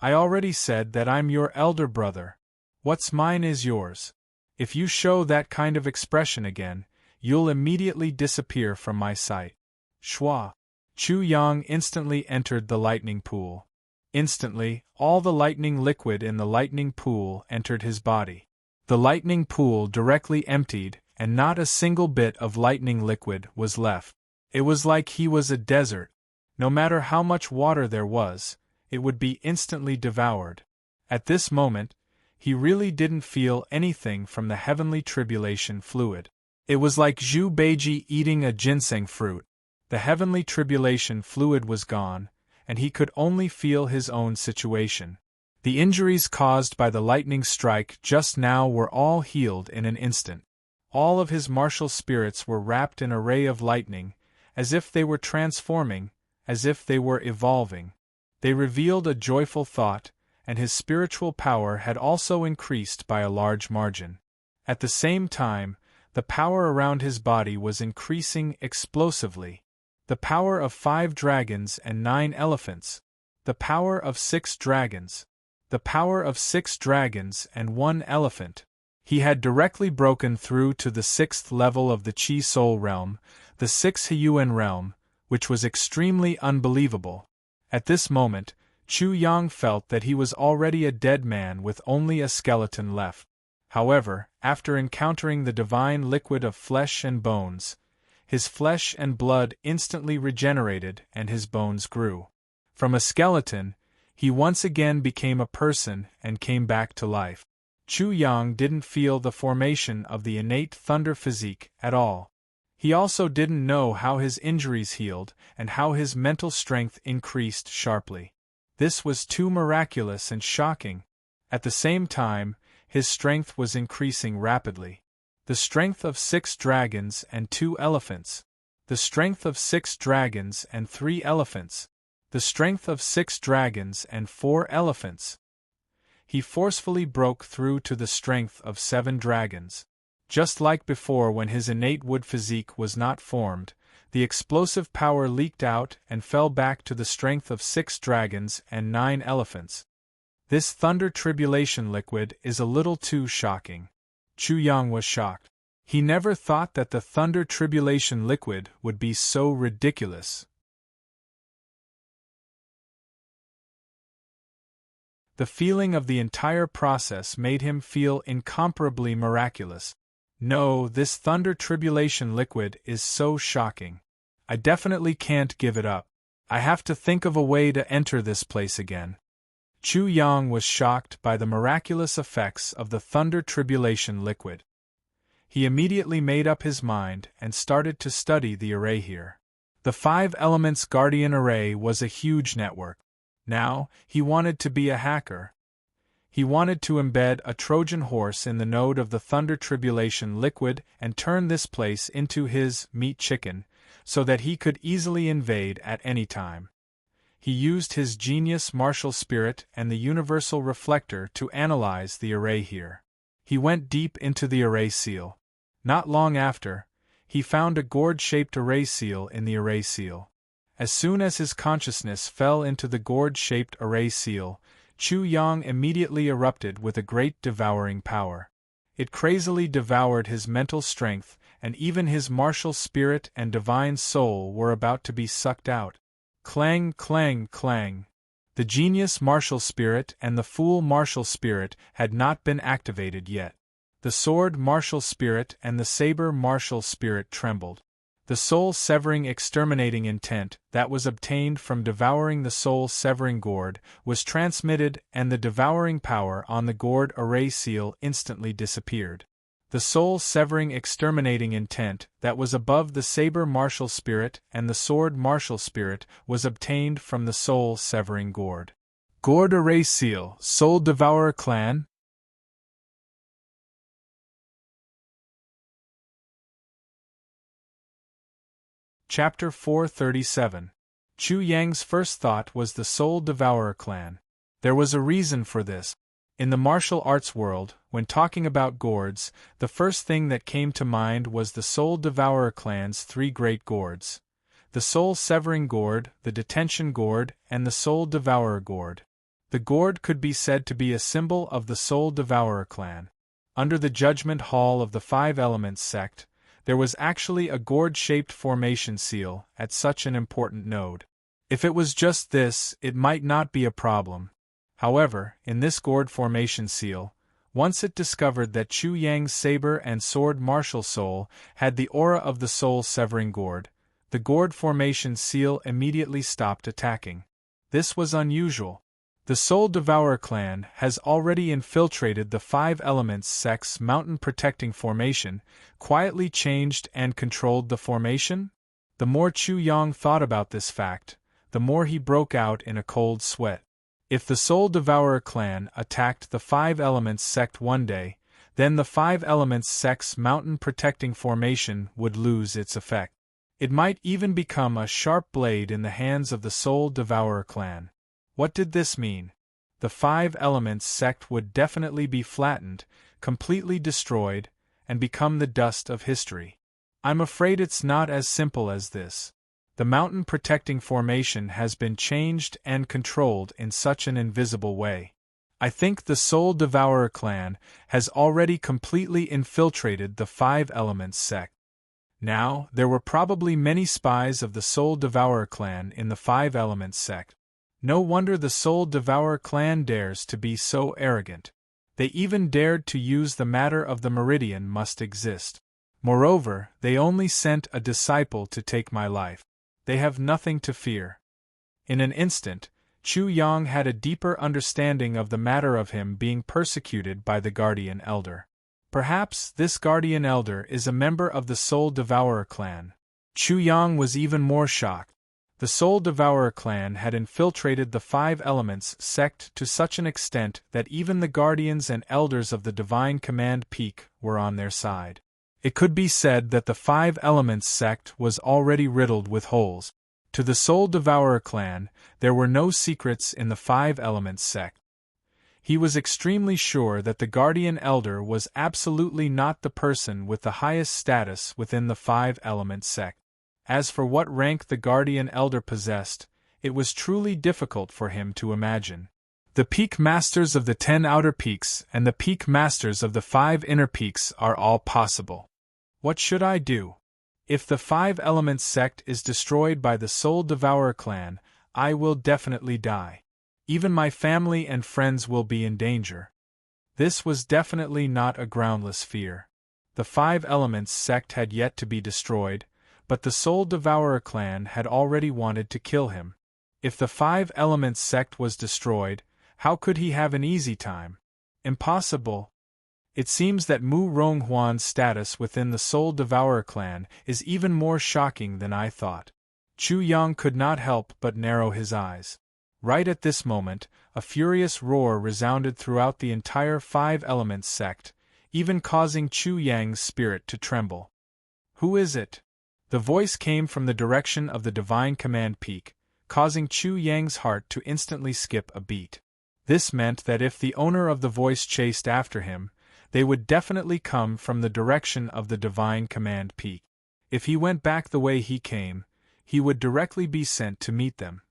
"I already said that I'm your elder brother. What's mine is yours. If you show that kind of expression again, you'll immediately disappear from my sight." Shwa! Chu Yang instantly entered the lightning pool. Instantly, all the lightning liquid in the lightning pool entered his body. The lightning pool directly emptied, and not a single bit of lightning liquid was left. It was like he was a desert. No matter how much water there was, it would be instantly devoured. At this moment, he really didn't feel anything from the heavenly tribulation fluid. It was like Zhu Beiji eating a ginseng fruit. The heavenly tribulation fluid was gone, and he could only feel his own situation. The injuries caused by the lightning strike just now were all healed in an instant. All of his martial spirits were wrapped in a ray of lightning, as if they were transforming, as if they were evolving. They revealed a joyful thought, and his spiritual power had also increased by a large margin. At the same time, the power around his body was increasing explosively. The power of 5 dragons and 9 elephants. The power of 6 dragons. The power of 6 dragons and 1 elephant. He had directly broken through to the 6th level of the Chi Soul realm, the 6th Hiyuan realm, which was extremely unbelievable. At this moment, Chu Yang felt that he was already a dead man with only a skeleton left. However, after encountering the divine liquid of flesh and bones, his flesh and blood instantly regenerated and his bones grew. From a skeleton, he once again became a person and came back to life. Chu Yang didn't feel the formation of the innate thunder physique at all. He also didn't know how his injuries healed and how his mental strength increased sharply. This was too miraculous and shocking. At the same time, his strength was increasing rapidly. The strength of 6 dragons and 2 elephants. The strength of 6 dragons and 3 elephants. The strength of 6 dragons and 4 elephants. He forcefully broke through to the strength of 7 dragons. Just like before when his innate wood physique was not formed, the explosive power leaked out and fell back to the strength of 6 dragons and 9 elephants. This thunder tribulation liquid is a little too shocking. Chu Yang was shocked. He never thought that the thunder tribulation liquid would be so ridiculous. The feeling of the entire process made him feel incomparably miraculous. No, this thunder tribulation liquid is so shocking. I definitely can't give it up. I have to think of a way to enter this place again. Chu Yang was shocked by the miraculous effects of the thunder tribulation liquid. He immediately made up his mind and started to study the array here. The 5 Elements Guardian Array was a huge network. Now, he wanted to be a hacker. He wanted to embed a Trojan horse in the node of the thunder tribulation liquid and turn this place into his meat chicken, so that he could easily invade at any time. He used his genius martial spirit and the universal reflector to analyze the array here. He went deep into the array seal. Not long after, he found a gourd-shaped array seal in the array seal. As soon as his consciousness fell into the gourd-shaped array seal, Chu Yang immediately erupted with a great devouring power. It crazily devoured his mental strength, and even his martial spirit and divine soul were about to be sucked out. Clang, clang, clang. The genius martial spirit and the fool martial spirit had not been activated yet. The sword martial spirit and the saber martial spirit trembled. The soul-severing exterminating intent that was obtained from devouring the soul-severing gourd was transmitted, and the devouring power on the gourd array seal instantly disappeared. The soul-severing exterminating intent that was above the saber martial spirit and the sword martial spirit was obtained from the soul-severing gourd. Gourd array seal, Soul Devourer Clan. Chapter 437. Chu Yang's first thought was the Soul Devourer clan. There was a reason for this. In the martial arts world, when talking about gourds, the first thing that came to mind was the Soul Devourer clan's 3 great gourds: the Soul-Severing Gourd, the Detention Gourd, and the Soul Devourer Gourd. The gourd could be said to be a symbol of the Soul Devourer clan. Under the Judgment Hall of the 5 Elements sect, there was actually a gourd-shaped formation seal at such an important node. If it was just this, it might not be a problem. However, in this gourd formation seal, once it discovered that Chu Yang's saber and sword martial soul had the aura of the soul-severing gourd, the gourd formation seal immediately stopped attacking. This was unusual. The Soul Devourer clan has already infiltrated the 5 Elements sect's mountain-protecting formation, quietly changed and controlled the formation? The more Chu Yang thought about this fact, the more he broke out in a cold sweat. If the Soul Devourer clan attacked the 5 Elements sect one day, then the 5 Elements sect's mountain-protecting formation would lose its effect. It might even become a sharp blade in the hands of the Soul Devourer clan. What did this mean? The 5 Elements sect would definitely be flattened, completely destroyed, and become the dust of history. I'm afraid it's not as simple as this. The mountain-protecting formation has been changed and controlled in such an invisible way. I think the Soul Devourer clan has already completely infiltrated the 5 Elements sect. Now, there were probably many spies of the Soul Devourer clan in the 5 Elements sect. No wonder the Soul Devourer clan dares to be so arrogant. They even dared to use the matter of the meridian must exist. Moreover, they only sent a disciple to take my life. They have nothing to fear. In an instant, Chu Yang had a deeper understanding of the matter of him being persecuted by the Guardian Elder. Perhaps this Guardian Elder is a member of the Soul Devourer clan. Chu Yang was even more shocked. The Soul Devourer clan had infiltrated the 5 Elements sect to such an extent that even the guardians and elders of the Divine Command Peak were on their side. It could be said that the 5 Elements sect was already riddled with holes. To the Soul Devourer clan, there were no secrets in the Five Elements sect. He was extremely sure that the Guardian Elder was absolutely not the person with the highest status within the Five Elements sect. As for what rank the Guardian Elder possessed, it was truly difficult for him to imagine. The Peak Masters of the 10 Outer Peaks and the Peak Masters of the 5 Inner Peaks are all possible. What should I do? If the Five Elements sect is destroyed by the Soul Devourer clan, I will definitely die. Even my family and friends will be in danger. This was definitely not a groundless fear. The Five Elements sect had yet to be destroyed, but the Soul Devourer clan had already wanted to kill him. If the Five Elements sect was destroyed, how could he have an easy time? Impossible. It seems that Mu Ronghuan's status within the Soul Devourer clan is even more shocking than I thought. Chu Yang could not help but narrow his eyes. Right at this moment, a furious roar resounded throughout the entire Five Elements sect, even causing Chu Yang's spirit to tremble. Who is it? The voice came from the direction of the Divine Command Peak, causing Chu Yang's heart to instantly skip a beat. This meant that if the owner of the voice chased after him, they would definitely come from the direction of the Divine Command Peak. If he went back the way he came, he would directly be sent to meet them.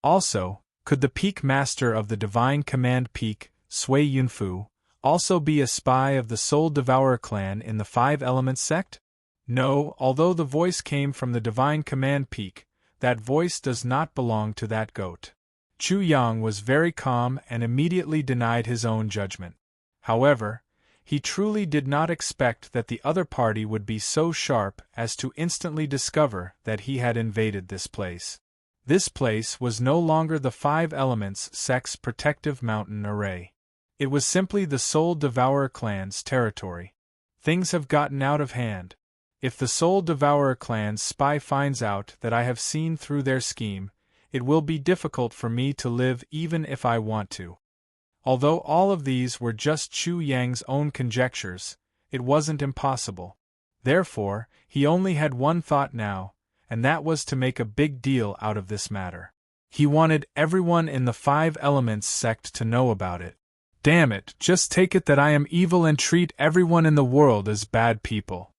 Also, could the Peak Master of the Divine Command Peak, Sui Yunfu, also be a spy of the Soul Devourer clan in the Five Elements sect? No, although the voice came from the Divine Command Peak, that voice does not belong to that goat. Chu Yang was very calm and immediately denied his own judgment. However, he truly did not expect that the other party would be so sharp as to instantly discover that he had invaded this place. This place was no longer the Five Elements sect's protective mountain array. It was simply the Soul Devourer clan's territory. Things have gotten out of hand. If the Soul Devourer clan's spy finds out that I have seen through their scheme, it will be difficult for me to live even if I want to. Although all of these were just Chu Yang's own conjectures, it wasn't impossible. Therefore, he only had one thought now, and that was to make a big deal out of this matter. He wanted everyone in the Five Elements sect to know about it. Damn it, just take it that I am evil and treat everyone in the world as bad people.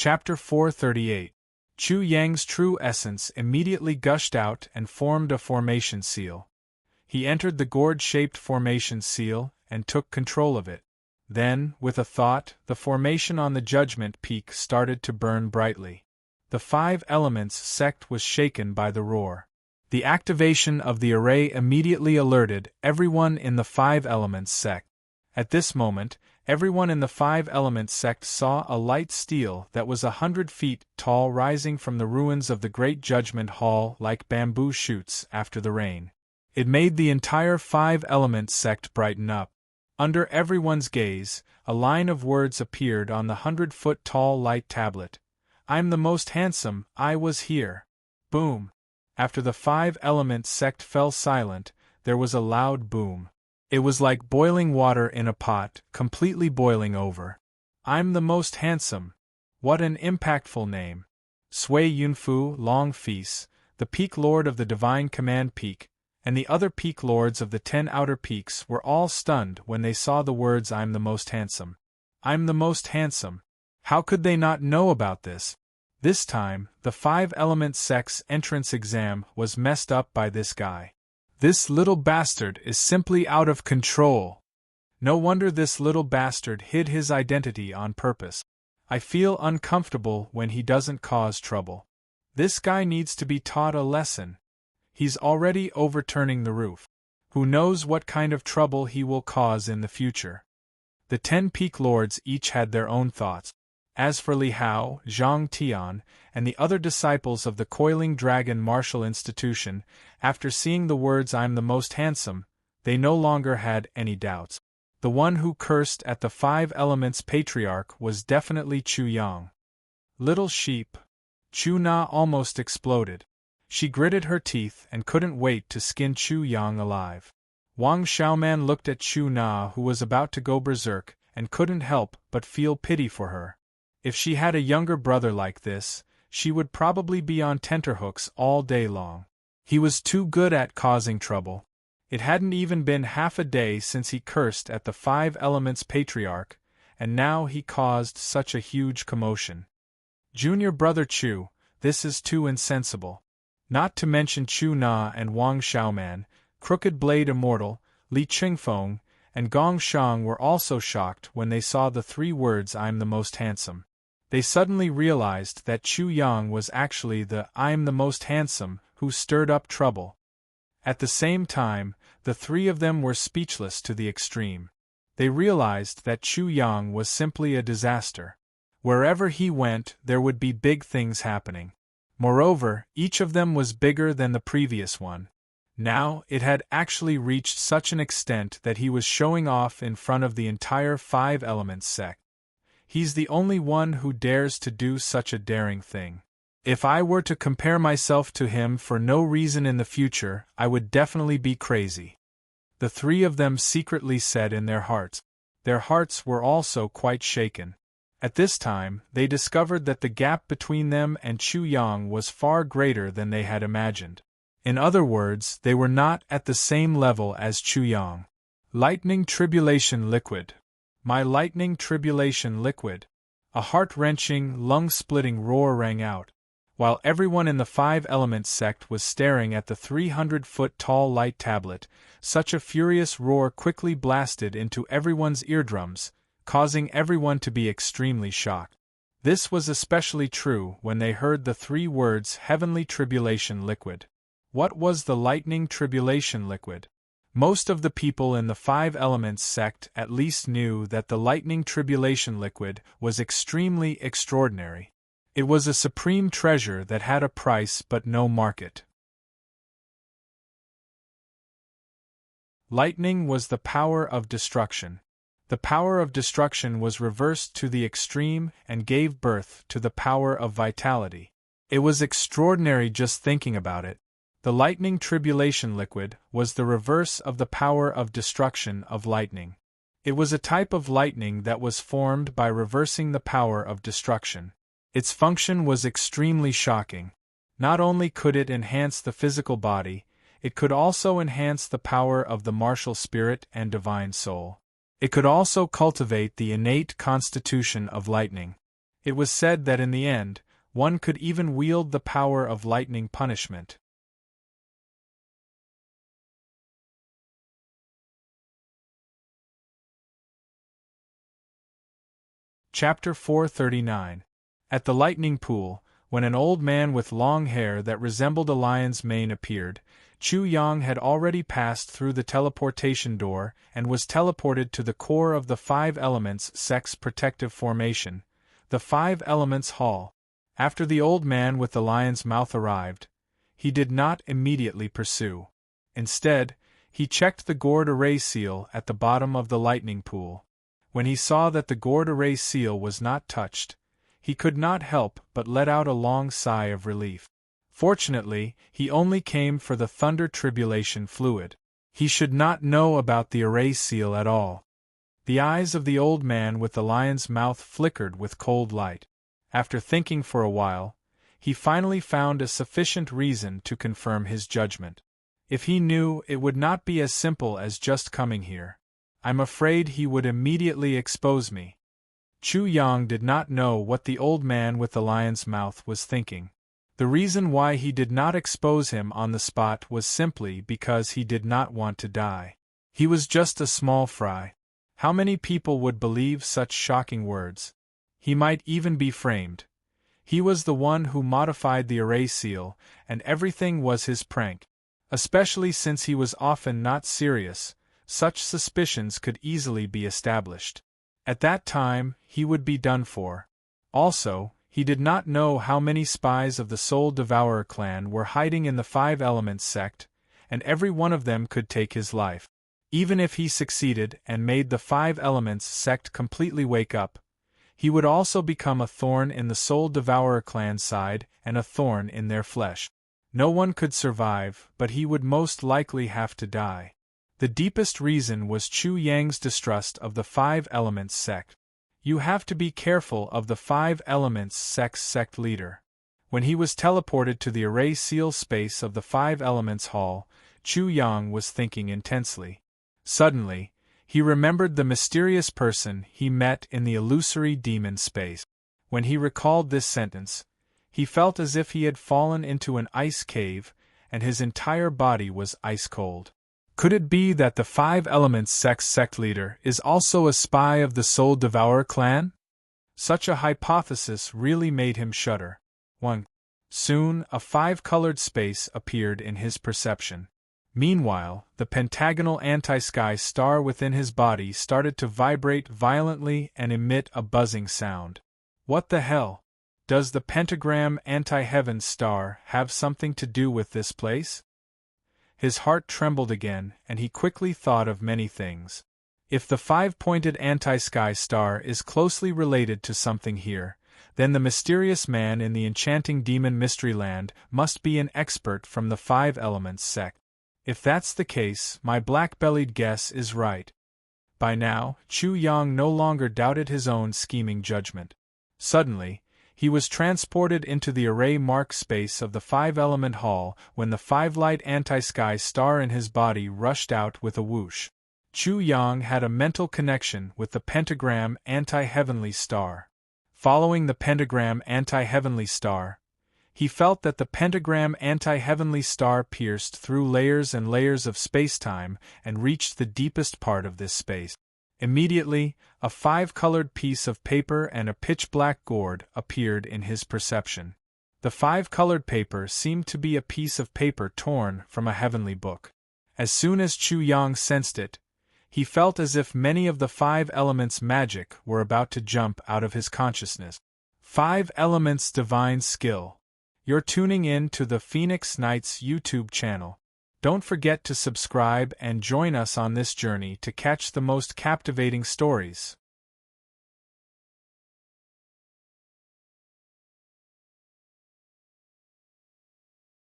Chapter 438. Chu Yang's true essence immediately gushed out and formed a formation seal. He entered the gourd-shaped formation seal and took control of it. Then, with a thought, the formation on the Judgment Peak started to burn brightly. The Five Elements sect was shaken by the roar. The activation of the array immediately alerted everyone in the Five Elements sect. At this moment, everyone in the Five Elements sect saw a light steel that was 100 feet tall rising from the ruins of the Great Judgment Hall like bamboo shoots after the rain. It made the entire Five Elements sect brighten up. Under everyone's gaze, a line of words appeared on the 100-foot-tall light tablet. I'm the most handsome, I was here. Boom. After the Five Elements sect fell silent, there was a loud boom. It was like boiling water in a pot, completely boiling over. I'm the most handsome. What an impactful name. Sui Yunfu, Long Feast, the Peak Lord of the Divine Command Peak, and the other Peak Lords of the 10 Outer Peaks were all stunned when they saw the words I'm the most handsome. I'm the most handsome. How could they not know about this? This time, the Five Elements sect's entrance exam was messed up by this guy. This little bastard is simply out of control. No wonder this little bastard hid his identity on purpose. I feel uncomfortable when he doesn't cause trouble. This guy needs to be taught a lesson. He's already overturning the roof. Who knows what kind of trouble he will cause in the future? The 10 Peak Lords each had their own thoughts. As for Li Hao, Zhang Tian, and the other disciples of the Coiling Dragon Martial Institution, after seeing the words I'm the most handsome, they no longer had any doubts. The one who cursed at the Five Elements Patriarch was definitely Chu Yang. Little sheep. Chu Na almost exploded. She gritted her teeth and couldn't wait to skin Chu Yang alive. Wang Xiaoman looked at Chu Na, who was about to go berserk, and couldn't help but feel pity for her. If she had a younger brother like this, she would probably be on tenterhooks all day long. He was too good at causing trouble. It hadn't even been half a day since he cursed at the Five Elements Patriarch, and now he caused such a huge commotion. Junior brother Chu, this is too insensible. Not to mention Chu Na and Wang Xiaoman, Crooked Blade Immortal, Li Qingfeng, and Gong Shang were also shocked when they saw the 3 words "I'm the most handsome." They suddenly realized that Chu Yang was actually the "I'm the most handsome" who stirred up trouble. At the same time, the 3 of them were speechless to the extreme. They realized that Chu Yang was simply a disaster. Wherever he went, there would be big things happening. Moreover, each of them was bigger than the previous one. Now, it had actually reached such an extent that he was showing off in front of the entire Five Elements sect. He's the only one who dares to do such a daring thing. If I were to compare myself to him for no reason in the future, I would definitely be crazy. The 3 of them secretly said in their hearts. Their hearts were also quite shaken. At this time, they discovered that the gap between them and Chu Yang was far greater than they had imagined. In other words, they were not at the same level as Chu Yang. Lightning Tribulation Liquid. My lightning tribulation liquid. A heart-wrenching, lung-splitting roar rang out. While everyone in the Five Elements sect was staring at the 300-foot-tall light tablet, such a furious roar quickly blasted into everyone's eardrums, causing everyone to be extremely shocked. This was especially true when they heard the 3 words Heavenly Tribulation Liquid. What was the Lightning Tribulation Liquid? Most of the people in the Five Elements sect at least knew that the Lightning Tribulation Liquid was extremely extraordinary. It was a supreme treasure that had a price but no market. Lightning was the power of destruction. The power of destruction was reversed to the extreme and gave birth to the power of vitality. It was extraordinary just thinking about it. The Lightning Tribulation Liquid was the reverse of the power of destruction of lightning. It was a type of lightning that was formed by reversing the power of destruction. Its function was extremely shocking. Not only could it enhance the physical body, it could also enhance the power of the martial spirit and divine soul. It could also cultivate the innate constitution of lightning. It was said that in the end, one could even wield the power of lightning punishment. Chapter 439. At the lightning pool, when an old man with long hair that resembled a lion's mane appeared, Chu Yang had already passed through the teleportation door and was teleported to the core of the Five Elements sect's protective formation, the Five Elements Hall. After the old man with the lion's mouth arrived, he did not immediately pursue. Instead, he checked the gourd array seal at the bottom of the lightning pool. When he saw that the gourd array seal was not touched, he could not help but let out a long sigh of relief. Fortunately, he only came for the thunder tribulation fluid. He should not know about the array seal at all. The eyes of the old man with the lion's mouth flickered with cold light. After thinking for a while, he finally found a sufficient reason to confirm his judgment. If he knew, it would not be as simple as just coming here. I'm afraid he would immediately expose me. Chu Yang did not know what the old man with the lion's mouth was thinking. The reason why he did not expose him on the spot was simply because he did not want to die. He was just a small fry. How many people would believe such shocking words? He might even be framed. He was the one who modified the array seal, and everything was his prank. Especially since he was often not serious, such suspicions could easily be established. At that time, he would be done for. Also, he did not know how many spies of the Soul Devourer clan were hiding in the Five Elements sect, and every one of them could take his life. Even if he succeeded and made the Five Elements sect completely wake up, he would also become a thorn in the Soul Devourer clan's side and a thorn in their flesh. No one could survive, but he would most likely have to die. The deepest reason was Chu Yang's distrust of the Five Elements sect. You have to be careful of the Five Elements sect leader. When he was teleported to the array seal space of the Five Elements Hall, Chu Yang was thinking intensely. Suddenly, he remembered the mysterious person he met in the illusory demon space. When he recalled this sentence, he felt as if he had fallen into an ice cave, and his entire body was ice cold. Could it be that the Five Elements sect leader is also a spy of the Soul Devourer clan? Such a hypothesis really made him shudder. 1. Soon, a five-colored space appeared in his perception. Meanwhile, the pentagonal anti-sky star within his body started to vibrate violently and emit a buzzing sound. What the hell? Does the pentagram anti-heaven star have something to do with this place? His heart trembled again, and he quickly thought of many things. If the five-pointed anti-sky star is closely related to something here, then the mysterious man in the enchanting demon Mysteryland must be an expert from the Five Elements sect. If that's the case, my black-bellied guess is right. By now, Chu Yang no longer doubted his own scheming judgment. Suddenly, he was transported into the array mark space of the Five-Element Hall when the five-light anti-sky star in his body rushed out with a whoosh. Chu Yang had a mental connection with the pentagram anti-heavenly star. Following the pentagram anti-heavenly star, he felt that the pentagram anti-heavenly star pierced through layers and layers of space-time and reached the deepest part of this space. Immediately, a five-colored piece of paper and a pitch-black gourd appeared in his perception. The five-colored paper seemed to be a piece of paper torn from a heavenly book. As soon as Chu Yang sensed it, he felt as if many of the Five Elements' magic were about to jump out of his consciousness. Five Elements Divine Skill. You're tuning in to the Phoenix Knights YouTube channel. Don't forget to subscribe and join us on this journey to catch the most captivating stories.